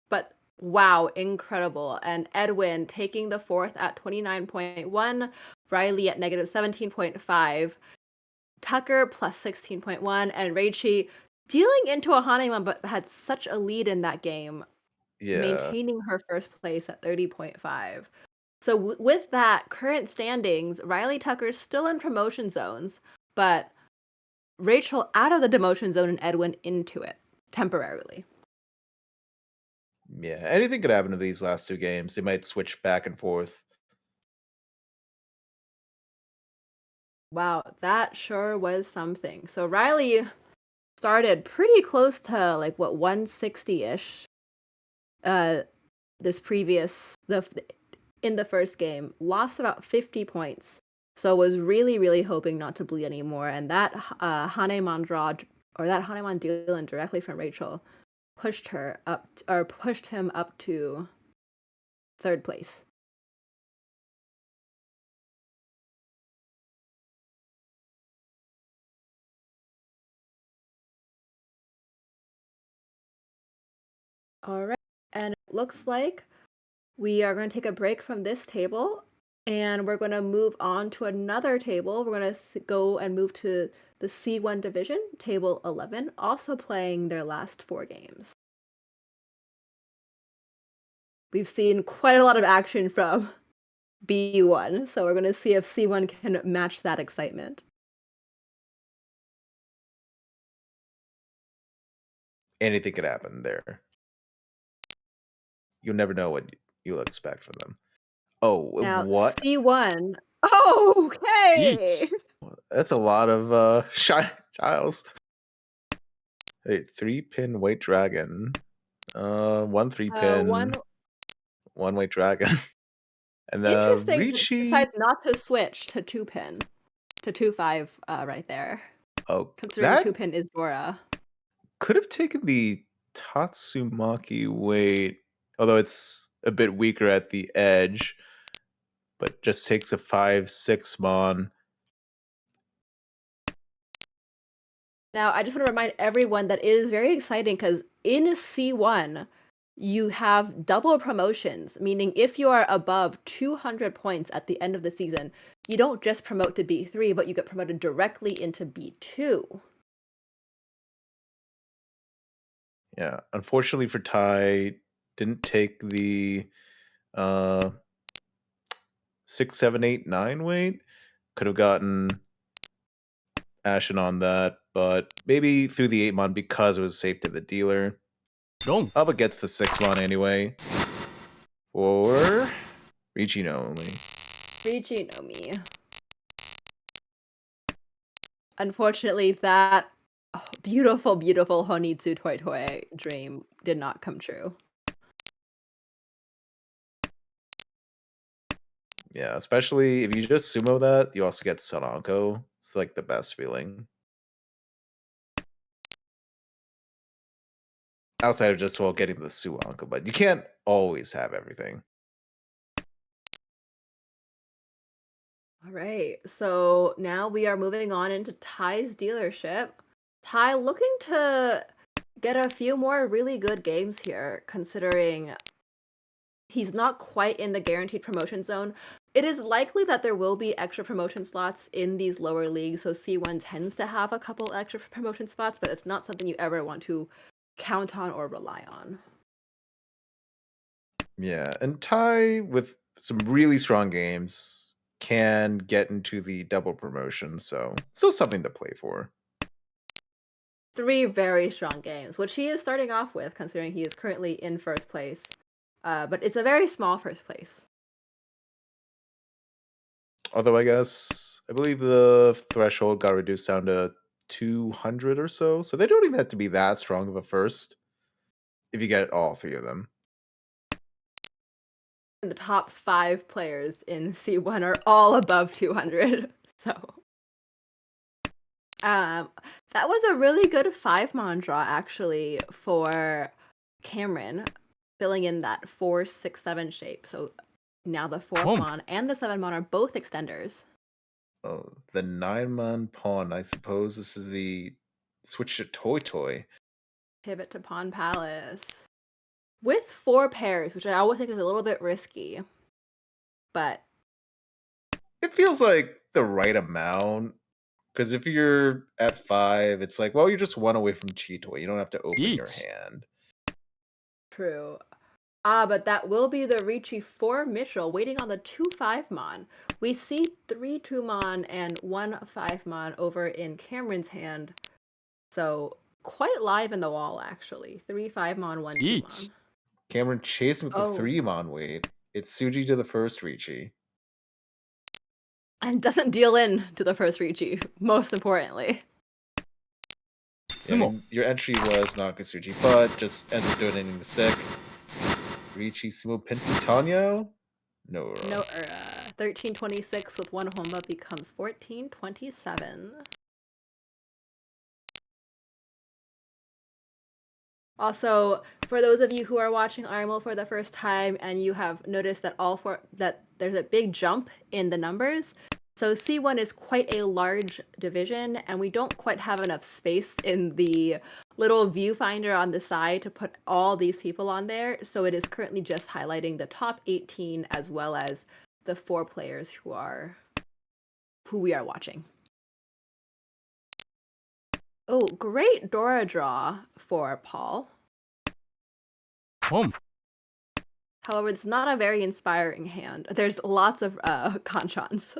B: But wow, incredible. And Edwin taking the fourth at 29.1, Riley at negative 17.5, Tucker plus 16.1, and Raichi dealing into a Haneman but had such a lead in that game,
D: Yeah.
B: maintaining her first place at 30.5. So with that, current standings, Riley Tucker's still in promotion zones, but Rachel out of the demotion zone and Edwin into it temporarily.
D: Yeah. Anything could happen to these last two games. They might switch back and forth.
B: Wow, that sure was something. So Riley started pretty close to like what 160-ish this previous in the first game, lost about 50 points. So was really hoping not to bleed anymore, and that Haneman draw or that Haneman deal in directly from Rachel pushed her up or pushed him up to third place. All right, and it looks like we are going to take a break from this table and we're going to move on to another table. We're going to go and move to the C1 division, table 11, also playing their last 4 games. We've seen quite a lot of action from B1, so we're going to see if C1 can match that excitement.
D: Anything could happen there. You'll never know what you'll expect from them. Oh,
B: Now,
D: what?
B: C1. Okay!
D: That's a lot of shy tiles. Hey, 3-pin white dragon. 1 3-pin,
B: One
D: 1 white dragon. And
B: interesting
D: Ricci.
B: decides not to switch to 2-pin, to 2-5 right there.
D: Oh,
B: Considering
D: that
B: 2-pin is Dora.
D: could have taken the Tatsumaki weight, although it's a bit weaker at the edge, but just takes a 5/6 mon.
B: Now, I just want to remind everyone that it is very exciting because in C1, you have double promotions, meaning if you are above 200 points at the end of the season, you don't just promote to B3, but you get promoted directly into B2.
D: Yeah, unfortunately for Tai, didn't take the 6, 7, 8, 9 weight. Could have gotten Ashen on that, but maybe through the 8 mon because it was safe to the dealer.
C: Wrong.
D: Alba gets the 6 mon anyway. Or Ricci only.
B: Ricci no Mi. Unfortunately, that beautiful Honitsu Toi Toi dream did not come true.
D: Yeah, especially if you just sumo that, you also get Sanako. It's like the best feeling. Outside of just getting the Suanko, but you can't always have everything.
B: All right, so now we are moving on into Ty's dealership. Ty looking to get a few more really good games here, considering he's not quite in the guaranteed promotion zone. It is likely that there will be extra promotion slots in these lower leagues, so C1 tends to have a couple extra promotion spots, but it's not something you ever want to count on or rely on.
D: Yeah, and Tai with some really strong games can get into the double promotion, so still something to play for.
B: 3 very strong games, which he is starting off with, considering he is currently in first place. But it's a very small first place.
D: Although I believe the threshold got reduced down to 200 or so, so they don't even have to be that strong of a first if you get all 3 of them.
B: The top 5 players in C1 are all above 200. So, that was a really good 5-mon draw actually for Cameron, filling in that 4, 6, 7 shape. So now the 4th mon and the 7 mon are both extenders.
D: Oh, the 9-mon pawn. I suppose this is the switch to Toy Toy.
B: Pivot to Pawn Palace. With 4 pairs, which I always think is a little bit risky. But
D: It feels like the right amount. Because if you're at 5, it's like, well, you're just one away from Toy. You don't have to open your
C: 1
D: hand.
B: true. But that will be the Ricci for Mitchell, waiting on the 2/5 Mon. We see 3 2 Mon and 1 5 Mon over in Cameron's hand. So quite live in the wall, actually. 3 5 Mon, 1 2
C: 1
B: Mon.
D: Cameron chasing with the
B: Oh.
D: 3 Mon weight. It's Suji to the first Ricci.
B: And doesn't deal in to the first Ricci, most importantly.
D: Yeah, I
C: 相撲
D: mean, your entry was Nakasuji, but just ends up donating the stick. Ricci Sumo Pinfi Tanyo? No.
B: No, 1326 with 1 Honma becomes 1427. Also, for those of you who are watching Armel for the first time and you have noticed that there's a big jump in the numbers. So C1 is quite a large division, and we don't quite have enough space in the little viewfinder on the side to put all these people on there. So it is currently just highlighting the top 18 as well as the 4 players who we are watching. Oh, great Dora draw for Paul.
C: ポン
B: However, it's not a very inspiring hand. There's lots of Kanchans.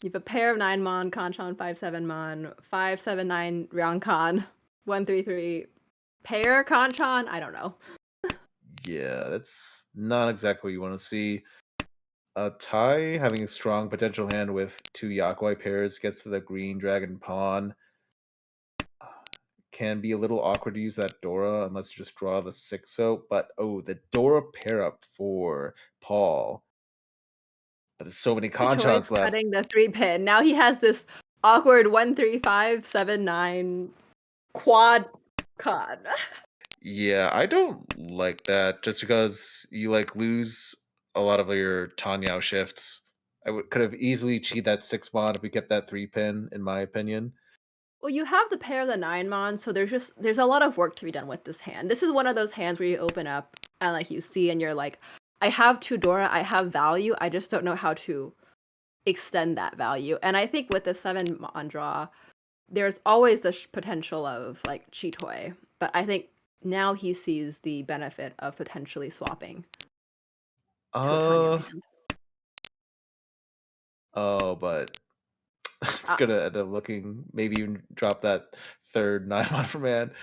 B: You have a pair of 9 Mon, Kanchan 5/7 Mon, 5/7/9 Ryankan, 1/3/3 pair Kanchan. I don't know.
D: Yeah, that's not exactly what you want to see. Tai having a strong potential hand with 2 Yakuai pairs gets to the green dragon pawn. Can be a little awkward to use that Dora unless you just draw the 6-0. But the Dora pair up for Paul. But there's so many
B: Choice
D: Kanchans left.
B: cutting the 3 pin. Now he has this awkward 1/3/5/7/9 quad con.
D: Yeah, I don't like that just because you lose a lot of your Tanyao shifts. Could have easily cheated that 6 mod if we kept that 3 pin, in my opinion.
B: Well, you have the pair of the 9 Mon, so there's a lot of work to be done with this hand. This is one of those hands where you open up and you see and you're like, I have 2 Dora, I have value, I just don't know how to extend that value. And I think with the 7 Mon draw, there's always the potential of Chitoy, but I think now he sees the benefit of potentially swapping to a Tanya hand.
D: But it's gonna end up looking, maybe even drop that third 9 mod for man.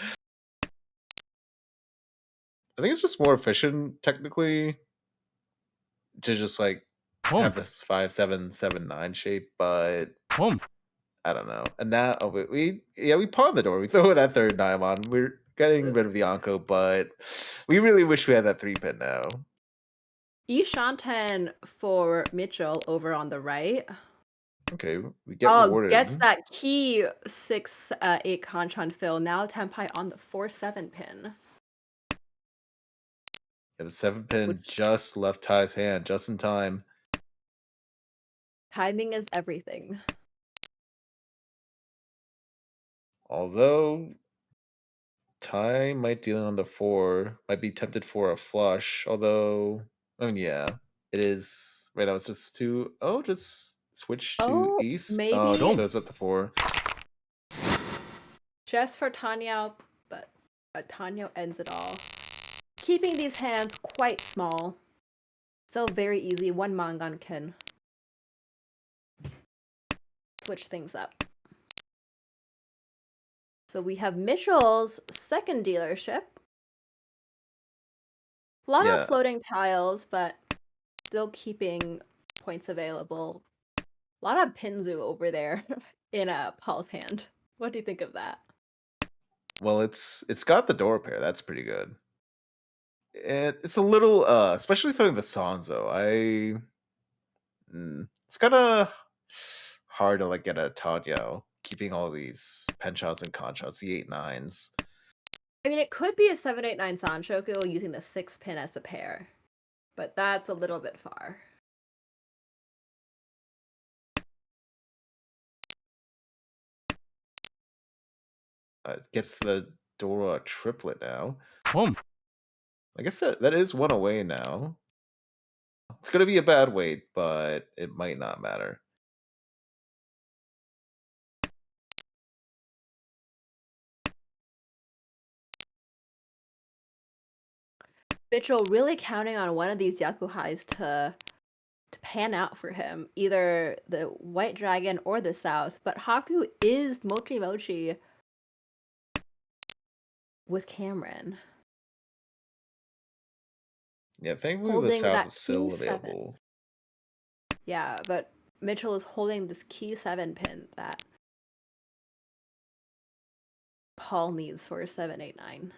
D: I think it's just more efficient technically to just
C: ポン
D: have this 5/7/7/9 shape, but
C: ポン
D: I don't know. And now we pawn the door. We throw that third 9 on. We're getting rid of the Anko, but we really wish we had that 3 pin now.
B: Ishanten for Mitchell over on the right.
D: Okay, we get rewarded.
B: Gets that key 6/8 Kanchan fill. Now Tenpai on the 4/7 pin.
D: Yeah, the 7 pin just left Ty's hand, just in time.
B: Timing is everything.
D: Although Ty might deal on the 4, might be tempted for a flush. Although, I mean, yeah, it is. Right now, it's just just switch to East.
B: Maybe.
D: Just throws at the 4.
B: Just for Tanya, but Tanya ends it all. Keeping these hands quite small. Still very easy. 1 Mangan can switch things up. So we have Mitchell's second dealership. A lot of floating tiles, but still keeping points available. A lot of Pinzu over there in Paul's hand. What do you think of that?
D: Well, it's got the door pair. That's pretty good. It's a little, especially throwing the Sanzo. It's kind of hard to get a Tadyo keeping all these penchants and conchants, the 8/9s.
B: I mean, it could be a 7/8/9 Sanshoku using the 6 pin as the pair, but that's a little bit far.
D: Gets the Dora triplet now.
C: Boom.
D: I guess that is one away now. It's gonna be a bad wait, but it might not matter.
B: Mitchell really counting on one of these Yakuhais to pan out for him, either the White Dragon or the South. But Haku is Mochi Mochi with Cameron.
D: Yeah, thankfully the
B: Holding
D: South
B: that
D: is still
B: key 7.
D: available.
B: Yeah, but Mitchell is holding this key 7 pin that Paul needs for 789.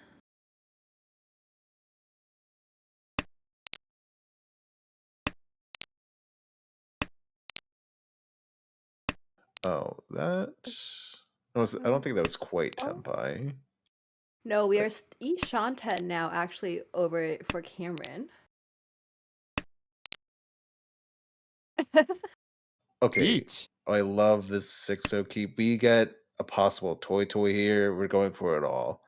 D: Oh, that was, I don't think that was quite
B: Oh.
D: Tempai.
B: No, we are Shanten now actually over for Cameron.
D: Okay,
C: Beach.
D: I love this 6-0 keep. We get a possible toy here. We're going for it all.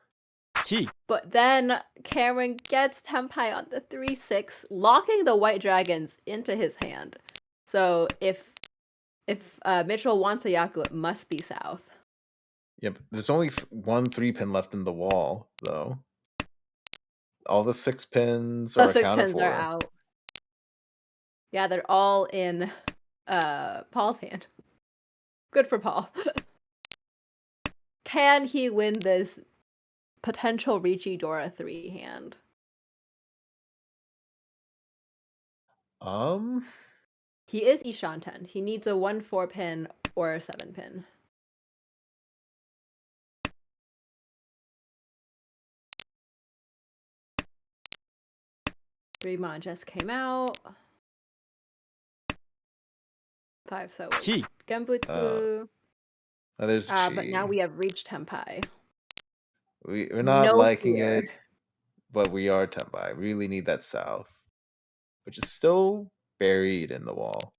C: Chi.
B: But then Cameron gets Tempai on the 3-6, locking the White Dragons into his hand. So if Mitchell wants a Yaku, it must be South.
D: Yep, there's only one 3-pin left in the wall, though. All the 6 pins
B: The
D: are
B: 6
D: accounted
B: pins
D: for.
B: are out. Yeah, they're all in Paul's hand. Good for Paul. Can he win this potential Ricci Dora 3 hand? He is Ishanten. He needs a 1-4 pin or a 7 pin. Remon just came out. 5 so
C: Chi.
B: Genbutsu.
D: There's Chi.
B: But now we have reached Tempai.
D: We're not
B: No
D: liking
B: fear.
D: it, but we are Tempai. Really need that South, which is still buried in the wall.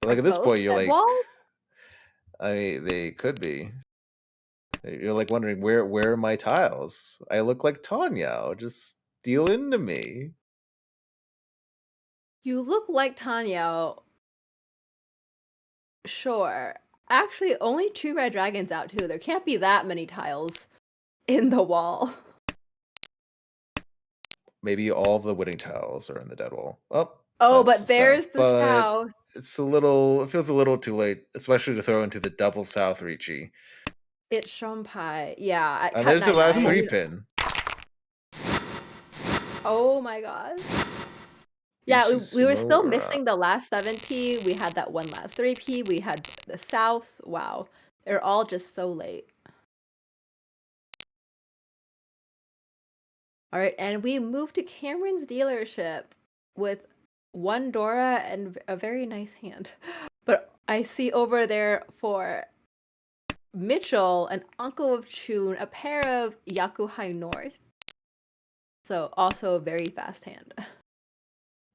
D: But like at this point, you're like,
B: walls?
D: I mean, they could be. You're like wondering where are my tiles? I look like Tanya. Just deal into me.
B: You look like Tanya. Sure. Actually, only 2 red dragons out too. There can't be that many tiles in the wall.
D: Maybe all the winning tiles are in the dead wall.
B: Oh,
D: that's
B: but there's
D: South,
B: the
D: but
B: South.
D: it feels a little too late, especially to throw into the double South Ricci.
B: It's Shompai. Yeah, at
D: And
B: cut
D: there's the last
B: 99.
D: 3-pin.
B: Oh my god. Yeah,
D: Ricci
B: we were still
D: Sumo,
B: missing the last 7P. We had that one last 3P. We had the Souths. Wow. They're all just so late. All right, and we moved to Cameron's dealership with 1 Dora and a very nice hand. But I see over there for Mitchell, an Uncle of Chun, a pair of Yakuhai North. So also a very fast hand.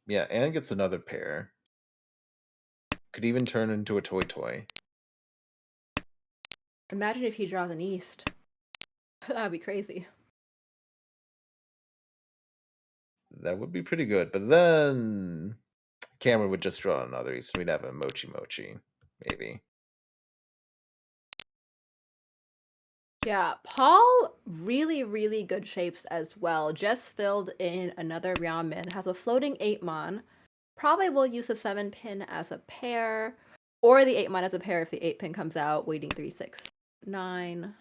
D: Yeah, and gets another pair. Could even turn into a toy.
B: Imagine if he draws an East. That'd be crazy.
D: That would be pretty good. But then Cameron would just draw another East. We'd have a Mochi Mochi, maybe.
B: Yeah, Paul, really, really good shapes as well. Just filled in another Ramen. Has a floating 8-mon. Probably will use the 7-pin as a pair. Or the 8-mon as a pair if the 8-pin comes out. Waiting 3, 6, 9.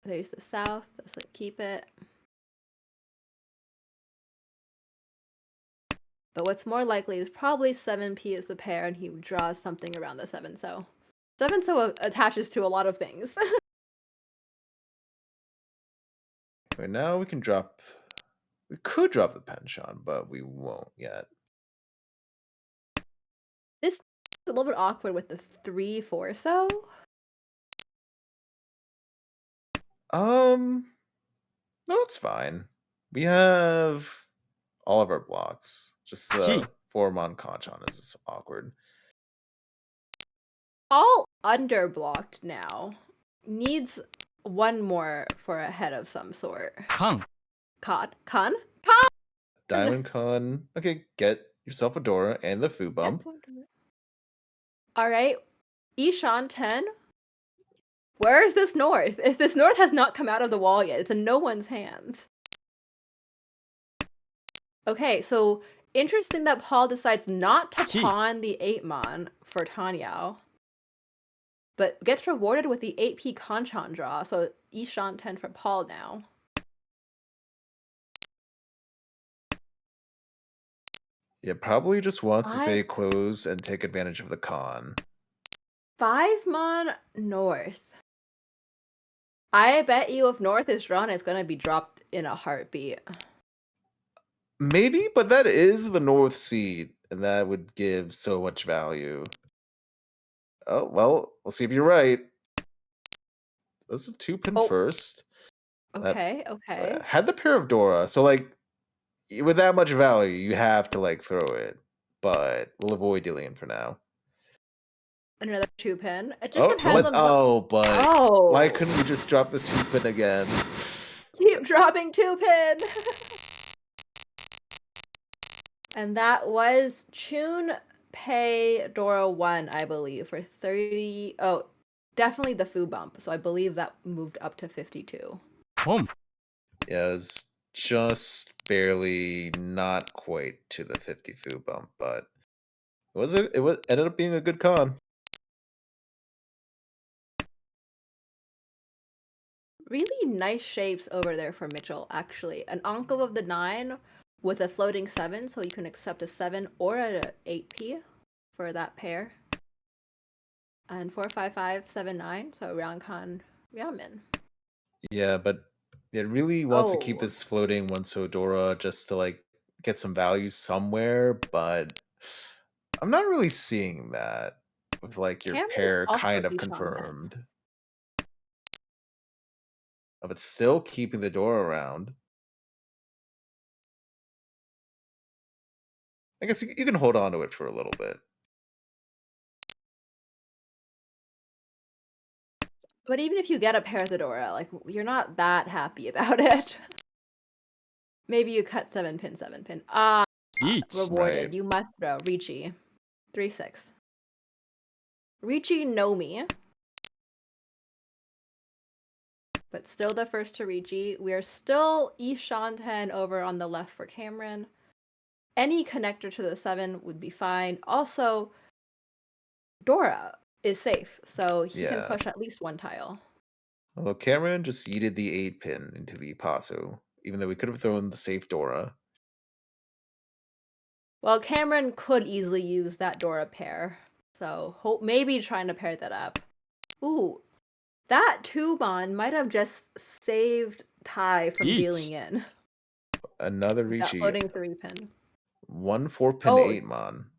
B: There's the South. Let's keep it. But what's more likely is probably 7P is the pair and he draws something around the 7 so. 7 so attaches to a lot of things.
D: Right now we can drop. We could drop the penchant, but we won't yet.
B: This is a little bit awkward with the 3, 4 so.
D: No, it's fine. We have all of our blocks. Just
C: Gee.
D: the Formon Kanchan is just awkward.
B: All underblocked now. Needs one more for a head of some sort.
C: Kang.
B: Con? Con?
D: Diamond Con. Okay, get yourself a Dora and the Foo Bump.
B: Alright. Ishan 10. Where is this north? If this north has not come out of the wall yet, it's in no one's hands. Okay, so interesting that Paul decides not to
C: Gee.
B: pawn the 8-mon for Tanyao, but gets rewarded with the 8p Kanchan draw, so Ishan 10 for Paul now.
D: Yeah, probably just wants to
B: I-
D: stay closed and take advantage of the con.
B: 5-mon north. I bet you if north is drawn, it's gonna be dropped in a heartbeat.
D: Maybe, but that is the North Seed, and that would give so much value. Oh, well, we'll see if you're right. That's a 2-pin
B: Oh.
D: first.
B: Okay, okay.
D: Had the pair of Dora, so like with that much value, you have to like throw it. But we'll avoid dealing for now.
B: Another 2-pin. It just depends on
D: but
B: Oh.
D: why couldn't we just drop the 2-pin again?
B: Keep dropping 2-pin. And that was Chun Pei Dora 1, I believe, for 30. Oh, definitely the Foo Bump. So I believe that moved up to 52.
C: Boom.
D: Yeah, it was just barely not quite to the 50 Foo Bump, but it was ended up being a good con.
B: Really nice shapes over there for Mitchell, actually. An Uncle of the 9 with a floating 7, so you can accept a 7 or a 8p for that pair. And 4, 5, 5, 7, 9, so round con Ramen.
D: Yeah, but it really wants to keep
B: Oh.
D: this floating one Dora just to like get some value somewhere, but I'm not really seeing that with like your
B: Cameron
D: pair
B: also
D: kind of
B: Ishan 10.
D: confirmed. But still keeping the door around. I guess you can hold on to it for a little bit.
B: But even if you get a Parathedora, like, you're not that happy about it. Maybe you cut 7-pin, 7-pin.
C: Each.
B: Rewarded.
D: Right.
B: You must throw. Ricci. 3-6. Ricci no me. But still the first to Ricci. We are still Ishan 10 over on the left for Cameron. Any connector to the 7 would be fine. Also, Dora is safe, so he can
D: Yeah.
B: push at least one tile.
D: Although Cameron just yeeted the 8-pin into the Paso, even though we could have thrown the safe Dora.
B: Well, Cameron could easily use that Dora pair. So maybe trying to pair that up. Ooh, that 2-mon might have just saved Ty from
C: Each.
B: dealing in.
D: Another
B: With that
D: Ricci.
B: floating 3-pin.
D: 1 4-pin
B: Oh.
D: 8-mon.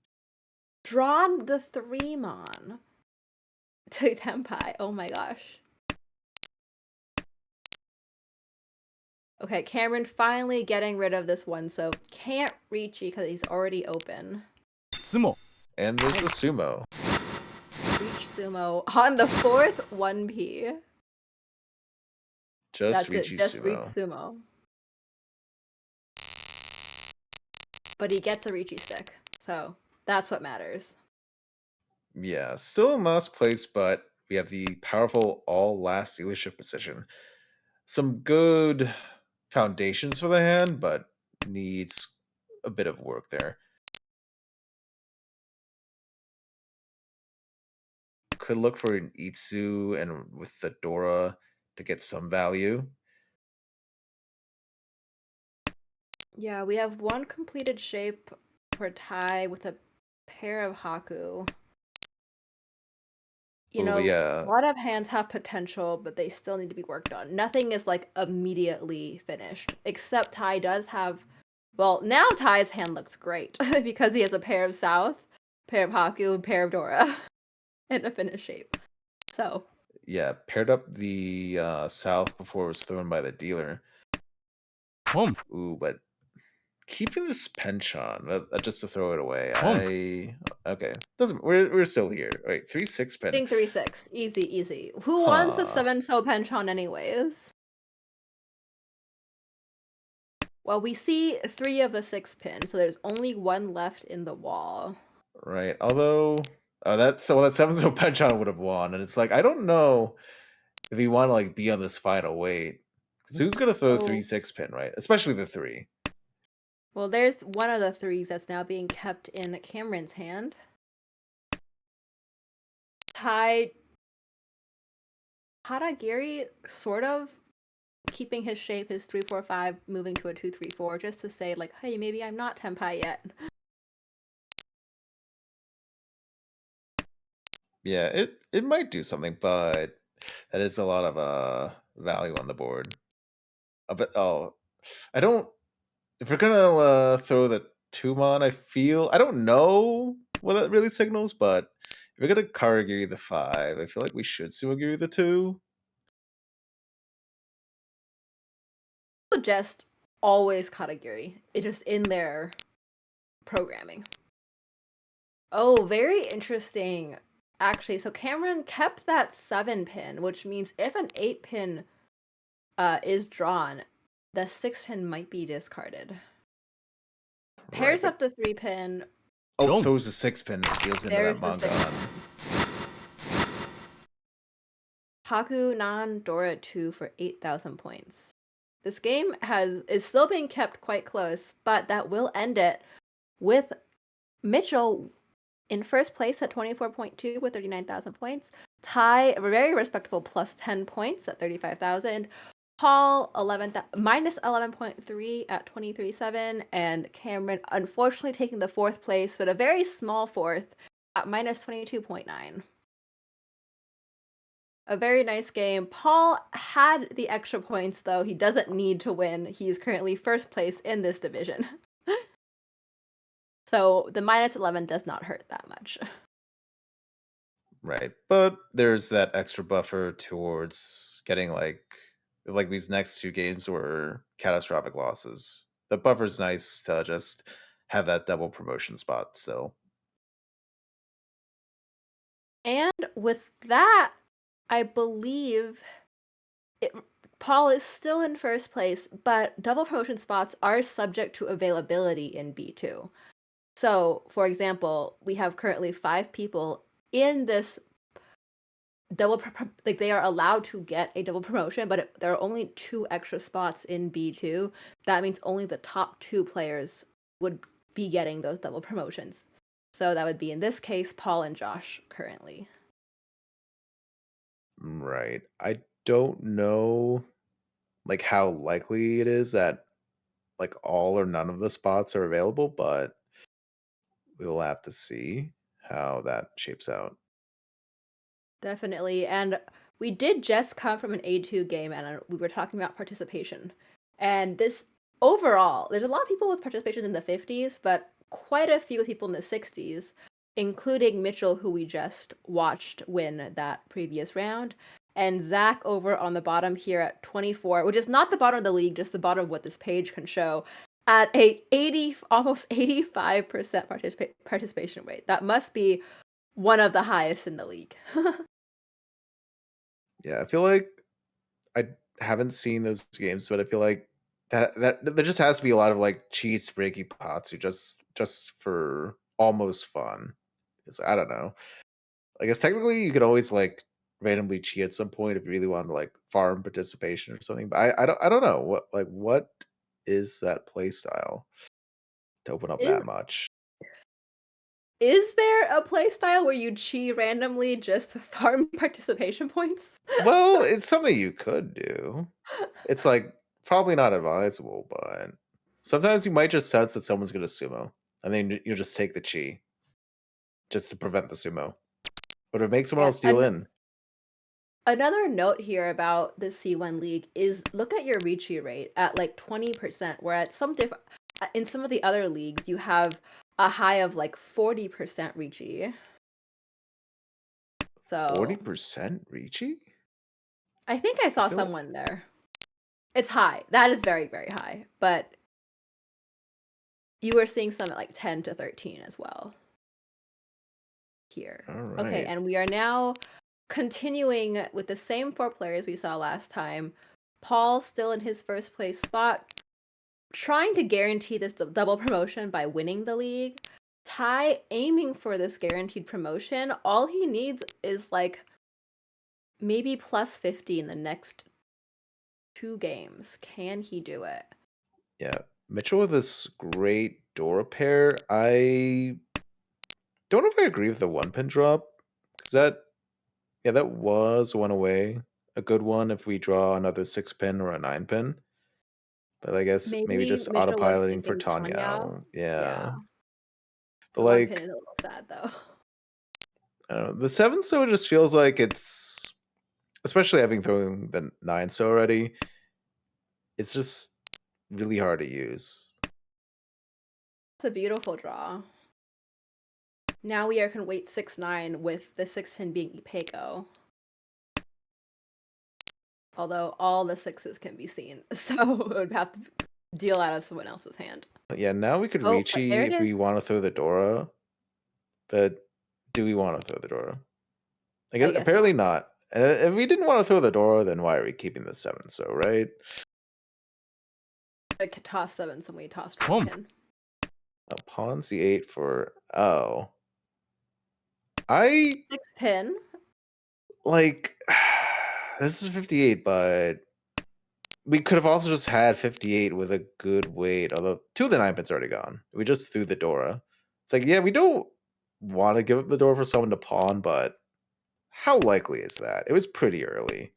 B: Drawn the 3-mon to Tempai. Oh my gosh. Okay, Cameron finally getting rid of this one, so can't reach because he's already open.
C: Sumo.
D: And there's the Sumo.
B: Reach Sumo on the 4th 1p.
D: Just
B: That's
D: Ricci
B: it, just
D: Sumo.
B: reach Sumo. But he gets a Ricci stick, so that's what matters.
D: Yeah, still in last place, but we have the powerful all last dealership position. Some good foundations for the hand, but needs a bit of work there. Could look for an Itsu and with the Dora to get some value.
B: Yeah, we have one completed shape for Tai with a pair of Haku. You
D: Ooh,
B: know,
D: yeah.
B: a lot of hands have potential, but they still need to be worked on. Nothing is like immediately finished, except Tai does have. Well, now Tai's hand looks great because he has a pair of South, pair of Haku, pair of Dora, and a finished shape. So
D: Yeah, paired up the South before it was thrown by the dealer.
C: Pump.
D: Ooh, but keeping this penchant, just to throw it away.
C: Pump.
D: Okay. Doesn't we're still here. Right, 3-6
B: I
D: pin.
B: think 3-6. Easy, easy. Who wants a
D: Huh.
B: 7-so penchant anyways? Well, we see 3 of the 6 pins, so there's only 1 left in the wall.
D: Right. Although that 7-0 penchant would have won, and it's like I don't know if you want to like be on this final weight. Because who's gonna throw
B: Oh.
D: 3-6 pin, right? Especially the 3.
B: Well, there's one of the 3s that's now being kept in Cameron's hand. Katagiri sort of keeping his shape, his 3-4-5, moving to a 2-3-4, just to say, like, hey, maybe I'm not Tenpai yet.
D: Yeah, it might do something, but that is a lot of value on the board. But I don't. If we're gonna throw the Tumon, I don't know what that really signals, but if we're gonna Karagiri the 5, I feel like we should Sumagiri the 2.
B: Just always Katagiri. It's just in their programming. Oh, very interesting. Actually, so Cameron kept that 7 pin, which means if an 8 pin is drawn, the 6 pin might be discarded. Pairs
D: Right,
B: up the 3 pin.
C: Don't.
D: throws a 6 pin and deals into
B: There's
D: that
B: the 6
D: Mangan.
B: pin. Haku Nan Dora 2 for 8,000 points. This game is still being kept quite close, but that will end it with Mitchell in first place at 24.2 with 39,000 points. Ty, a very respectable plus 10 points at 35,000. Paul, minus 11.3 at 23.7. And Cameron, unfortunately, taking the 4th place, but a very small 4th at minus 22.9. A very nice game. Paul had the extra points, though. He doesn't need to win. He's currently first place in this division. So the minus 11 does not hurt that much.
D: Right, but there's that extra buffer towards getting like these next 2 games were catastrophic losses. The buffer's nice to just have that double promotion spot still.
B: And with that, I believe Paul is still in first place, but double promotion spots are subject to availability in B2. So, for example, we have currently 5 people in this like they are allowed to get a double promotion, but there are only 2 extra spots in B2. That means only the top 2 players would be getting those double promotions. So that would be in this case Paul and Josh currently.
D: Right. I don't know like how likely it is that like all or none of the spots are available, but we'll have to see how that shapes out.
B: Definitely. And we did just come from an A2 game and we were talking about participation. And this overall, there's a lot of people with participations in the 50s, but quite a few people in the 60s, including Mitchell, who we just watched win that previous round, and Zach over on the bottom here at 24, which is not the bottom of the league, just the bottom of what this page can show, at a almost 85% participation rate. That must be one of the highest in the league.
D: Yeah, I feel like I haven't seen those games, but I feel like that there just has to be a lot of like cheese breaky pots who just for almost fun. It's I don't know. I guess technically you could always like randomly cheat at some point if you really want to like farm participation or something. But I don't know what is that play style to open up
B: Is
D: that much.
B: is there a play style where you cheat randomly just to farm participation points?
D: Well, it's something you could do. It's like probably not advisable, but sometimes you might just sense that someone's gonna sumo, and then you just take the chi just to prevent the sumo. But it makes someone
B: Yeah.
D: else deal in.
B: Another note here about the C1 league is look at your Ricci rate at like 20%, where at in some of the other leagues you have a high of like 40% Ricci. So
D: 40% Ricci?
B: I think I
D: I
B: saw
D: feel like
B: someone there. It's high. That is very, very high. But you were seeing some at like 10 to 13 as well here.
D: All
B: Okay,
D: right.
B: and we are now continuing with the same 4 players we saw last time. Paul still in his first place spot, trying to guarantee this double promotion by winning the league. Ty aiming for this guaranteed promotion. All he needs is like maybe plus 50 in the next 2 games. Can he do it?
D: Yeah. Mitchell with this great Dora pair. I don't know if I agree with the 1-pin drop. Because that was one away. A good one if we draw another 6-pin or a 9-pin. But I guess maybe
B: Maybe
D: just
B: Mitchell was
D: autopiloting for
B: thinking Tanya.
D: Tanyao. Yeah.
B: Yeah.
D: But
B: The 1-pin
D: like,
B: is a little sad though.
D: I don't know. The 7 so just feels like it's, especially having thrown the 9 so already, it's just really hard to use.
B: It's a beautiful draw. Now we can wait 6-9 with the 6-pin being Ipeko. Although all the 6s can be seen, so it would have to deal out of someone else's hand.
D: Yeah, now we could
B: Oh, but there
D: Ricci
B: it
D: if we
B: is.
D: want to throw the Dora. But do we want to throw the Dora? I guess
B: guess
D: apparently not. And if we didn't want to throw the Dora, then why are we keeping the 7 so, right?
B: I could toss 7, so we tossed
C: Pump.
B: 1-pin.
D: Pawn C8 for I
B: 6-pin.
D: like this is 58, but we could have also just had 58 with a good weight, although 2 of the 9-pins already gone. We just threw the Dora. It's like, yeah, we don't want to give up the Dora for someone to pawn, but how likely is that? It was pretty early.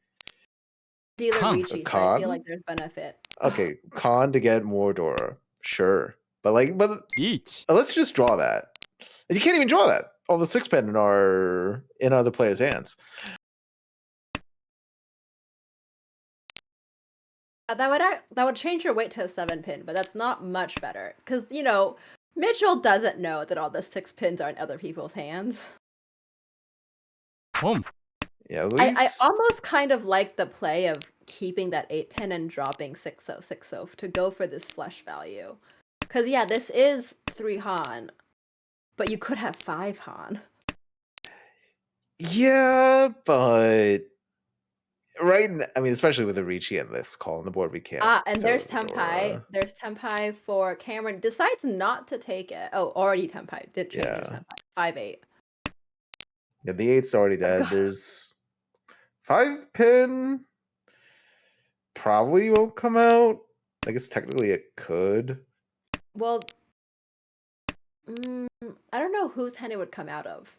B: Dealer
C: Con.
B: Ricci, so I feel
D: Con?
B: like there's benefit.
D: Okay, con to get more Dora. Sure. But
C: Each.
D: let's just draw that. And you can't even draw that. All the 6-pin are in other players' hands.
B: That would change your weight to a 7-pin, but that's not much better. Because, Mitchell doesn't know that all the 6-pins are in other people's hands.
C: Pump.
D: Yeah, at
B: I
D: least
B: almost kind of like the play of keeping that 8-pin and dropping 6-0, 6-0 to go for this flush value. Because, yeah, this is 3 Han, but you could have 5 Han.
D: yeah, but I mean, especially with the Ricci and this call on the board, we can't.
B: And
D: throw
B: there's
D: the
B: Tempai.
D: Dora.
B: There's Tempai for Cameron. Decides not to take it. Oh, already Tempai. Did change his
D: Yeah.
B: Tempai. 5-8.
D: Yeah, the 8's already
B: Oh,
D: dead.
B: God.
D: There's 5-pin. Probably won't come out. I guess technically it could.
B: Well, I don't know whose hand it would come out of.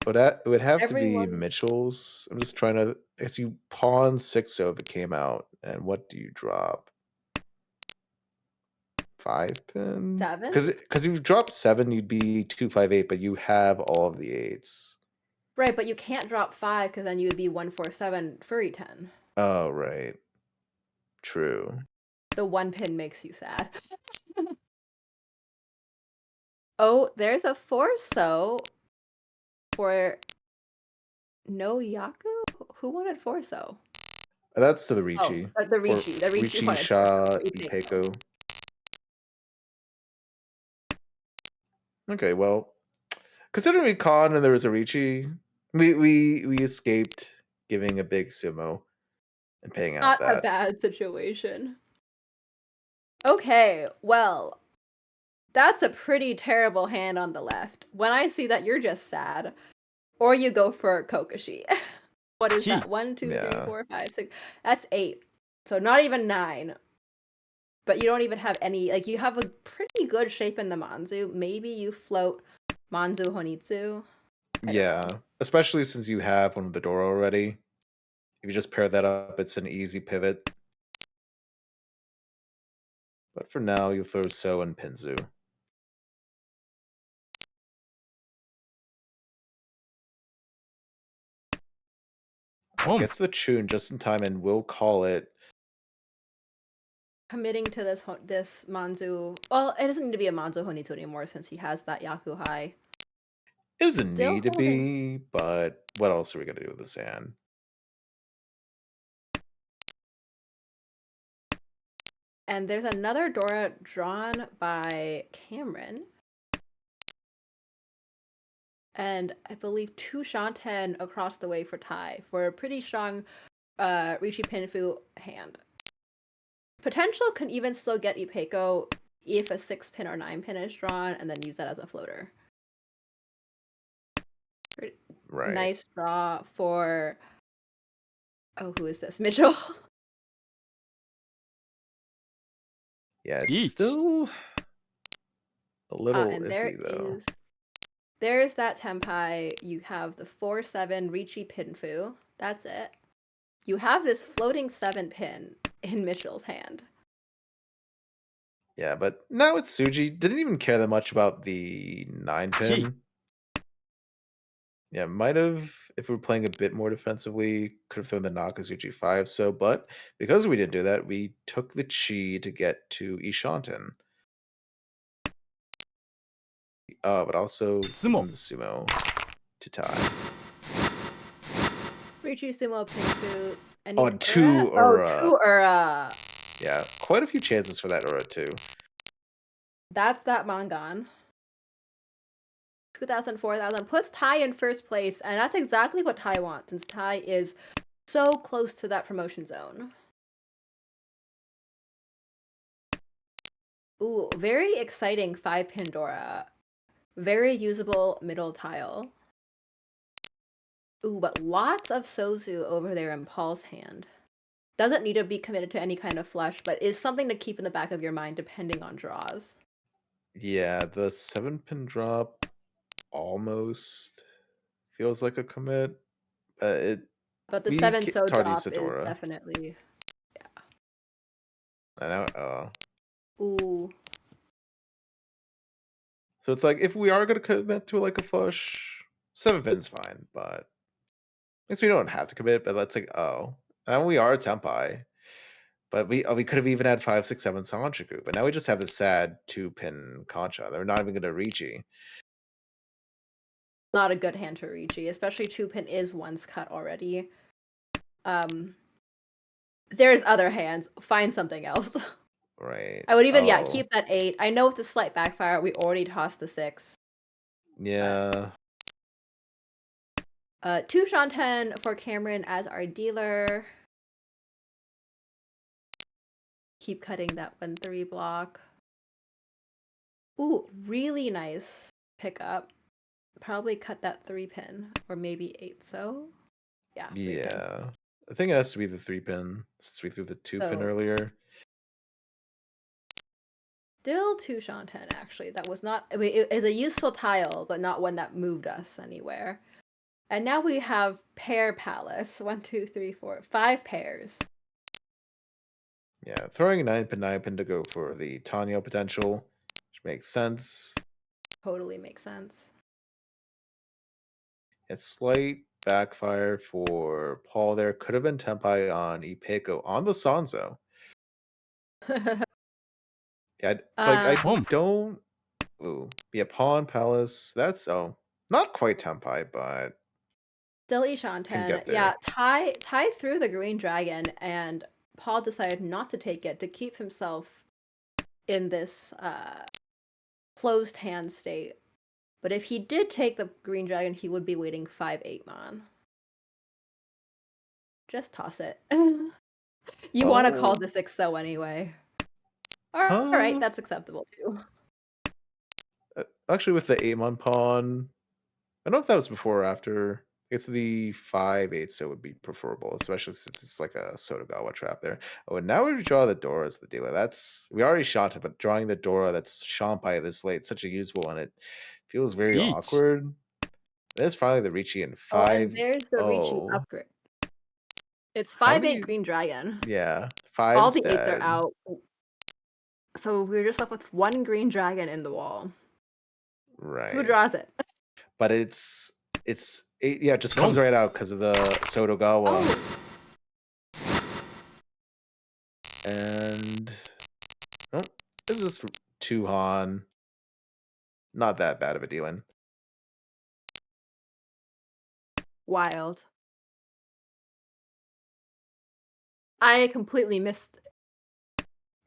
D: But it would have to be
B: Everyone.
D: Mitchell's. I'm just trying to. I guess you pawn 6-0 if it came out. And what do you drop? 5-pin?
B: 7?
D: Because if you drop 7, you'd be 2-5-8, but you have all of the 8s.
B: Right, but you can't drop 5 because then you would be 1-4-7 furry 10.
D: Oh, right. True.
B: The 1-pin makes you sad. Oh, there's a 4-so for no Yaku? Who wanted 4-so?
D: That's to the
B: Oh,
D: Ricci.
B: the
D: Or
B: Ricci. The Ricci
D: Ricci,
B: wanted 4-so
D: Shah,
B: for Ipeko.
D: Ipeko. Okay, well, considering we con and there was a Ricci, we escaped giving a big sumo and paying out
B: Not a
D: that.
B: bad situation. Okay, well, that's a pretty terrible hand on the left. When I see that, you're just sad. Or you go for Kokoshi. What is that? 1, 2, 3,
D: Yeah.
B: 4, 5, 6. That's 8. So not even 9. But you don't even have any. Like, you have a pretty good shape in the Manzu. Maybe you float Manzu Honitsu. I don't
D: Yeah.
B: know.
D: Especially since you have one with the door already. If you just pair that up, it's an easy pivot. But for now, you'll throw So and Pinzu.
C: Pump.
D: Gets the tune just in time and will call it.
B: Committing to this Manzu. Well, it doesn't need to be a Manzu Honitsu anymore since he has that Yaku High.
D: It doesn't
B: Still
D: need to
B: holding.
D: be, but what else are we going to do with this hand?
B: And there's another Dora drawn by Cameron. And I believe 2 Shanten across the way for Tai for a pretty strong Riichi Pinfu hand. Potential can even still get Ipeco if a 6-pin or 9-pin is drawn, and then use that as a floater.
D: Right.
B: Nice draw for... Oh, who is this? Mitchell?
D: Yeah, it's
C: Yeet.
D: still a little
B: And there
D: iffy, though.
B: there's that Tenpai. You have the 4-7 Riichi Pinfu. That's it. You have this floating 7-pin in Mitchell's hand.
D: Yeah, but now it's Suji. Didn't even care that much about the 9-pin.
C: Gee.
D: Yeah, might have, if we were playing a bit more defensively, could have thrown the Nakazuchi 5. So, but because we didn't do that, we took the Chi to get to Ishanten. But also
C: Sumo.
D: the Sumo to tie.
B: Riichi Sumo Pinfu. Any
D: Oh, and 2 Ura.
B: 2 Ura.
D: Yeah, quite a few chances for that Ura, too.
B: That's that Mangan. 2,000, 4,000 puts Tai in first place, and that's exactly what Tai wants, since Tai is so close to that promotion zone. Ooh, very exciting 5-pin Dora. Very usable middle tile. Ooh, but lots of Sozu over there in Paul's hand. Doesn't need to be committed to any kind of flush, but is something to keep in the back of your mind depending on draws.
D: Yeah, the 7-pin drop almost feels like a commit.
B: But the
D: it's
B: 7 so
D: hard to
B: drop
D: use
B: is
D: Sedora.
B: definitely...
D: I know.
B: Ooh.
D: So it's like, if we are going to commit to like a flush, 7-pin's fine, but I guess we don't have to commit, but that's like, and we are a Tempai. But we could have even had 5, 6, 7 Sanchiku, but now we just have this sad 2-pin Concha. They're not even going to Riichi.
B: Not a good hand to Riichi, especially 2-pin is once cut already. There's other hands. Find something else.
D: Right.
B: I would even, keep that 8. I know with the slight backfire, we already tossed the 6.
D: Yeah.
B: 2 Shanten for Cameron as our dealer. Keep cutting that 1-3 block. Ooh, really nice pickup. Probably cut that 3-pin, or maybe 8 so. Yeah. 3-pin.
D: Yeah. I think it has to be the 3-pin, since we threw the 2-pin
B: So,
D: earlier.
B: still 2 Shanten, actually. That was not... I mean, it is a useful tile, but not one that moved us anywhere. And now we have pair palace. 1, 2, 3, 4, 5 pairs.
D: Yeah, throwing a 9-pin, 9-pin to go for the Tanyo potential, which makes sense.
B: Totally makes sense.
D: A slight backfire for Paul there. Could have been Tempai on Ipeco on the Sanzo. Yeah, it's like I
C: Boom.
D: don't. Ooh, yeah, Pawn Palace. That's not quite Tempai, but
B: Still
D: can
B: Ishanten.
D: get
B: Yeah,
D: there.
B: Tai threw the green dragon, and Paul decided not to take it to keep himself in this closed hand state. But if he did take the green dragon, he would be waiting 5-8 mon. Just toss it. You want to call the 6 so anyway. All right, that's acceptable too.
D: Actually, with the 8-mon pawn, I don't know if that was before or after. I guess the 5-8 so would be preferable, especially since it's like a Sotogawa trap there. Oh, and now we draw the Dora as the dealer. We already shot it, but drawing the Dora that's Shampai this late, such a usable one. It feels very
C: Yeet.
D: awkward. There's finally the Ricci in
B: Oh, and
D: 5.
B: there's the Ricci
D: Oh,
B: upgrade. It's
D: how
B: 5-8
D: many?
B: green dragon.
D: Yeah,
B: All
D: 5's
B: the 8s are
D: dead.
B: out. So we're just left with 1 green dragon in the wall.
D: Right.
B: Who draws it?
D: But it just comes right out because of the Sotogawa.
B: Oh,
D: And this is Tuhan. Not that bad of a dealing.
B: wild. I completely missed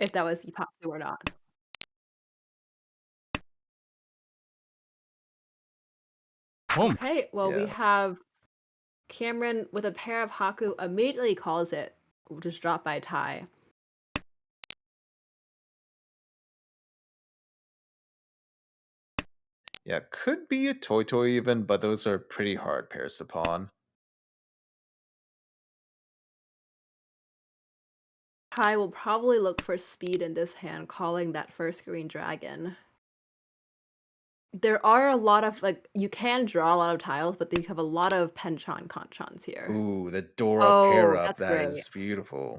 B: if that was Ipatsu or not.
C: Boom.
B: Okay, well, we
D: Yeah.
B: have Cameron with a pair of Haku immediately calls it, which is dropped by Tai.
D: Yeah, could be a toy even, but those are pretty hard pairs to pawn.
B: Tai will probably look for speed in this hand, calling that first green dragon. There are a lot of, like, you can draw a lot of tiles, but you have a lot of penchant conchons here.
D: Ooh, the Dora pair
B: Oh,
D: up.
B: that's
D: That
B: great.
D: is beautiful.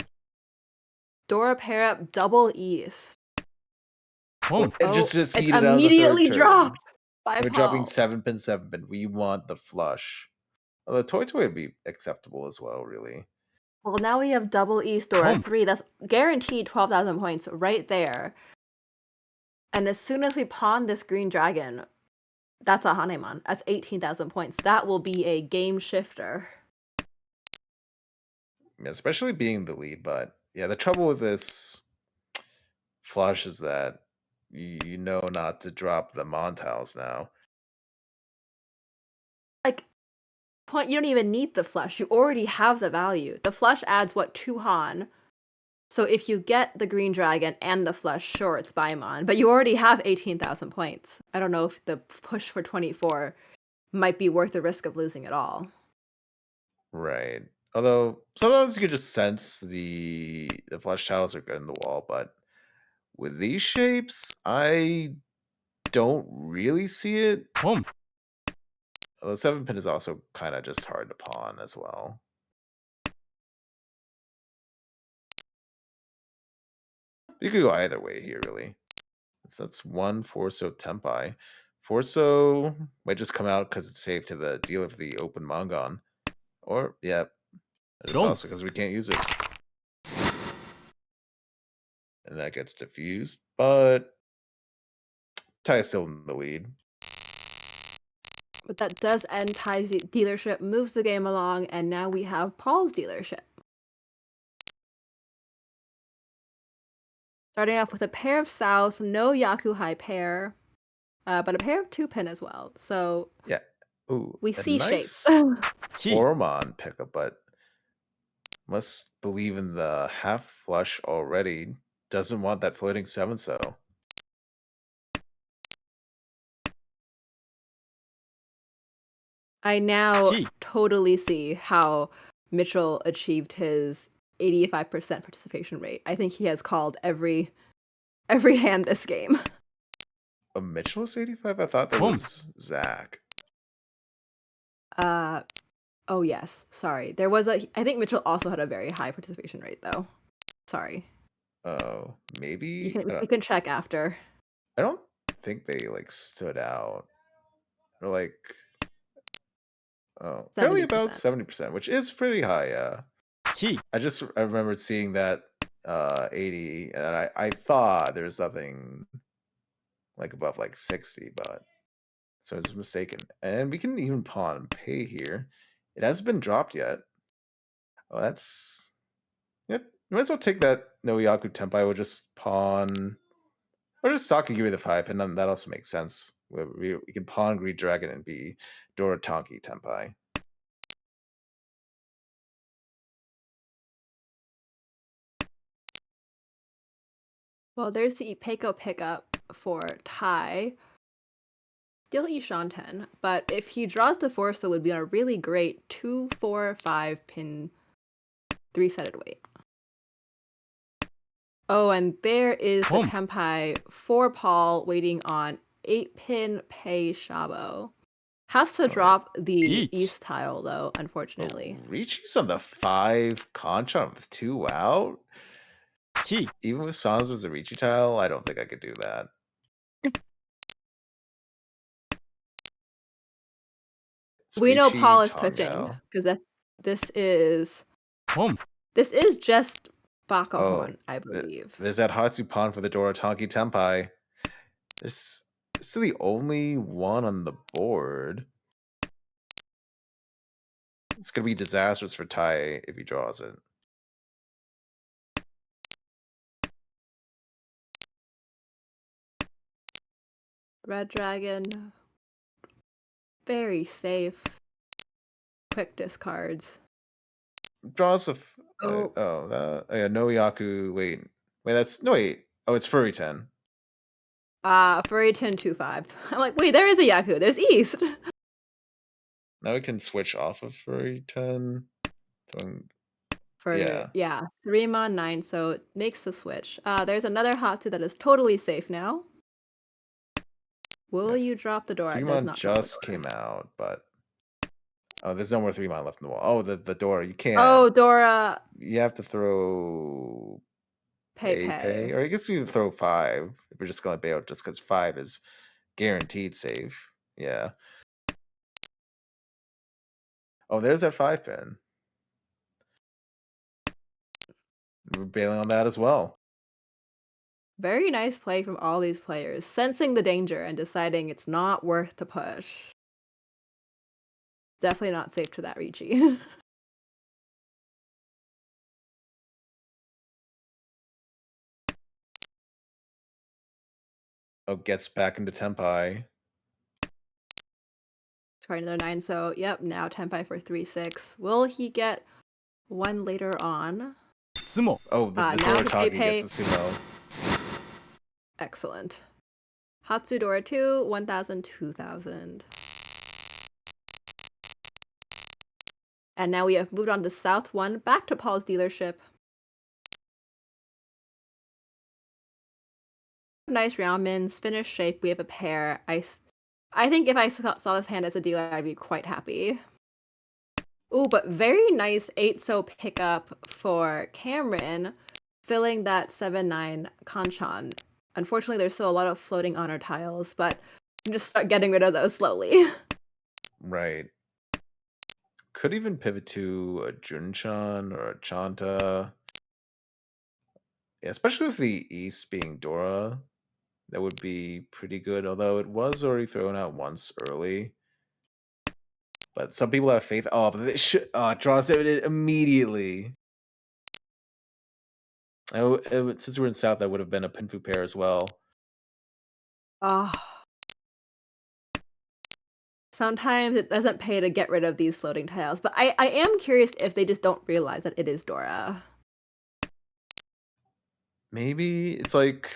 B: Dora pair up double east.
C: Boom.
D: It
B: Oh,
D: just
B: it's
D: heated out of the third
B: immediately
D: turn.
B: dropped by
D: We're dropping
B: Paul.
D: 7-pin, 7-pin. We want the flush. Although toy would be acceptable as well, really.
B: Well, now we have double east Dora
C: Boom.
B: 3. That's guaranteed 12,000 points right there. And as soon as we pawn this green dragon, that's a Hanemon. That's 18,000 points. That will be a game shifter.
D: Yeah, especially being the lead, but yeah, the trouble with this flush is that you know not to drop the Montiles now.
B: Like, you don't even need the flush. You already have the value. The flush adds, what, 2 Han? So if you get the green dragon and the flush, sure, it's Baimon. But you already have 18,000 points. I don't know if the push for 24 might be worth the risk of losing it all.
D: Right. Although sometimes you can just sense the flush tiles are good in the wall, but with these shapes, I don't really see it.
C: Boom.
D: Although 7-pin is also kind of just hard to pawn as well. You could go either way here, really. So that's one Forso Tempai. Forso might just come out because it's safe to the deal of the open Mongon. Or, yeah, it's
C: Boom.
D: also because we can't use it. And that gets diffused, but Tai is still in the lead.
B: But that does end Ty's dealership, moves the game along, and now we have Paul's dealership. Starting off with a pair of South, no Yaku High pair, but a pair of 2-pin as well. So
D: Yeah. Ooh,
B: we
D: a
B: see shapes.
D: nice
C: Chi.
D: Ormon pickup, but must believe in the half flush already. Doesn't want that floating 7 so.
B: I now
C: Chi.
B: totally see how Mitchell achieved his 85% participation rate. I think he has called every hand this game.
D: A Mitchell's 85? I thought that
C: Boom.
D: was Zach.
B: Oh yes, sorry. There was I think Mitchell also had a very high participation rate though. Sorry.
D: Oh, maybe?
B: You can check after.
D: I don't think they like stood out. Or like apparently about
B: 70%.
D: 70%, which is pretty high, yeah.
C: Chi.
D: I remembered seeing that 80 and I thought there was nothing like above like 60, but so I was mistaken. And we can even pawn pay here. It hasn't been dropped yet. Oh, that's yep. You might as well take that Noyaku Tempai. We'll just pawn or just Saki give me the 5, and then that also makes sense. We can pawn Greed Dragon and be Dorotanki Tempai.
B: Well, there's the Ipeco pickup for Tai. Still Ishanten, but if he draws the force, it would be on a really great 2, 4, 5 pin 3-sided weight. Oh, and there is the
C: Boom.
B: Tempai for Paul waiting on 8-pin Pei Shabo. Has to drop the
C: Eat.
B: east tile though,
D: Oh,
B: unfortunately.
D: Richi's on the 5 Concha with 2 out.
C: Chi.
D: Even with Sans was a Richi tile, I don't think I could do that. It's
B: We know
D: Richi,
B: Paul is pushing
D: Tongao.
B: because this is
C: Boom.
B: just
D: Oh,
B: Bakahon, I believe.
D: there's that Hatsu pawn for the Dorotanki Tempai. This is the only one on the board. It's gonna be disastrous for Tai if he draws it.
B: Red dragon. Very safe. Quick discards.
D: Draws a.
B: Oh.
D: Yeah, no Yaku. Wait, that's no wait. Oh, it's Furry 10.
B: Furry 10-2-5. I'm like, wait, there is a Yaku. There's East.
D: Now we can switch off of Furry 10.
B: For
D: Yeah.
B: 3 mon 9, so it makes the switch. There's another Hatsu that is totally safe now. Will you drop the door? It does
D: 3-mon
B: not drop the
D: just
B: door.
D: came out, but there's no more 3-mon left in the wall. Oh, the door. You can't.
B: Oh, Dora.
D: You have to throw
B: Pay.
D: or I guess you can throw 5 if you're just gonna bail just because 5 is guaranteed safe. Yeah. Oh, there's that 5 pin. We're bailing on that as well.
B: Very nice play from all these players, sensing the danger and deciding it's not worth the push. Definitely not safe to that Ricci.
D: Oh, gets back into Tempai.
B: Try another 9, so yep, now Tempai for 3-6. Will he get one later on?
C: Sumo.
D: Oh, the
B: now
D: Doratagi
B: Pei.
D: gets a sumo.
B: Excellent. Hatsudora 2, 1,000, 2,000. And now we have moved on to South 1, back to Paul's dealership. Nice round mins, finished shape, we have a pair. I think if I saw this hand as a dealer, I'd be quite happy. Ooh, but very nice 8-so pickup for Cameron, filling that 7-9 Kanchan. Unfortunately, there's still a lot of floating honor tiles, but you can just start getting rid of those slowly.
D: Right. Could even pivot to a Junchan or a Chanta. Yeah, especially with the East being Dora. That would be pretty good, although it was already thrown out once early. But some people have faith. Oh, but they should draws it immediately. Since we're in South, that would have been a Pinfu pair as well.
B: Oh. Sometimes it doesn't pay to get rid of these floating tiles, but I am curious if they just don't realize that it is Dora.
D: Maybe it's like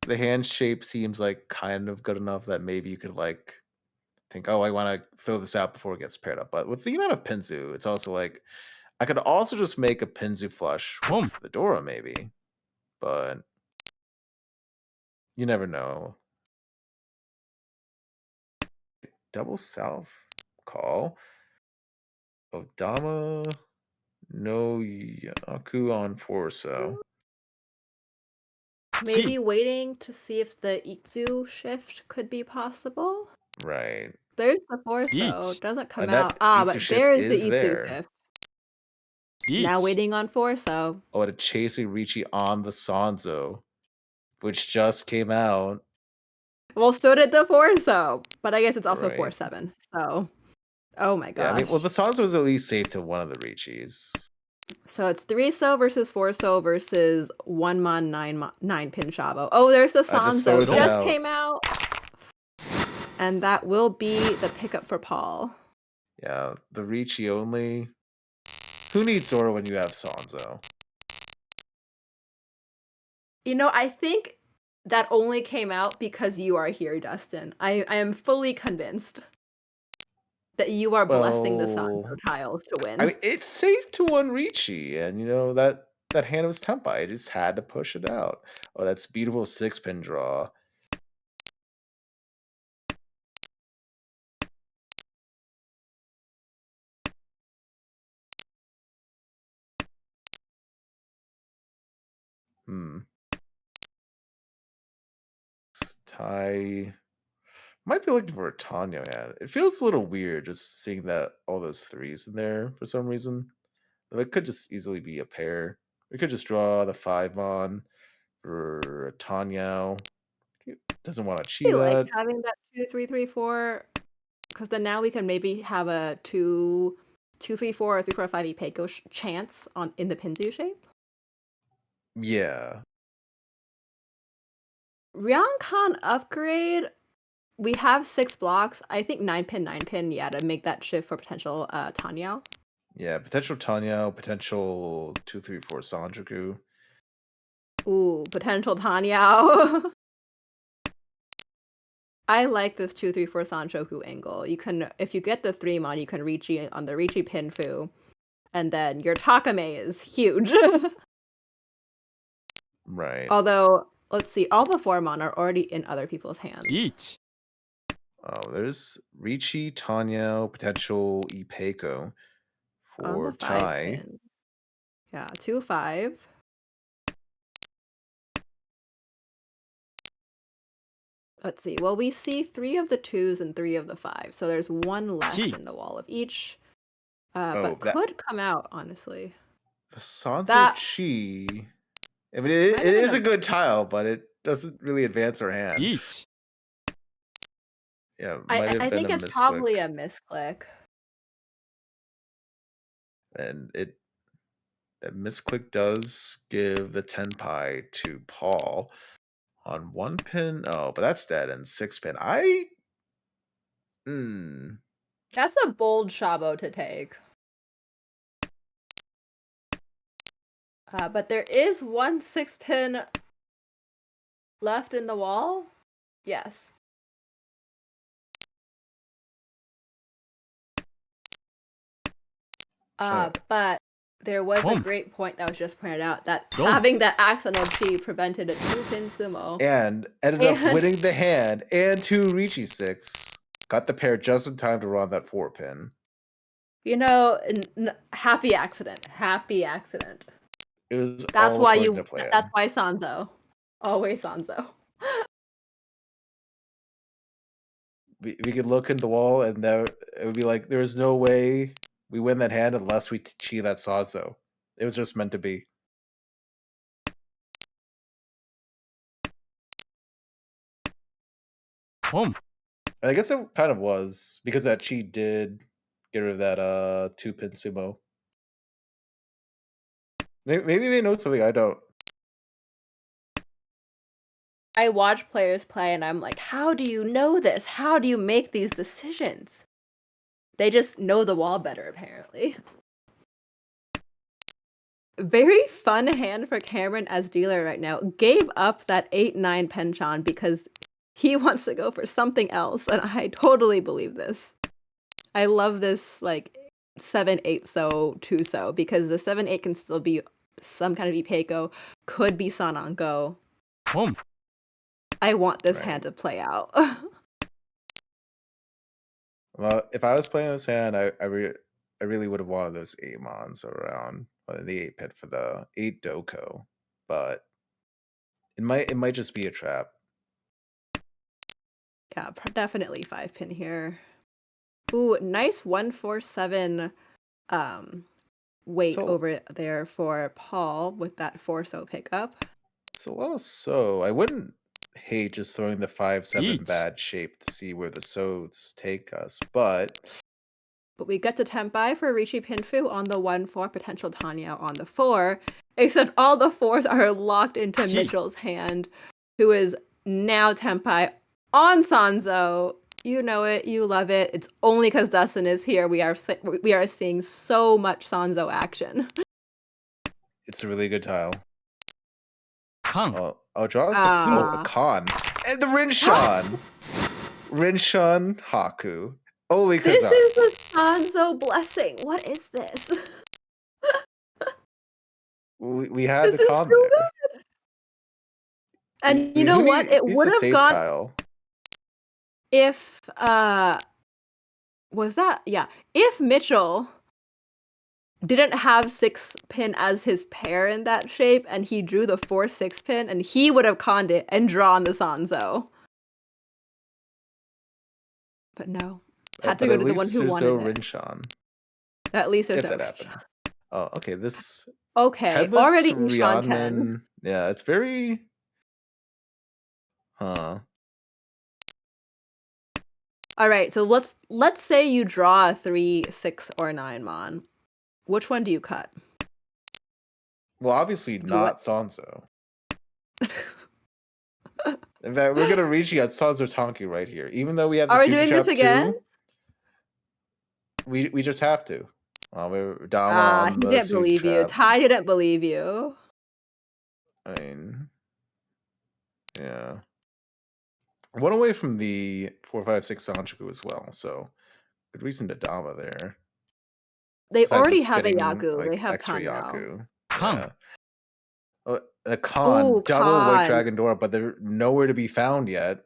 D: the hand shape seems like kind of good enough that maybe you could like think, oh, I want to throw this out before it gets paired up. But with the amount of Pinzu, it's also like I could also just make a Pinzu flush with the Dora, maybe. But you never know. Double South call. Odama no Yaku on 4 so.
B: Maybe waiting to see if the Itsu shift could be possible.
D: Right.
B: There's the 4-so. Doesn't come
D: And
B: out.
D: that Itsu
B: But
D: shift
B: there's the
D: is
B: Itsu
D: there.
B: shift. Now waiting on 4-so.
D: Oh, and a chasing Ricci on the Sanzo, which just came out.
B: Well, so did the 4-so, but I guess it's also
D: Right.
B: 4-7. So, oh my gosh.
D: Yeah, I mean, well, the Sanzo was at least safe to one of the Riccis.
B: So it's 3-so versus 4-so versus 1 mon 9 pin Shavo. Oh, there's the Sanzo. Just came out. And that will be the pickup for Paul.
D: Yeah, the Ricci only. Who needs Zora when you have Sanzo?
B: You know, I think that only came out because you are here, Dustin. I am fully convinced that you are blessing the Sanzo tiles to win.
D: I mean, it's safe to one Ricci, and you know that hand was Tempai. I just had to push it out. Oh, that's beautiful 6-pin draw. Tie. Might be looking for a Tanya, man. It feels a little weird just seeing that all those 3s in there for some reason. It could just easily be a pair. We could just draw the 5 on for a Tanya. Doesn't want to cheat
B: I like
D: that.
B: having that 2-3-3-4, because then now we can maybe have a 2-3-4 or 3-4-5 Ipeco chance in the Pinzu shape.
D: Yeah.
B: Ryangkan upgrade, we have 6 blocks. I think 9 pin, yeah, to make that shift for potential Tanyao.
D: Yeah, potential Tanya, potential 234 Sanjuku.
B: Ooh, potential Tanyao. I like this 234 Sanchoku angle. You can, if you get the 3 mon, you can Richi on the Richi Pinfu, and then your Takame is huge.
D: Right.
B: Although, let's see, all the 4 mon are already in other people's hands.
C: リーチ
D: Oh, there's Ricci, Tanya, potential Ipeko
B: On the
D: for
B: 5
D: Tai.
B: pin. Yeah, 2-5. Let's see. Well, we see 3 of the 2s and 3 of the 5, so there's 1 left
C: Gee.
B: in the wall of each.
D: Oh,
B: But
D: that
B: could come out, honestly.
D: the Sanzo
B: That
D: Chi. I mean,
B: might
D: it
B: have been
D: is a good tile, but it doesn't really advance our hand.
C: リーチ
D: Yeah, it might have
B: I
D: been
B: think
D: a
B: it's probably
D: misclick,
B: a misclick.
D: and that misclick does give the 10 pi to Paul on 1 pin. Oh, but that's dead, and 6 pin.
B: That's a bold Shabo to take. But there is 1 6-pin left in the wall. Yes.
D: Oh.
B: But there was a
C: Boom.
B: great point that was just pointed out that
C: Boom.
B: having that accidental chi prevented a 2-pin sumo.
D: And ended up
B: And-
D: winning the hand and 2 Ricci 6. Got the pair just in time to run that 4 pin.
B: You know, happy accident. Happy accident.
D: It was
B: That's
D: all
B: why
D: according to plan.
B: that's why Sanzo. Always Sanzo.
D: We could look in the wall and it would be like there's no way we win that hand unless we chi that Sanzo. It was just meant to be.
C: ポン
D: I guess it kind of was because that chi did get rid of that 2-pin sumo. Maybe they know something I don't.
B: I watch players play and I'm like, how do you know this? How do you make these decisions? They just know the wall better, apparently. Very fun hand for Cameron as dealer right now. Gave up that 8-9 penchant because he wants to go for something else, and I totally believe this. I love this, like, 7-8 so 2 so, because the 7-8 can still be some kind of Ipeko, could be San on Go.
C: ポン
B: I want this
D: Right.
B: hand to play out.
D: Well, if I was playing this hand, I really would have wanted those 8 mons around the 8 pin for the 8 Doko, but it might just be a trap.
B: Yeah, definitely 5-pin here. Ooh, nice 1-4-7 weight
D: So
B: over there for Paul with that 4-so pickup.
D: it's a lot of so. I wouldn't hate just throwing the 5-7
C: Yeet.
D: bad shape to see where the so's take us, but
B: But we get to Tenpai for Rishi Pinfu on the 1-4, potential Tanya on the 4, except all the 4s are locked into
C: Gee.
B: Mitchell's hand, who is now Tenpai on Sanzo. You know it, you love it. It's only because Dustin is here we are seeing so much Sanzo action.
D: it's a really good tile.
C: カン
D: I'll draw us
B: Ah.
D: a con. And the Rinshan! Rinshan Haku. Only
B: This
D: because
B: is the Sanzo blessing. What is this?
D: we had
B: This
D: the
B: is
D: con
B: so
D: there.
B: good. And you know what? It would have gone
D: Tile.
B: if was that, yeah, if Mitchell didn't have 6-pin as his pair in that shape and he drew the 4-6-pin, and he would have conned it and drawn the Sanzo. But no, had to
D: But
B: go
D: at
B: to the one
D: least
B: who
D: there's
B: wanted
D: no
B: it.
D: Rinshan.
B: At least there's
D: If
B: no
D: that happened.
B: Rinshan.
D: Oh, okay. This
B: Okay,
D: headless
B: already Ishan 10.
D: Ryanman. Yeah, it's very. Huh.
B: All right, so let's say you draw a 3, 6, or 9 mon. Which one do you cut?
D: Well, obviously
B: Do
D: not
B: what?
D: Sanzo. In fact, we're gonna reach you at Sazotanki right here. Even though we have the
B: Are we
D: Super
B: doing this
D: Trap
B: again?
D: 2, we just have to. We're Dama on
B: He
D: the
B: didn't
D: Super
B: believe you.
D: Trap.
B: Ty didn't believe you.
D: I mean, yeah. One away from the 456 Sanchoku as well, so good reason to Dama there.
B: They
D: Besides
B: already
D: just
B: have a
D: getting
B: Yaku. They
D: like
B: have
D: extra
B: Tanyo.
D: Yaku.
C: Kang.
D: Yeah. A Khan,
B: Ooh,
D: double White
B: Khan.
D: Dragon Dora, but they're nowhere to be found yet.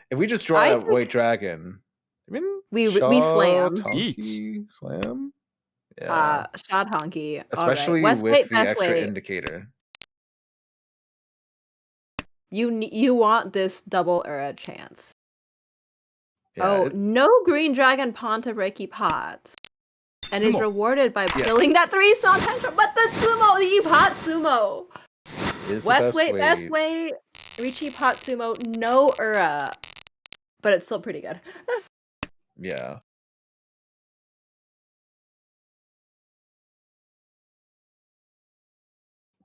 D: If we just draw
B: I
D: that
B: think
D: White Dragon, I mean,
B: we
D: Shaw,
B: slam.
D: Tonki, Slam? Yeah.
B: Shad Honky. All right.
D: Especially
B: West
D: with
B: wait,
D: the
B: best
D: extra
B: wait.
D: indicator.
B: You want this double Ura chance.
D: Yeah,
B: No green dragon Ponta Reiki pot. And is
C: Sumo.
B: rewarded by killing that 3-star Pentra. But the sumo, the pot sumo.
D: it is the
B: West
D: best
B: wait, best
D: way.
B: way. Richi pot sumo, no Ura. But it's still pretty good.
D: Yeah.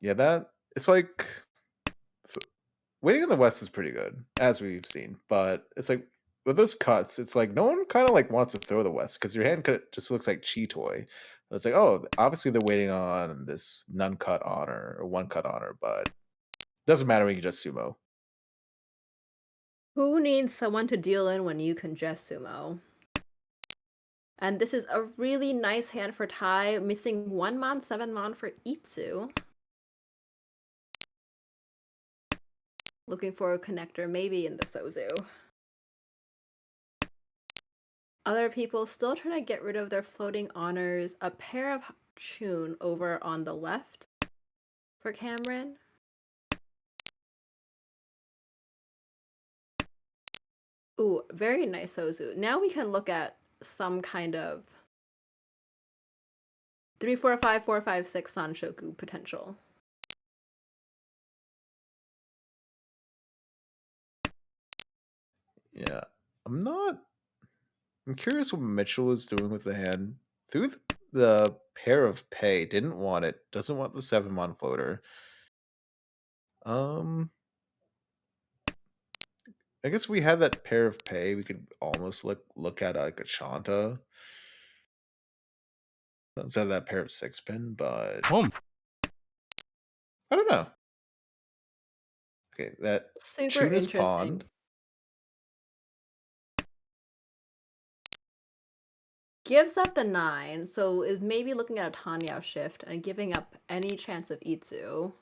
D: Yeah, it's like waiting in the West is pretty good, as we've seen, but it's like with those cuts, it's like no one kind of like wants to throw the West because your hand cut just looks like Chi Toy. It's like, oh, obviously they're waiting on this none cut honor or one cut honor, but doesn't matter when you just sumo.
B: Who needs someone to deal in when you can just sumo? And this is a really nice hand for Tai, missing 1 mon, 7 mon for Itsu. Looking for a connector, maybe in the Sozu. Other people still trying to get rid of their floating honors. A pair of Chun over on the left for Cameron. Ooh, very nice Sozu. Now we can look at some kind of 3, 4, 5, 4, 5, 6 Sanshoku potential.
D: Yeah, I'm curious what Mitchell is doing with the hand. Through the pair of pay, didn't want it, doesn't want the 7 mon floater. I guess we had that pair of pay. We could almost look at like a Chanta instead of that pair of 6-pin, but
C: Home.
D: I don't know. Okay, that
B: Super
D: Chun is
B: interesting.
D: pawned.
B: Gives up the 9, so is maybe looking at a Tanyao shift and giving up any chance of Itsu.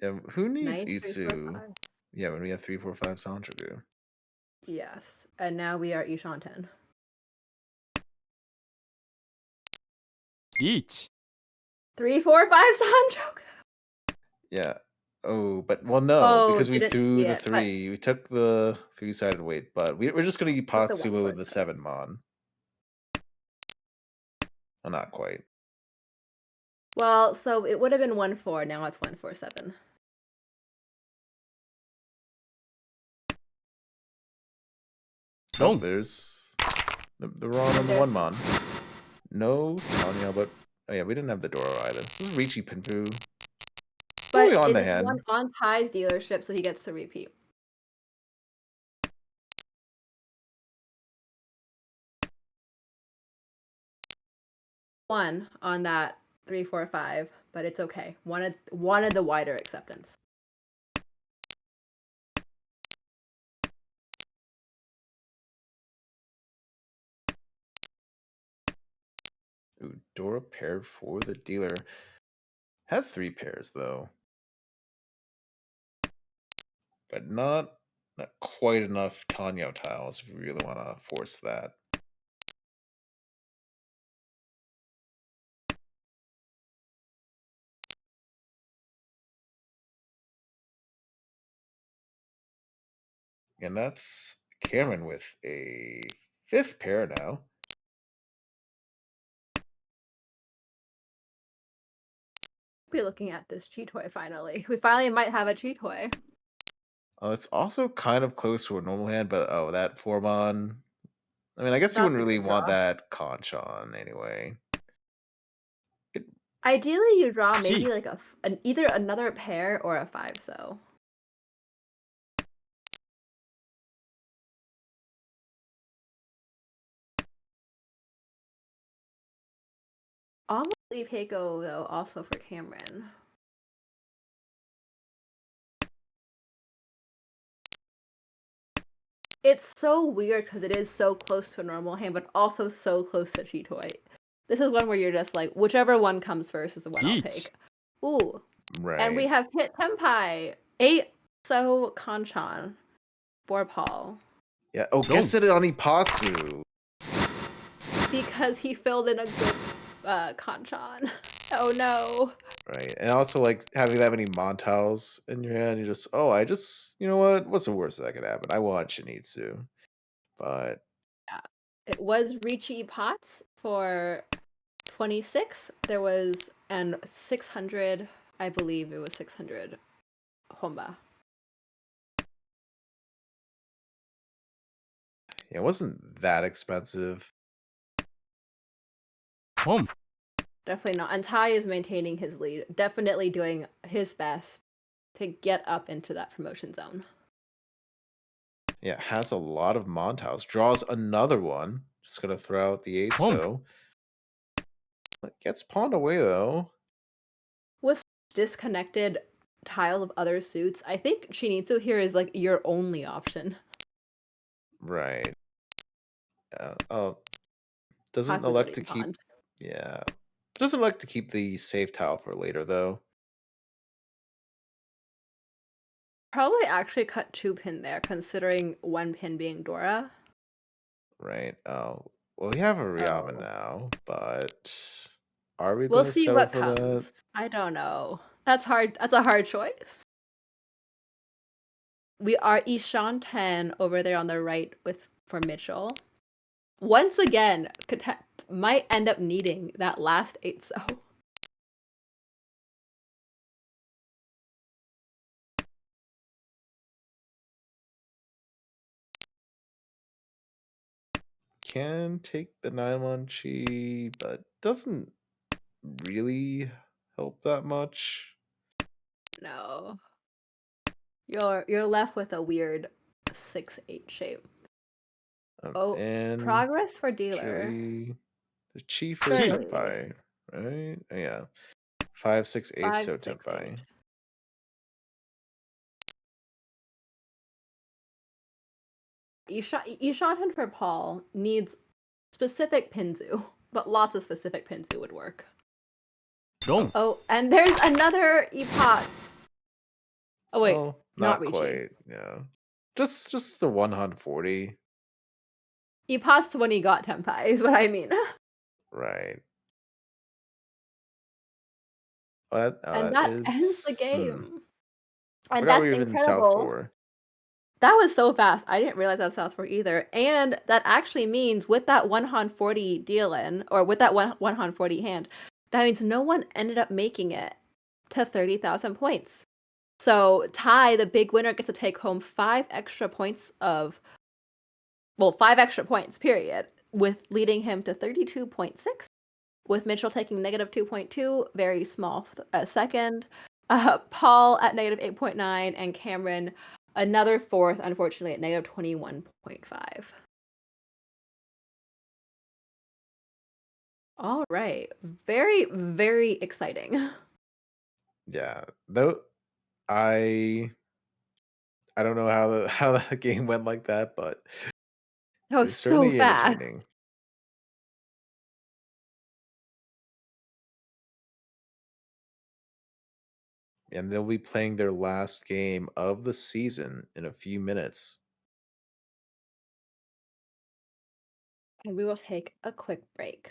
D: Yeah, who needs
B: Nice 3, 4,
D: Itsu?
B: 5.
D: Yeah, when we have 3, 4, 5 Sanchoku.
B: Yes, and now we are Ishanten.
C: Each.
B: 3, 4, 5 Sanchoku.
D: Yeah. Oh, but well, no,
B: Oh,
D: because we
B: didn't
D: threw
B: see
D: the
B: it, but
D: 3. We took the 3-sided weight, but we're just gonna
B: took the 1
D: Potsumo
B: for
D: with the
B: 7.
D: 7 mon. Well, not quite.
B: Well, so it would have been 1, 4. Now it's 1, 4, 7.
D: Oh,
C: Boom.
D: there's the wrong on the
B: There's
D: 1 mon. No Tanya, but oh yeah, we didn't have the Doro either. This is Richi Pinpu. Fully
B: But
D: on
B: it
D: the
B: is one
D: hand.
B: on Ty's dealership, so he gets to repeat. One on that 3, 4, 5, but it's okay. Wanted the wider acceptance.
D: Ooh, Dora paired for the dealer. Has 3 pairs though. But not quite enough Tanyo tiles if we really want to force that. And that's Cameron with a 5th pair now.
B: We're looking at this cheat toy finally. We finally might have a cheat toy.
D: It's also kind of close to a normal hand, but oh, that 4 mon. I mean, I guess you
B: That's
D: wouldn't
B: a
D: really
B: good
D: want
B: draw.
D: that Conch on anyway.
B: Ideally, you draw maybe
C: C.
B: like either another pair or a 5-so. Almost leave Heiko though, also for Cameron. It's so weird because it is so close to a normal hand, but also so close to cheat white. This is one where you're just like, whichever one comes first is the one I'll
C: Eat.
B: take. Ooh. And we
D: Right.
B: have hit Tenpai. 8-so Kanchan for Paul.
D: Yeah. Oh,
C: Go.
D: guess it on Ipatsu.
B: Because he filled in a good Kanchan. Oh no.
D: Right. And also like having that many Montals in your hand, you just you know what's the worst that could happen? I want Shinitsu. But
B: Yeah. It was Ricci Potts for 26. There was and 600, I believe it was 600 Honba.
D: yeah, it wasn't that expensive.
C: Home.
B: Definitely not. And Tai is maintaining his lead, definitely doing his best to get up into that promotion zone.
D: Yeah, it has a lot of Montals. Draws another one. Just gonna throw out the 8
C: Home.
D: so. Gets pawned away though.
B: With disconnected tiles of other suits, I think Shinitsu here is like your only option.
D: Right. Oh, doesn't
B: Haku's
D: elect
B: already
D: to keep.
B: pawned.
D: Yeah, doesn't elect to keep the safe tile for later though.
B: Probably actually cut 2 pin there, considering 1 pin being Dora.
D: Right. Oh, well, we have a Ryama
B: Oh.
D: now, but are we
B: We'll
D: going to
B: see
D: settle
B: what
D: for that?
B: comes. I don't know. That's hard. That's a hard choice. We are Ishan 10 over there on the right for Mitchell. Once again, might end up needing that last 8-so.
D: Can take the 9-1 chi, but doesn't really help that much.
B: No. You're left with a weird 6-8 shape. Oh,
D: And
B: progress for dealer.
D: actually, the chi for
C: C.
B: Surely.
D: Tenpai, right? Yeah. 5-6-8,
B: Five,
D: so
B: six,
D: Tenpai.
B: eight. Ishan for Paul needs specific Pinzu, but lots of specific Pinzu would work.
C: Go.
B: Oh, and there's another Epot. Oh wait,
D: Oh,
B: not
D: not
B: reaching.
D: quite. Yeah. Just the 140.
B: Epot's when he got Tenpai is what I mean.
D: Right. But
B: And that ends the
D: is
B: game.
D: I
B: And
D: forgot
B: that's
D: we were in South
B: incredible.
D: 4.
B: That was so fast. I didn't realize that was South 4 either. And that actually means with that 140 deal in, or with that 140 hand, that means no one ended up making it to 30,000 points. So Tai, the big winner, gets to take home 5 extra points, period, with leading him to 32.6, with Mitchell taking negative 2.2, very small second. Paul at negative 8.9, and Cameron another fourth, unfortunately, at negative 21.5. All right. Very, very exciting.
D: Yeah. Though I I don't know how the how the game went like that, but
B: That
D: it
B: was
D: was
B: so
D: certainly
B: fast.
D: entertaining. And they'll be playing their last game of the season in a few minutes.
B: And we will take a quick break.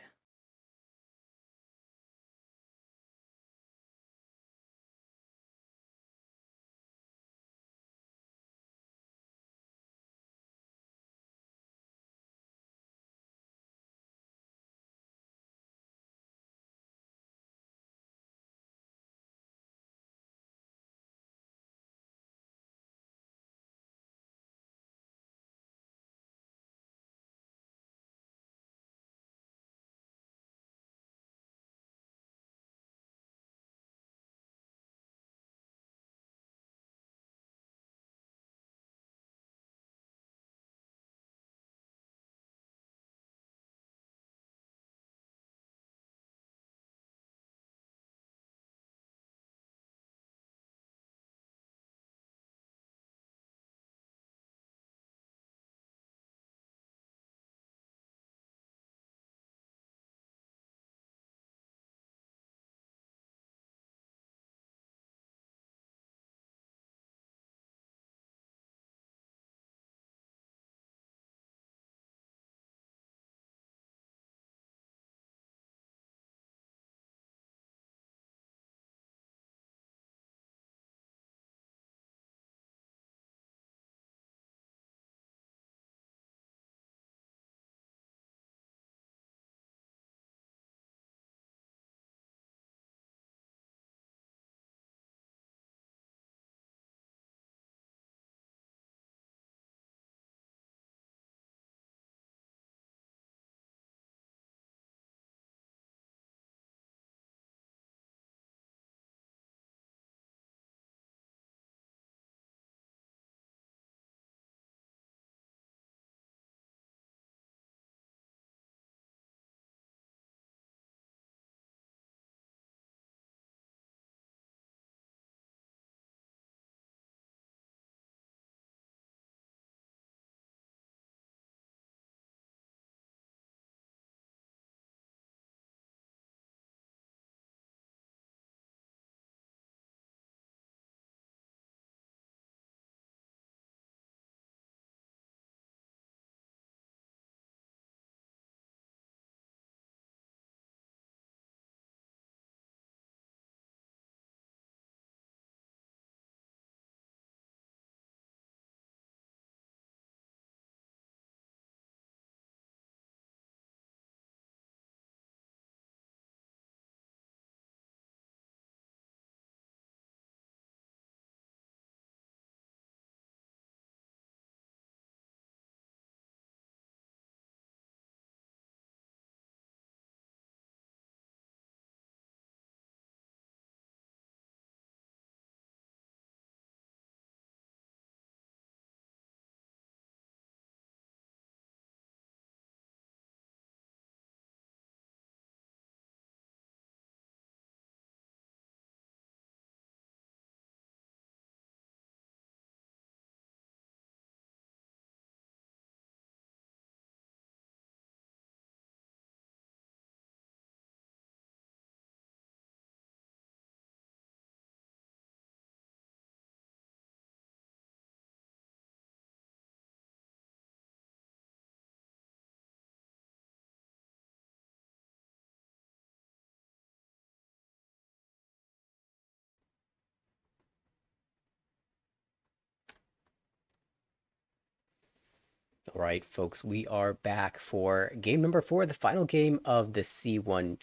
A: All right, folks, we are back for game number 4, the final game of the C1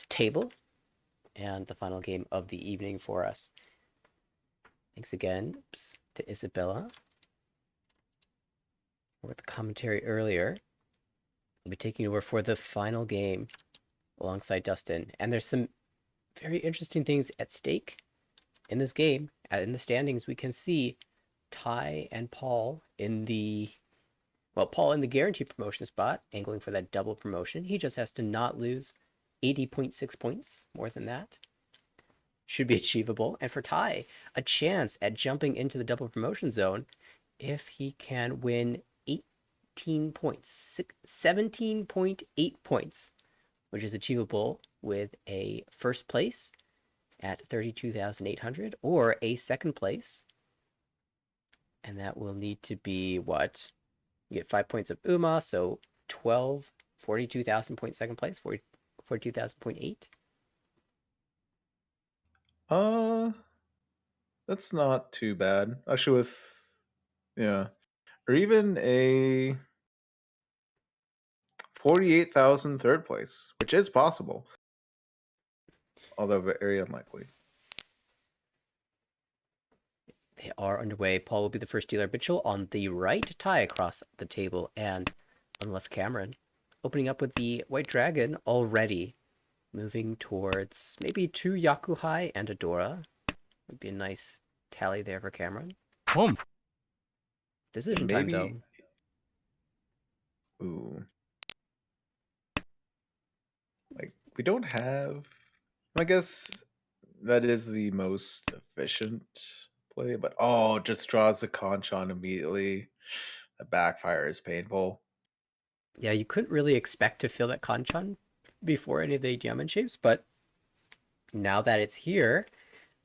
A: table, and the final game of the evening for us. Thanks again to Isabella for the commentary earlier. I'll be taking over for the final game alongside Dustin, and there's some very interesting things at stake in this game. In the standings, we can see Ty and Paul in the Paul in the guaranteed promotion spot, angling for that double promotion. He just has to not lose 80.6 points. More than that should be achievable. And for Ty, a chance at jumping into the double promotion zone if he can win 18 points, 17.8 points, which is achievable with a first place at 32,800 or a second place. And that will need to be what? You get 5 points of UMA, so 12, 42,000 point second place, 42,000.8.
D: That's not too bad. Actually, with yeah, or even a 48,000 third place, which is possible, although very unlikely.
A: They are underway. Paul will be the first dealer. Mitchell on the right, Ty across the table, and on the left, Cameron. Opening up with the White Dragon already. Moving towards maybe 2 Yakuhai and a Dora. Would be a nice tally there for Cameron.
C: Boom.
A: Decision time,
D: Maybe.
A: though.
D: Ooh. Like, we don't have. I guess that is the most efficient play, but just draws the Conchon immediately. The backfire is painful.
A: Yeah, you couldn't really expect to feel that Kanchan before any of the diamond shapes, but now that it's here,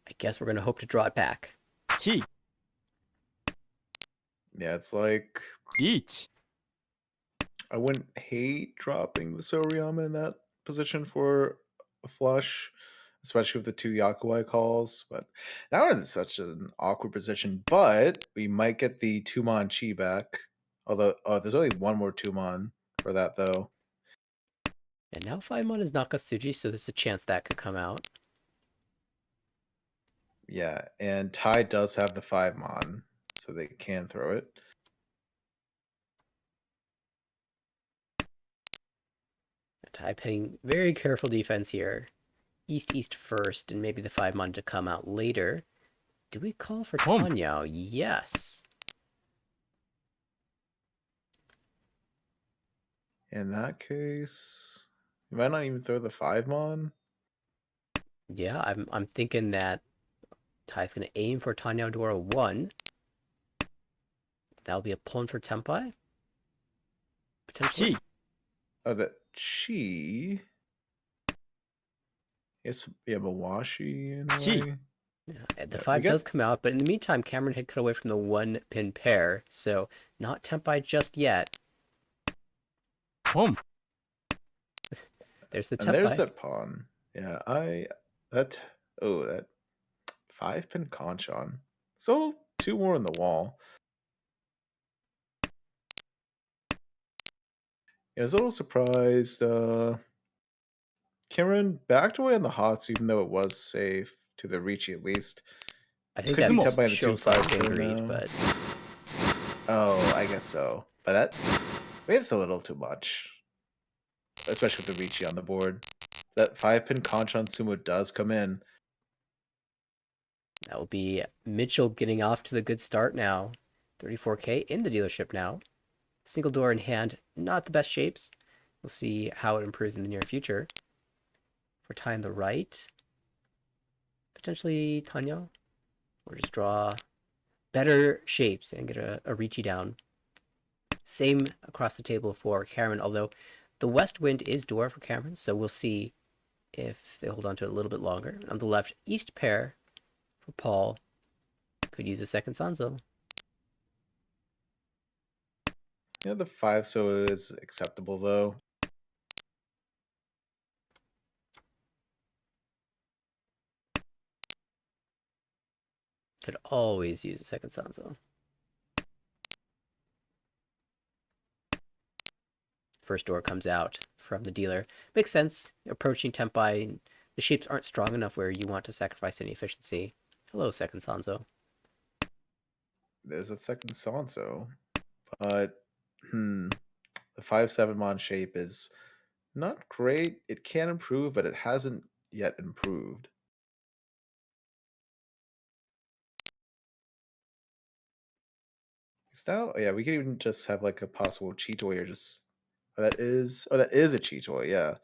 A: I guess we're going to hope to draw it back.
C: Chi.
D: Yeah, it's like
C: Beach.
D: I wouldn't hate dropping the Soriyama in that position for a flush, especially with the 2 Yakuai calls. But now we're in such an awkward position. But we might get the Tumon Chi back. Although there's only one more Tumon for that though.
A: And now 5-mon is Nakatsuji, so there's a chance that could come out.
D: Yeah, and Tai does have the 5-mon, so they can throw it.
A: Tai paying very careful defense here. East first, and maybe the 5-mon to come out later. Do we call for Tanyao? Yes.
D: In that case, you might not even throw the 5-mon.
A: Yeah, I'm thinking that Tai's going to aim for Tanyao Dora 1. That'll be a pawn for Tempai. Potentially.
C: Chi.
D: Oh, the Chi. Yes, yeah, Mawashi in a
C: Chi.
D: way.
A: Yeah, the
D: Yeah,
A: 5 does come out, but in the meantime, Cameron had cut away from the 1-pin pair, so not Tempai just yet.
C: Boom.
A: There's the
D: And there's
A: Tempai.
D: that pawn. Yeah, that 5-pin Conchon. Still 2 more on the wall. Yeah, I was a little surprised. Cameron backed away on the hots, even though it was safe to the Ricci at least.
A: I think
D: Could be
A: that's
D: tub by the 2
A: Showside
D: 5s
A: being
D: though
A: greed,
D: now.
A: but
D: Oh, I guess so. But it's a little too much. Especially with the Ricci on the board. That 5-pin Conchon Sumo does come in.
A: that will be Mitchell getting off to the good start now. 34K in the dealership now. Single door in hand, not the best shapes. We'll see how it improves in the near future. For tying the right, potentially Tanyo, or just draw better shapes and get a Ricci down. Same across the table for Cameron, although the west wind is door for Cameron, so we'll see if they hold on to it a little bit longer. On the left, east pair for Paul. Could use a second Sanzo.
D: Yeah, the 5 so is acceptable though.
A: Could always use a second Sanzo. first door comes out from the dealer. Makes sense. Approaching Tempai, the shapes aren't strong enough where you want to sacrifice any efficiency. Hello, second Sanzo.
D: There's a second Sanso, but the 5/7 mon shape is not great. It can improve, but it hasn't yet improved. It's now, yeah, we could even just have like a possible Cheetoy or just that is a Cheetoy, yeah,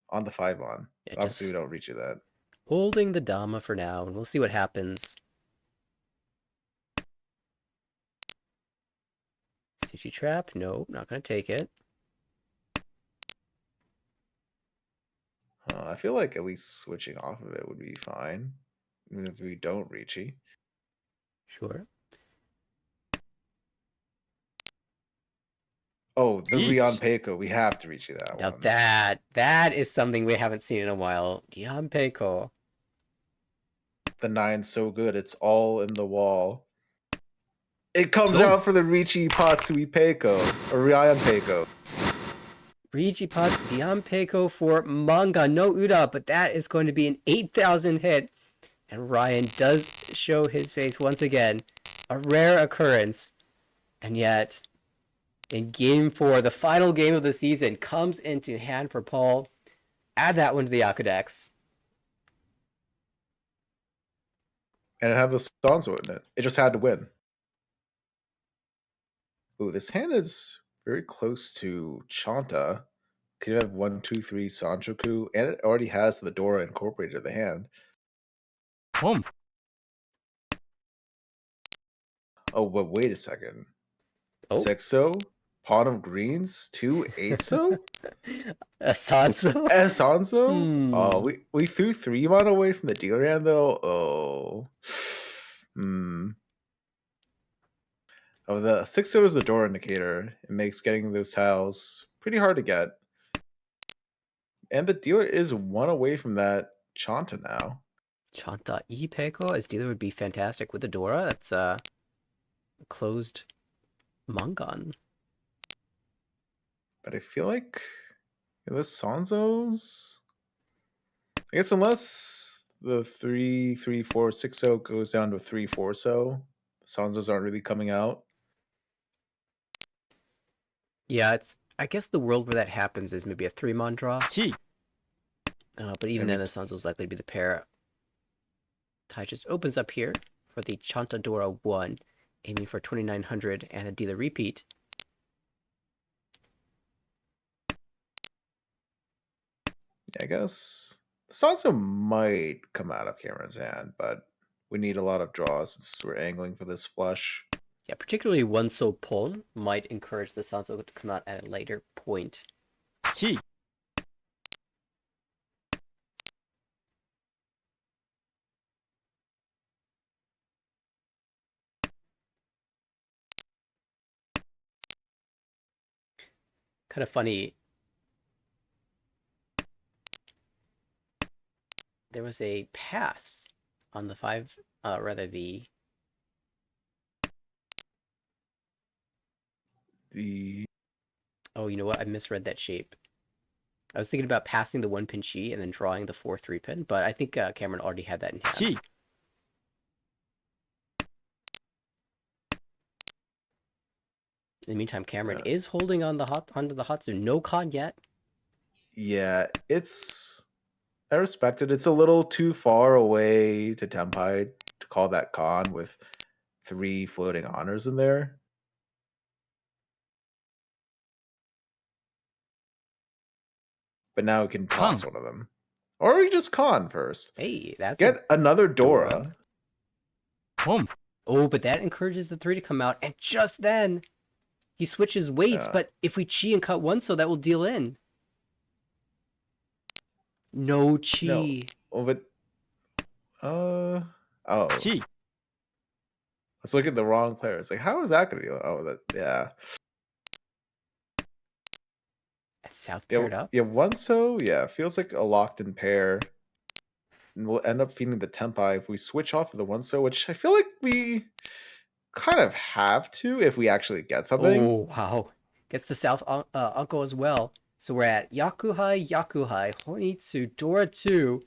D: on the 5 on.
A: Yeah,
D: Obviously, we
A: just
D: don't reach you that.
A: holding the Dama for now, and we'll see what happens. Sushi Trap? No, not gonna take it.
D: I feel like at least switching off of it would be fine, even if we don't reachy.
A: Sure.
D: Oh, the Rion
C: Each.
D: Peiko. We have to reach you that
A: Now
D: one.
A: that is something we haven't seen in a while. Gianpeiko.
D: The 9's so good. It's all in the wall. It comes
C: Oh.
D: out for the Ricci Patsui Peiko, or Rion Peiko.
A: Rijipas Gianpeiko for Manga no Uda, but that is going to be an 8,000 hit. And Ryan does show his face once again. A rare occurrence. And yet, in game 4, the final game of the season, comes into hand for Paul. Add that one to the Akudex.
D: And it had the Sanzo in it. It just had to win. Ooh, this hand is very close to Chanta. Could have 1, 2, 3 Sanchoku, and it already has the Dora incorporated in the hand.
C: Pom.
D: Oh, but wait a second.
A: Oh.
D: 6-0? Pawn of Greens? 2 8-0?
A: A Sanso?
D: Sanzo? Oh, we threw 3 mon away from the dealer hand though. Oh. Oh, the 6-0 is the door indicator. It makes getting those tiles pretty hard to get. And the dealer is 1 away from that Chanta now.
A: Chanta Ipeiko as dealer would be fantastic with the Dora. That's a closed Mangan.
D: But I feel like those Sanzos. I guess unless the 3, 3, 4, 6-0 goes down to 3, 4 so, the Sanzos aren't really coming out.
A: Yeah, it's. I guess the world where that happens is maybe a 3-mon draw.
C: Chi.
A: But even then, the Sanzo's likely to be the pair. Tai just opens up here for the Chantadora 1, aiming for 2,900 and a dealer repeat.
D: I guess the Sanzo might come out of Cameron's hand, but we need a lot of draws since we're angling for this flush.
A: Yeah, particularly one so Pon might encourage the Sanzo to come out at a later point.
C: Chi.
A: Kind of funny. There was a pass on the 5, rather the Oh, you know what? I misread that shape. I was thinking about passing the 1-pin chi and then drawing the 4 3-pin, but I think Cameron already had that in hand.
C: Chi.
A: In the meantime, Cameron is holding on onto the Hatsu. No con yet.
D: Yeah, I respect it. It's a little too far away to Tempai to call that con with 3 floating honors in there. But now we can toss one of them. Or we just con first.
A: Hey, that's
D: Get another Dora.
A: Dora.
C: Pom.
A: Oh, but that encourages the 3 to come out, and just then he switches weights. But if we chi and cut 1, so that will deal in. No chi.
D: No. Oh, but oh.
C: Chi.
D: Let's look at the wrong player. It's like, how is that gonna deal? Oh, that yeah.
A: And South paired up.
D: Yeah, 1 so feels like a locked in pair. And we'll end up feeding the Tempai if we switch off of the 1 so, which I feel like we kind of have to if we actually get something.
A: Oh, wow. Gets the South Uncle as well. So we're at Yakuhai, Honitsu, Dora 2,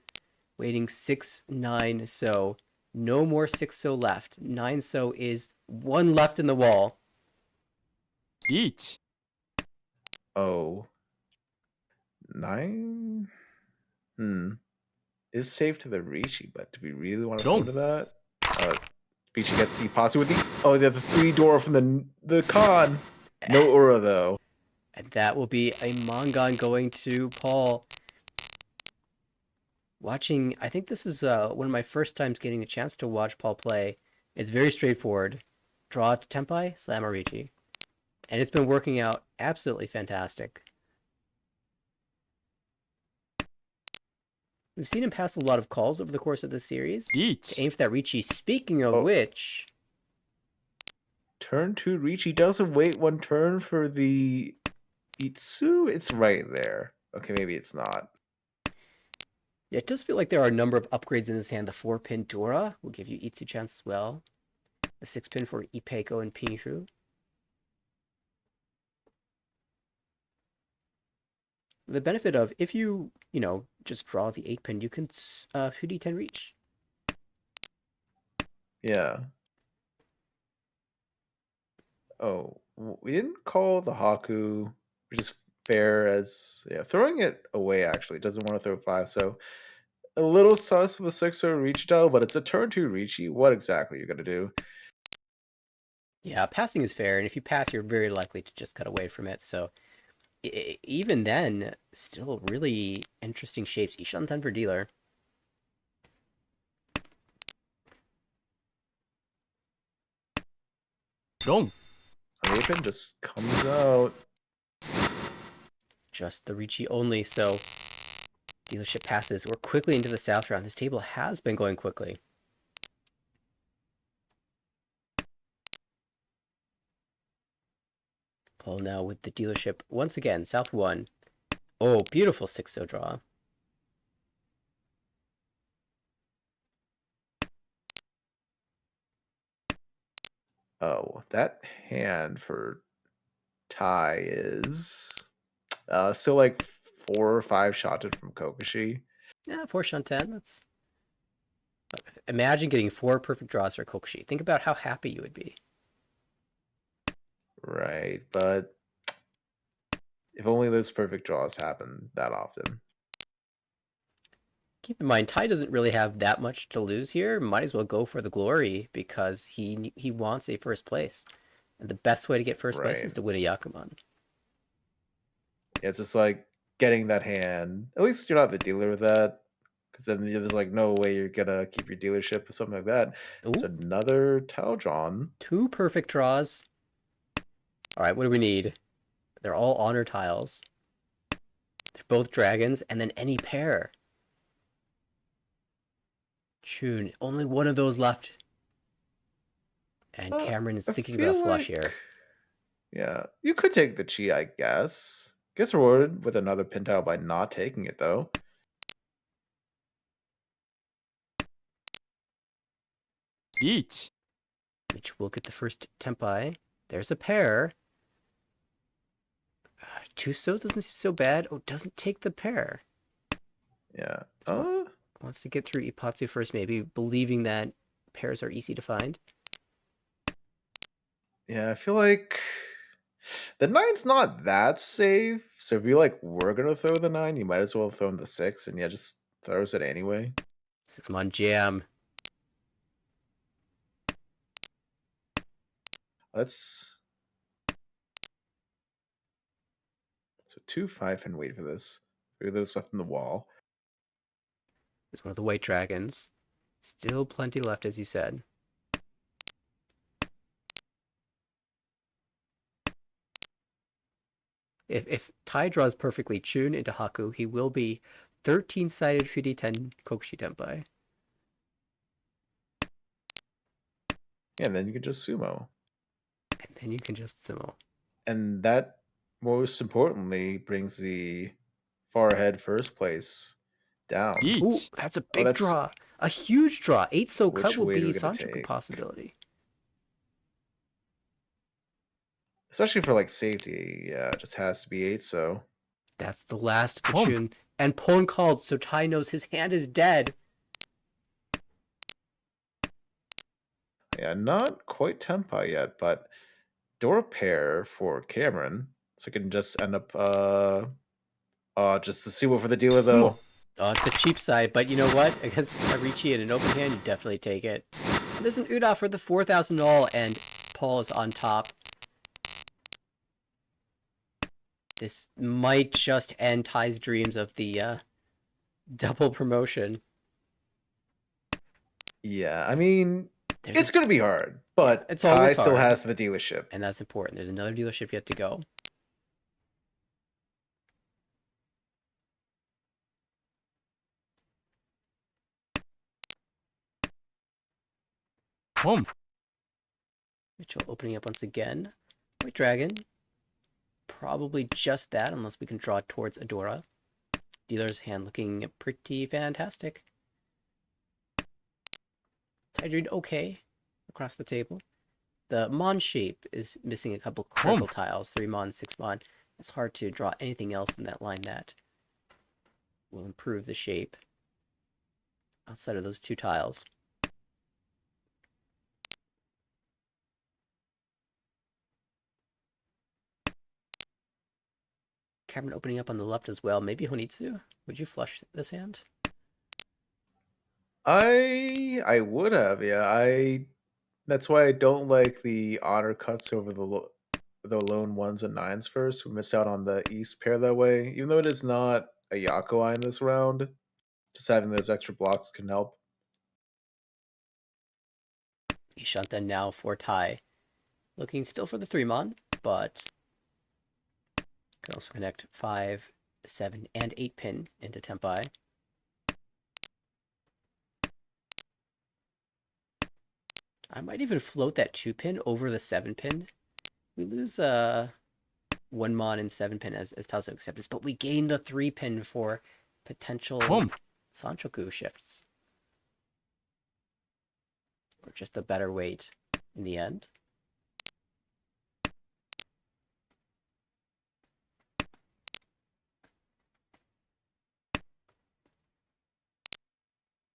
A: waiting 6-9 so. No more 6 so left. 9 so is 1 left in the wall.
C: 1
D: Oh. 9? Is safe to the Rishi, but do we really want to go to that? Rishi gets the posse with the 3 door from the con. No Ura though.
A: And that will be a Mongon going to Paul. Watching, I think this is one of my first times getting a chance to watch Paul play. It's very straightforward. Draw to Tempai, slam Arichi. And it's been working out absolutely fantastic. We've seen him pass a lot of calls over the course of this series.
C: 1
A: To aim for that Richi. Speaking of which...
D: Turn 2 Richi doesn't wait 1 turn for the Itsu? It's right there. Okay, maybe it's not.
A: Yeah, it does feel like there are a number of upgrades in his hand. The 4-pin Dora will give you Itsu chance as well. The 6-pin for Ipeko and Pinshu. The benefit of, if you just draw the 8-pin, you can Fudi-10 reach.
D: Yeah. Oh, we didn't call the Haku, which is fair as... Yeah, throwing it away, actually. Doesn't want to throw 5, so... A little sus of the 6-0 Richi tile, but it's a turn 2 Richi. What exactly you're going to do?
A: Yeah, passing is fair, and if you pass, you're very likely to just cut away from it, so... Even then, still really interesting shapes. Ishan 10 for dealer.
C: Long.
D: Open just comes out.
A: Just the Richi only, so dealership passes. We're quickly into the south round. This table has been going quickly. Paul now with the dealership once again. South 1. Oh, beautiful 6-0 draw.
D: Oh, that hand for tie is still like 4 or 5 shotted from Kokoshi.
A: Yeah, 4 Shanten. That's... Imagine getting 4 perfect draws for Kokoshi. Think about how happy you would be.
D: Right, but if only those perfect draws happen that often.
A: Keep in mind, Tai doesn't really have that much to lose here. Might as well go for the glory because he wants a first place. And the best way to get first place is to win a Yakuman.
D: Yeah, it's just like getting that hand. At least you're not the dealer with that. Because then there's like no way you're going to keep your dealership or something like that.
A: Ooh.
D: It's another tile drawn.
A: 2 perfect draws. All right, what do we need? They're all honor tiles. They're both dragons, and then any pair. Chun, only one of those left. And Cameron is thinking about flush here.
D: Yeah, you could take the chi, I guess. Gets rewarded with another pin tile by not taking it, though.
C: Each
A: will get the first Tempai. There's a pair. Tuso doesn't seem so bad. Oh, doesn't take the pair.
D: Yeah.
A: Wants to get through Ipatsu first, maybe, believing that pairs are easy to find.
D: Yeah, I feel like the 9's not that safe. So if you were gonna throw the 9, you might as well throw in the 6, and just throws it anyway.
A: 6-mon jam.
D: Let's... So 2 5-pin wait for this. 3 of those left in the wall.
A: It's one of the white dragons. Still plenty left, as you said. If Tai draws perfectly Chun into Haku, he will be 13-sided Fudi 10 Kokushi Tenpai.
D: Yeah, and then you can just sumo.
A: And then you can just sumo.
D: And that, most importantly, brings the far ahead first place down.
A: Ooh, that's a big draw. A huge draw. 8 so cut will be Sanchoku
D: take?
A: possibility.
D: Especially for like safety. Yeah, it just has to be 8, so.
A: That's the last of the
C: Pon.
A: tune. And Pon called, so Tai knows his hand is dead.
D: Yeah, not quite Tempai yet, but Dora pair for Cameron. So I can just end up just the sumo for the dealer though.
A: Oh, it's the cheap side, but you know what? Against Arichi in an open hand, you definitely take it. And there's an Uda for the 4,000 all, and Paul is on top. This might just end Ty's dreams of the double promotion.
D: Yeah, I mean,
A: There's
D: it's gonna be hard, but
A: it's
D: Ty
A: always
D: still
A: hard.
D: has the dealership.
A: And that's important. There's another dealership yet to go.
C: Pon.
A: Mitchell opening up once again. White Dragon. Probably just that, unless we can draw towards Adora. Dealer's hand looking pretty fantastic. Ty doing okay across the table. The Mon shape is missing a couple critical tiles. 3 Mon, 6 Mon. It's hard to draw anything else in that line that will improve the shape outside of those 2 tiles. Cameron opening up on the left as well. Maybe Honitsu? Would you flush this hand?
D: I would have, yeah. That's why I don't like the honor cuts over the lone 1s and 9s first. We missed out on the East pair that way. Even though it is not a Yakuai in this round, just having those extra blocks can help.
A: Ishanten now for Tai. Looking still for the 3 Mon, but can also connect 5, 7, and 8 pin into Tempai. I might even float that 2 pin over the 7 pin. We lose 1 Mon and 7 pin as Tausa acceptance, but we gain the 3 pin for potential
C: Pon.
A: Sanchoku shifts. Or just a better weight in the end.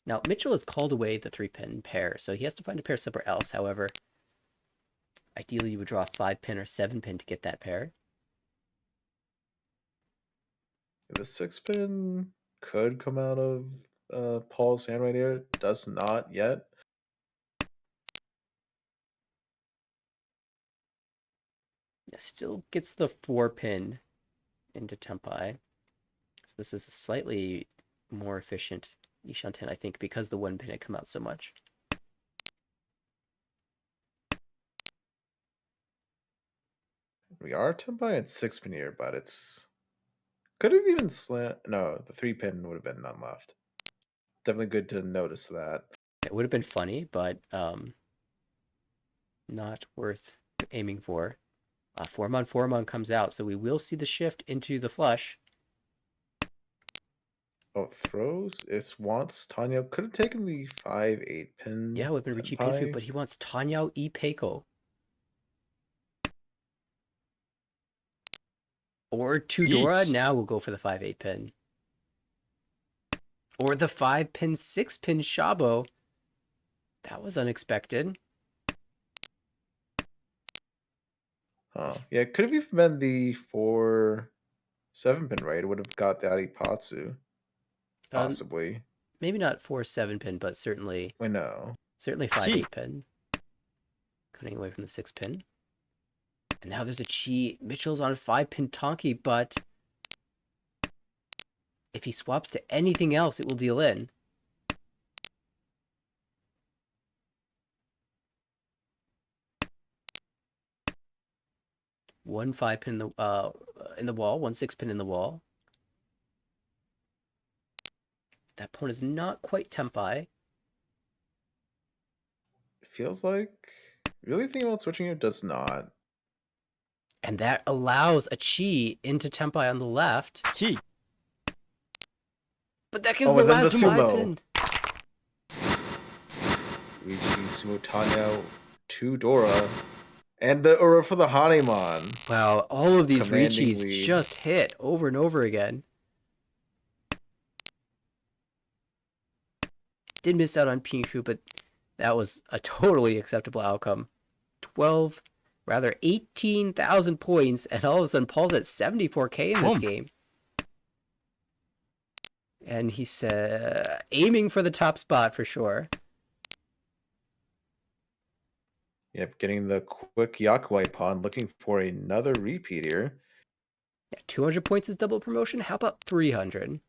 A: Now, Mitchell has called away the 3-pin pair, so he has to find a pair somewhere else. However, ideally you would draw a 5-pin or 7-pin to get that pair.
D: The 6-pin could come out of Paul's hand right here. Does not yet.
A: Still gets the 4-pin into Tempai. So this is a slightly more efficient Ishanten, I think, because the 1-pin had come out so much.
D: We are Tempai at 6-pin here, but it's could have even no, the 3-pin would have been none left. Definitely good to notice that.
A: It would have been funny, but not worth aiming for. 4-mon, 4-mon comes out, so we will see the shift into the flush.
D: Oh, throws. It wants Tanya. Could have taken the 5-8 pin.
A: Yeah, it would have been Richie Pinfu, but he wants Tanyao E Peiko. Or Tudora.
C: Each.
A: Now we'll go for the 5-8 pin. Or the 5-pin, 6-pin Shabo. That was unexpected.
D: Oh, yeah, it could have even been the 4-7 pin, right? It would have got the Adipatsu. Possibly.
A: Maybe not 4-7 pin, but certainly
D: I know.
A: certainly 5-8 pin. Cutting away from the 6-pin. And now there's a Chi. Mitchell's on 5-pin Tonki, but if he swaps to anything else, it will deal in. One 5-pin in the wall, 1 6-pin in the wall. That pawn is not quite Tempai.
D: Feels like really thinking about switching it does not.
A: And that allows a Chi into Tempai on the left.
C: Chi.
A: But that gives
D: Oh,
A: the
D: and then
A: last
D: the sumo.
A: 5-pin.
D: Riichi, Sumo, Tanya, to Dora, And the Ura for the Hanemon.
A: Wow, all of these
D: Commanding
A: Richis
D: lead.
A: just hit over and over again. Did miss out on Pinshu, but that was a totally acceptable outcome. 18,000 points, and all of a sudden Paul's at 74k in this
C: Boom.
A: game. And he's aiming for the top spot for sure.
D: Yep, getting the quick Yakuai pawn, looking for another repeat here.
A: Yeah, 200 points is double promotion. How about 300?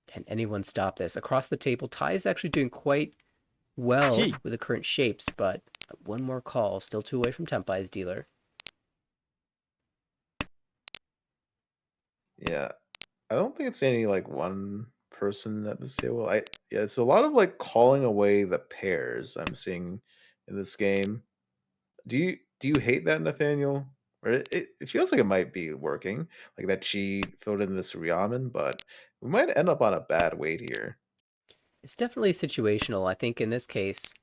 A: Can anyone stop this? Across the table, Tai is actually doing quite well
C: Gee.
A: with the current shapes, but one more call, still 2 away from Tempai's dealer.
D: Yeah, I don't think it's any like one person at this table. Yeah, it's a lot of like calling away the pairs I'm seeing in this game. Do you hate that, Nathaniel? Or it feels like it might be working, like that she filled in this Ryamen, but we might end up on a bad weight here.
A: It's definitely situational. I think in this case,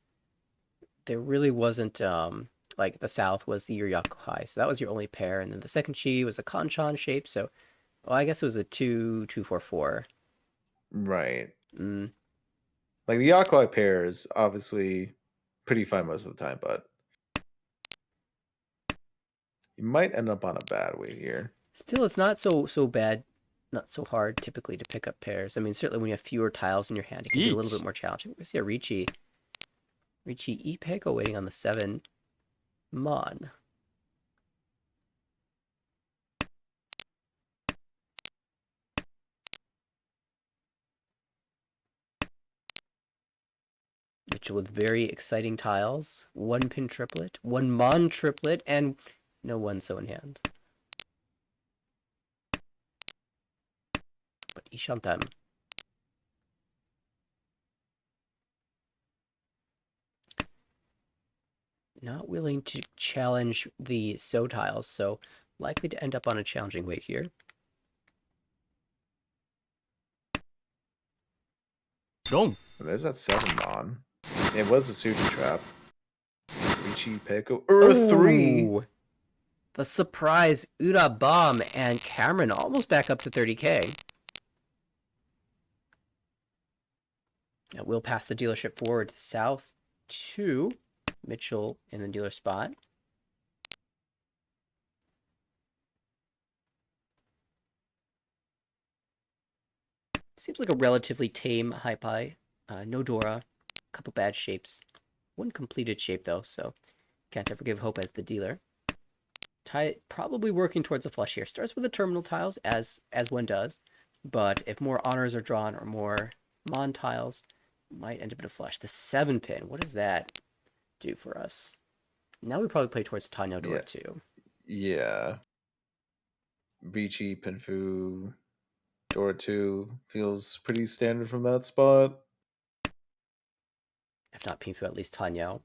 A: there really wasn't like the South was the Yakuhai, so that was your only pair, and then the second chi was a Kanchan shape. So, well, I guess it was a 2-2-4-4.
D: Right.
A: Mm.
D: Like the Yakuai pair is obviously pretty fine most of the time, but you might end up on a bad weight here.
A: Still, it's not so bad, not so hard typically to pick up pairs. I mean, certainly when you have fewer tiles in your hand, it can be a little bit more challenging. We see a Ricci Ipeko waiting on the 7 Mon. Mitchell with very exciting tiles. 1 pin triplet, 1 Mon triplet, and no 1 so in hand. But Ishantam. Not willing to challenge the So tiles, so likely to end up on a challenging weight here.
C: Wrong.
D: There's that 7 Mon. It was a Suji trap. Richie Peko. 3.
A: Ooh, the surprise Ura Bomb and Cameron almost back up to 30k. Now we'll pass the dealership forward south to Mitchell in the dealer spot. Seems like a relatively tame Hypai. No Dora, a couple bad shapes. One completed shape though, so can't ever give hope as the dealer. Tai probably working towards a flush here. Starts with the terminal tiles, as one does, but if more honors are drawn or more Mon tiles, might end up in a flush. The 7 pin, what does that do for us? Now we probably play towards Tanya Dora too.
D: Yeah. Richie, Pinfu, Dora 2 feels pretty standard from that spot.
A: If not Pinfu, at least Tanya.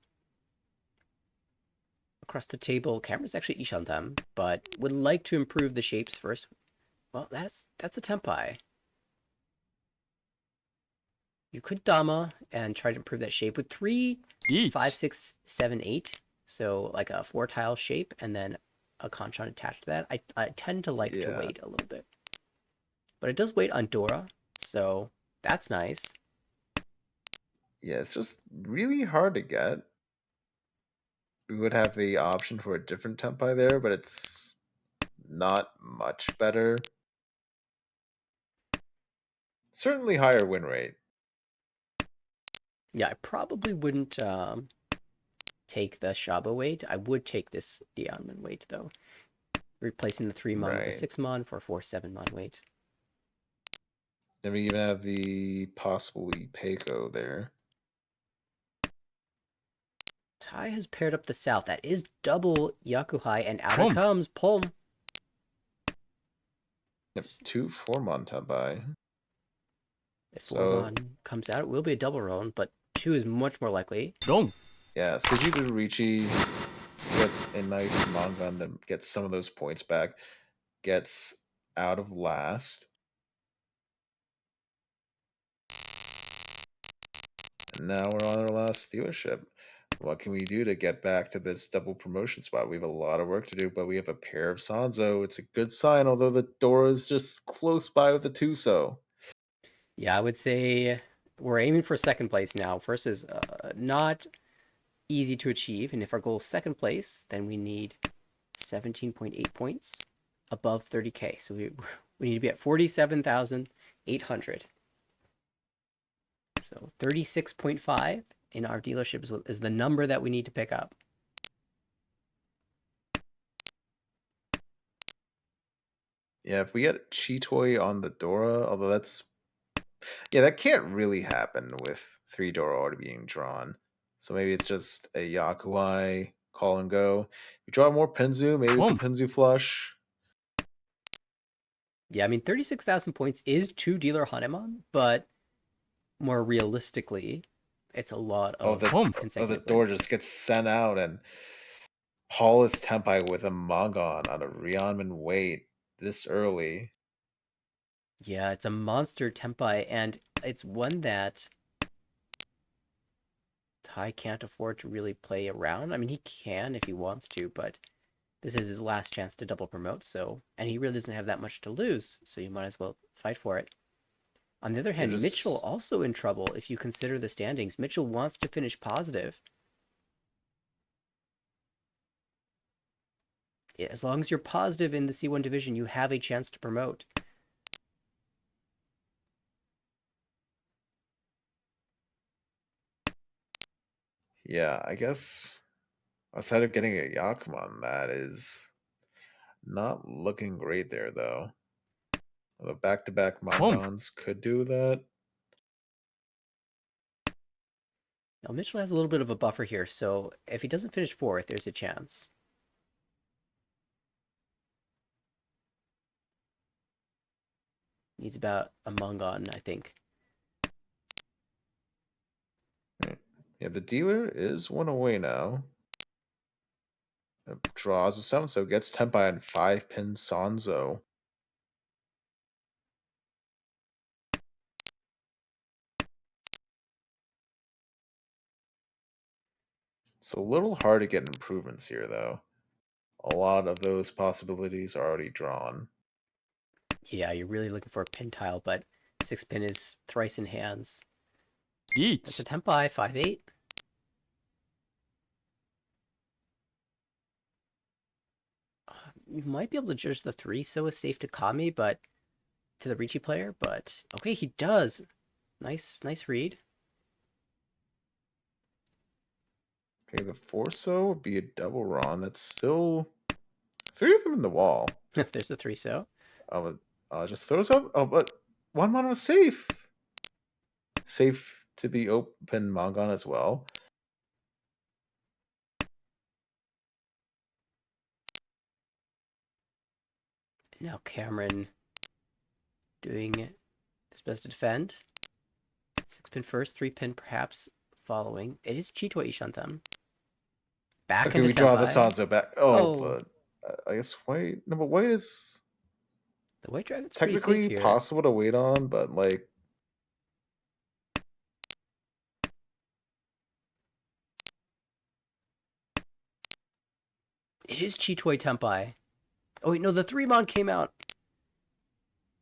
A: Across the table, Cameron's actually Ishantam, but would like to improve the shapes first. Well, that's a Tempai. You could Dama and try to improve that shape with 3, 5, 6, 7, 8. So like a 4 tile shape and then a Kanchan attached to that. I tend to like to wait a little bit. But it does wait on Dora, so that's nice.
D: Yeah, it's just really hard to get. We would have the option for a different Tempai there, but it's not much better. Certainly higher win rate.
A: Yeah, I probably wouldn't take the Shaba weight. I would take this Dianman weight, though. Replacing the 3 Mon with the 6 Mon for a 4-7 Mon weight.
D: Then we even have the possible Peiko there.
A: Tai has paired up the south. That is double Yakuhai, and out it comes Pulm.
D: Yep, 2 4-Mon Tempai.
A: If 4-Mon comes out, it will be a double roll, but 2 is much more likely.
C: Wrong.
D: Yeah, Suji Richie gets a nice Mon gun that gets some of those points back. Gets out of last. And now we're on our last viewership. What can we do to get back to this double promotion spot? We have a lot of work to do, but we have a pair of Sanzo. It's a good sign, although the door is just close by with the Tuso.
A: Yeah, I would say we're aiming for second place now. First is not easy to achieve, and if our goal is second place, then we need 17.8 points above 30K. So we need to be at 47,800. So 36.5 in our dealership is the number that we need to pick up.
D: Yeah, if we get Chitoy on the Dora, although that can't really happen with 3 Dora already being drawn. So maybe it's just a Yakuai call and go. We draw more Penzu, maybe it's a
C: Boom.
D: Penzu flush.
A: Yeah, I mean 36,000 points is 2 dealer Hanemon, but more realistically, it's a lot
D: Oh,
A: of
C: Boom.
D: the
A: consecutive
D: door
A: wins.
D: just gets sent out, and Paul is Tempai with a Mongon on a Rionman wait this early.
A: Yeah, it's a monster Tempai, and it's one that Tai can't afford to really play around. I mean, he can if he wants to, but this is his last chance to double promote, so, and he really doesn't have that much to lose, so you might as well fight for it. On the other
D: You're
A: hand, Mitchell
D: just
A: also in trouble if you consider the standings. Mitchell wants to finish positive. As long as you're positive in the C1 division, you have a chance to promote.
D: yeah, I guess outside of getting a Yakuman, that is not looking great there though. The back-to-back
C: Boom.
D: Mongons could do that.
A: Now, Mitchell has a little bit of a buffer here, so if he doesn't finish fourth, there's a chance. Needs about a Mongon, I think.
D: Yeah, the dealer is one away now. Draws a 7, so gets Tempai and 5-pin Sanzo. It's a little hard to get improvements here, though. A lot of those possibilities are already drawn.
A: Yeah, you're really looking for a pin tile, but 6-pin is thrice in hands. That's a
C: 1
A: Tempai, 5-8. You might be able to judge the 3, so is safe to Kami, but to the Ricci player, but okay, he does. Nice read.
D: Okay, the Forso would be a double Ron. That's still 3 of them in the wall.
A: There's the 3 so.
D: Just throws up. Oh, but one mon was safe. Safe to the open Mongon as well.
A: Now Cameron doing his best to defend. 6-pin first, 3-pin perhaps following. It is Chito Ishantam. Back
D: Okay,
A: into
D: we draw the
A: Tempai.
D: Sanzo back. Oh,
A: Oh,
D: but I guess white. No, but white is
A: the White Dragon's pretty safe
D: technically
A: here.
D: possible to wait on, but like.
A: It is Chitoi Tempai. Oh wait, no, the 3-mon came out.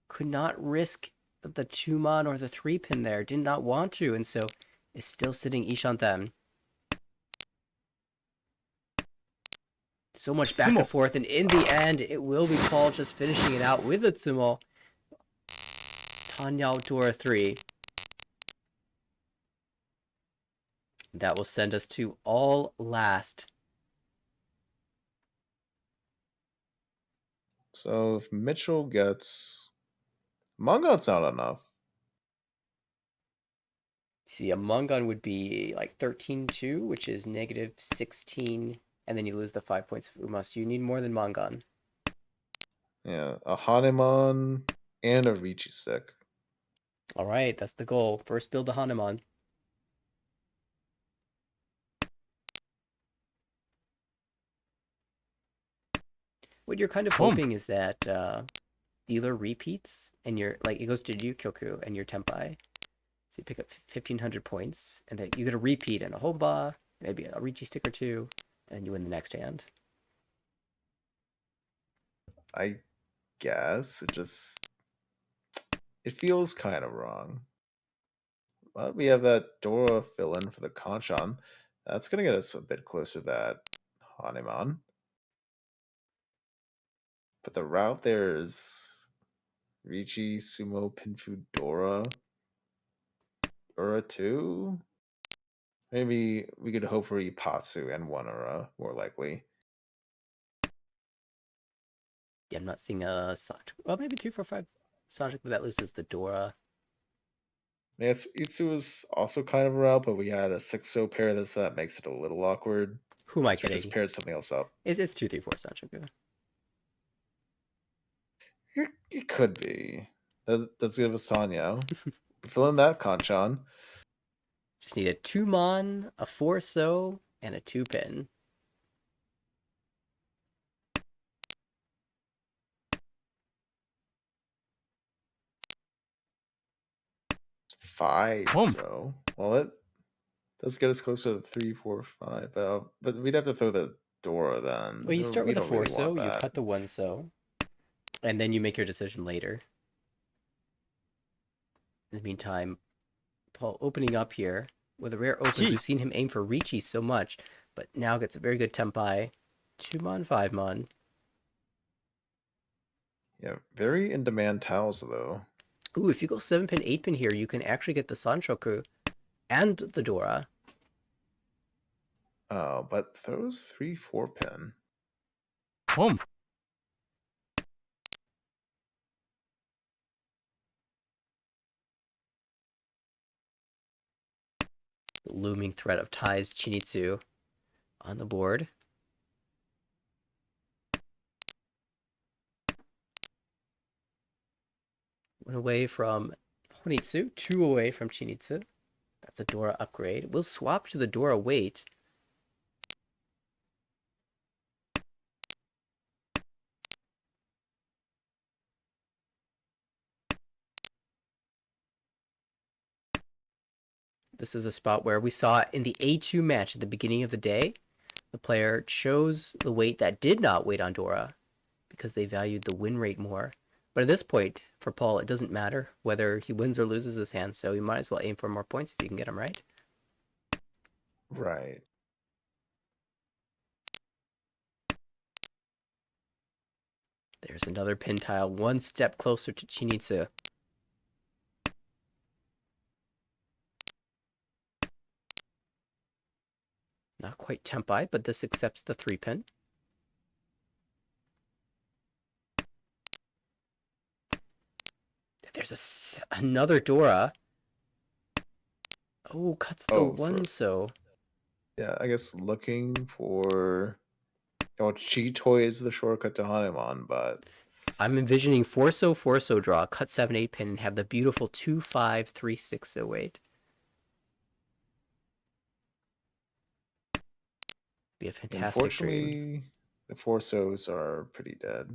A: Could not risk the 2-mon or the 3-pin there. Did not want to, and so is still sitting Ishantam. So much back and
C: Tsumo.
A: forth, and in the end, it will be Paul just finishing it out with a Tsumo. Tanyao Dora 3. That will send us to all last.
D: So if Mitchell gets Mongon's not enough.
A: See, a Mongon would be like 13-2, which is negative 16, and then you lose the 5 points of Uma, so you need more than Mongon.
D: Yeah, a Hanemon and a Ricci stick.
A: All right, that's the goal. First build the Hanemon. What you're kind of
C: Boom.
A: hoping is that dealer repeats, and you're like it goes to Ryukyoku and your Tempai. So you pick up 1,500 points, and then you get a repeat and a Homba, maybe a Ricci stick or two, and you win the next hand.
D: I guess it feels kind of wrong. But we have that Dora fill in for the Kanchan. That's gonna get us a bit closer to that Hanuman. But the route there is Ricci, Sumo, Pinfu, Dora 2. Maybe we could hope for Ipatsu and one Ura, more likely.
A: Yeah, I'm not seeing a Sancho. Well, maybe 3, 4, 5 Sancho, but that loses the Dora.
D: Yes, Itsu is also kind of a route, but we had a 6-0 pair that makes it a little awkward.
A: Who am I
D: So we just
A: kidding?
D: paired something else up.
A: It's 2, 3, 4 Sancho.
D: It could be. That's give us Tanya. Fill in that Kanchan.
A: Just need a 2-mon, a 4-so, and a 2-pin.
D: Five.
C: Home.
D: So, well, it does get us closer to 3, 4, 5. But we'd have to throw the Dora then.
A: Well, you start
D: We
A: with a
D: don't really
A: 4-so,
D: want
A: you
D: that.
A: cut the 1-so, and then you make your decision later. In the meantime, Paul opening up here with a rare opens.
C: Gee.
A: We've seen him aim for Ricci so much, but now gets a very good tempai. 2-mon, 5-mon.
D: Yeah, very in demand tiles though.
A: Ooh, if you go 7-pin, 8-pin here, you can actually get the Sanchoku and the Dora.
D: Oh, but throws 3, 4-pin.
C: Home.
A: Looming threat of ties Chinitsu on the board. One away from Honitsu, 2 away from Chinitsu. That's a Dora upgrade. We'll swap to the Dora weight. This is a spot where we saw in the A2 match at the beginning of the day, the player chose the weight that did not wait on Dora because they valued the win rate more. But at this point, for Paul, it doesn't matter whether he wins or loses his hand, so you might as well aim for more points if you can get them right.
D: Right.
A: There's another pin tile, one step closer to Chinitsu. Not quite tempai, but this accepts the 3-pin. There's another Dora. Oh, cuts the
D: Oh,
A: 1-so.
D: Yeah, I guess looking for Cheat Toy is the shortcut to Hanuman, but
A: I'm envisioning 4-so draw, cut 7, 8-pin, and have the beautiful 2-5-3-6-so weight. Be a fantastic dream.
D: unfortunately, the 4-sos are pretty dead.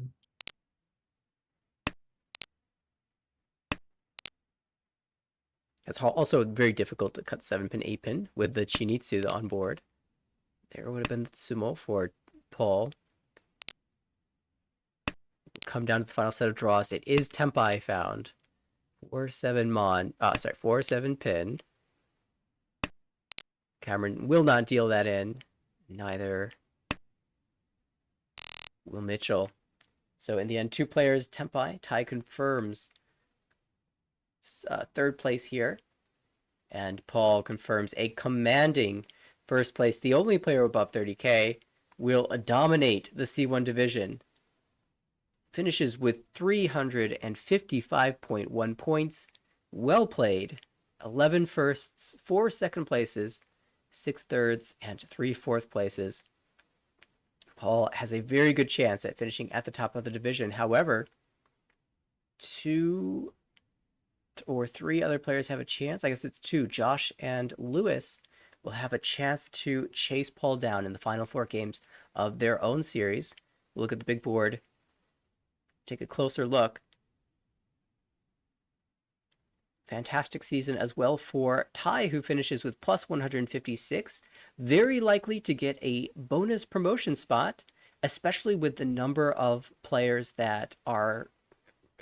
A: It's also very difficult to cut 7-pin, 8-pin with the Chinitsu on board. There would have been the Sumo for Paul. Come down to the final set of draws. It is tempai found. 4-7 pin. Cameron will not deal that in. Neither will Mitchell. So in the end, 2 players, tempai. Tie confirms third place here. And Paul confirms a commanding first place. The only player above 30K will dominate the C1 division. Finishes with 355.1 points. Well played. 11 firsts, 4 second places, 6 thirds, and 3 fourth places. Paul has a very good chance at finishing at the top of the division. However, 2 or 3 other players have a chance. I guess it's 2. Josh and Lewis will have a chance to chase Paul down in the final 4 games of their own series. We'll look at the big board, take a closer look. fantastic season as well for Tai, who finishes with plus 156. Very likely to get a bonus promotion spot, especially with the number of players that are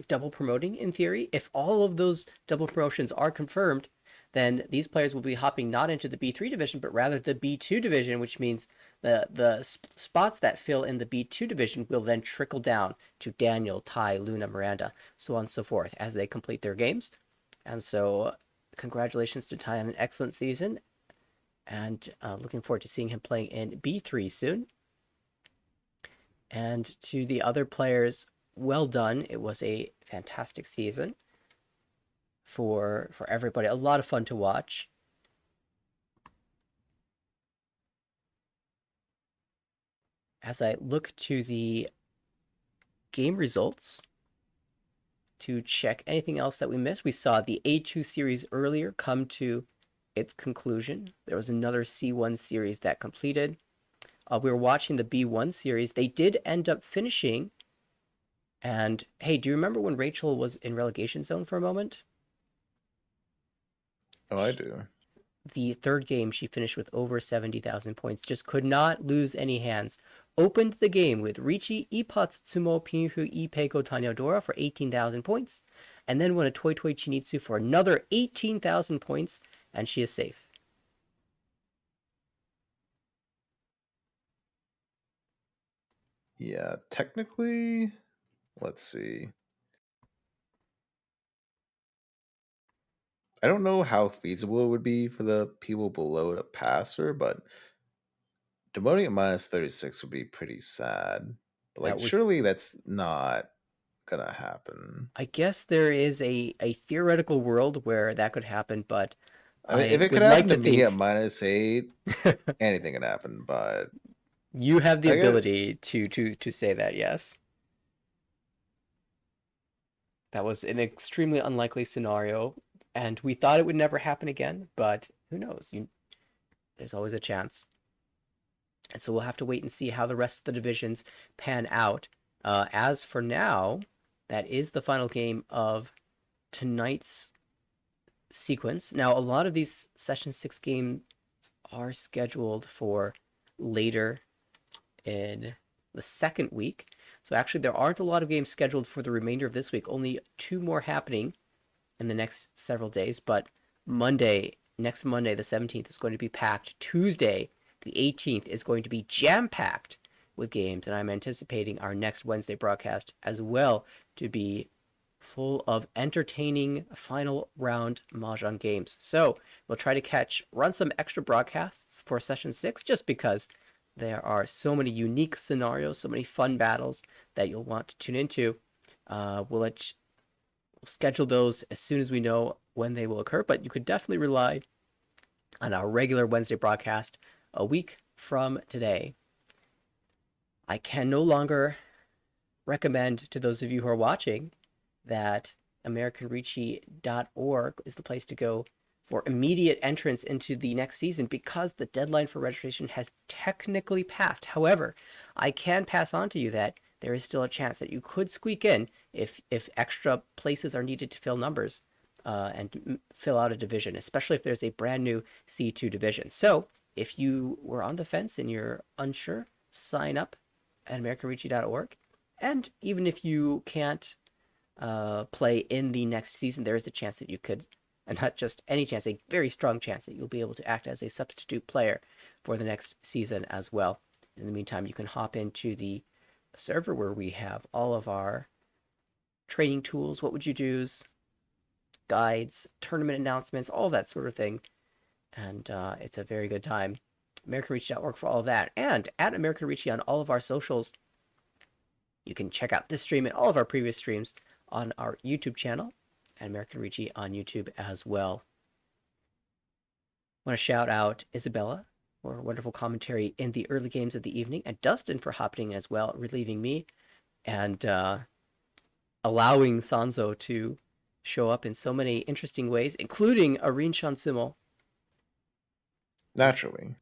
A: double promoting in theory. If all of those double promotions are confirmed, then these players will be hopping not into the B3 division, but rather the B2 division, which means the spots that fill in the B2 division will then trickle down to Daniel, Tai, Luna, Miranda, so on and so forth as they complete their games. And so, congratulations to Tai on an excellent season, and looking forward to seeing him playing in B3 soon. And to the other players, well done. It was a fantastic season for everybody. A lot of fun to watch. As I look to the game results to check anything else that we missed, we saw the A2 series earlier come to its conclusion. There was another C1 series that completed. We were watching the B1 series. They did end up finishing. And hey, do you remember when Rachel was in relegation zone for a moment?
D: Oh, I do.
A: The third game, she finished with over 70,000 points. Just could not lose any hands. Opened the game with Richi, Ipatsumo, Pinhu, Ipeko, Tanyodora for 18,000 points. And then won a Toi Toi Chinitsu for another 18,000 points. And she is safe.
D: Yeah, technically, let's see. I don't know how feasible it would be for the people below to pass her, but demoting at minus 36 would be pretty sad. But
A: That
D: like,
A: would,
D: surely that's not gonna happen.
A: I guess there is a theoretical world where that could happen, but
D: I mean, if
A: I
D: it could
A: would like
D: happen
A: to
D: to me at
A: think
D: -8, anything can happen. But
A: you have the
D: I guess
A: ability to say that, yes. That was an extremely unlikely scenario, and we thought it would never happen again, but who knows? There's always a chance. And so we'll have to wait and see how the rest of the divisions pan out. As for now, that is the final game of tonight's sequence. Now, a lot of these Session 6 games are scheduled for later in the second week. So actually, there aren't a lot of games scheduled for the remainder of this week. Only 2 more happening in the next several days. But next Monday, the 17th, is going to be packed. Tuesday, the 18th, is going to be jam-packed with games. And I'm anticipating our next Wednesday broadcast as well to be full of entertaining final round Mahjong games. So we'll try to run some extra broadcasts for Session 6 just because there are so many unique scenarios, so many fun battles that you'll want to tune into. We'll schedule those as soon as we know when they will occur, but you could definitely rely on our regular Wednesday broadcast a week from today. I can no longer recommend to those of you who are watching that AmericanRichi.org is the place to go for immediate entrance into the next season because the deadline for registration has technically passed. However, I can pass on to you that there is still a chance that you could squeak in if extra places are needed to fill numbers and fill out a division, especially if there's a brand new C2 division. So if you were on the fence and you're unsure, sign up at AmericanRichi.org. And even if you can't play in the next season, there is a chance that you could, and not just any chance, a very strong chance that you'll be able to act as a substitute player for the next season as well. In the meantime, you can hop into the server where we have all of our training tools, what would you do's, guides, tournament announcements, all that sort of thing. And it's a very good time. AmericanRichi.org for all of that. And at American Richie on all of our socials, you can check out this stream and all of our previous streams on our YouTube channel and American Richie on YouTube as well. I want to shout out Isabella for wonderful commentary in the early games of the evening, and Dustin for hopping in as well, relieving me, and allowing Sanzo to show up in so many interesting ways, including a Rin Shansumo.
D: naturally.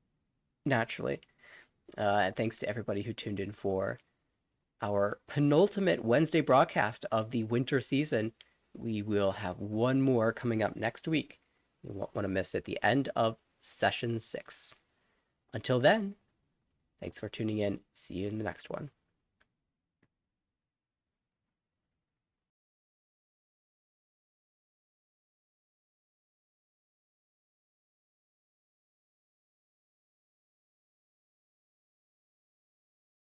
A: And thanks to everybody who tuned in for our penultimate Wednesday broadcast of the winter season. We will have one more coming up next week. You won't want to miss at the end of session 6. Until then, thanks for tuning in. See you in the next one.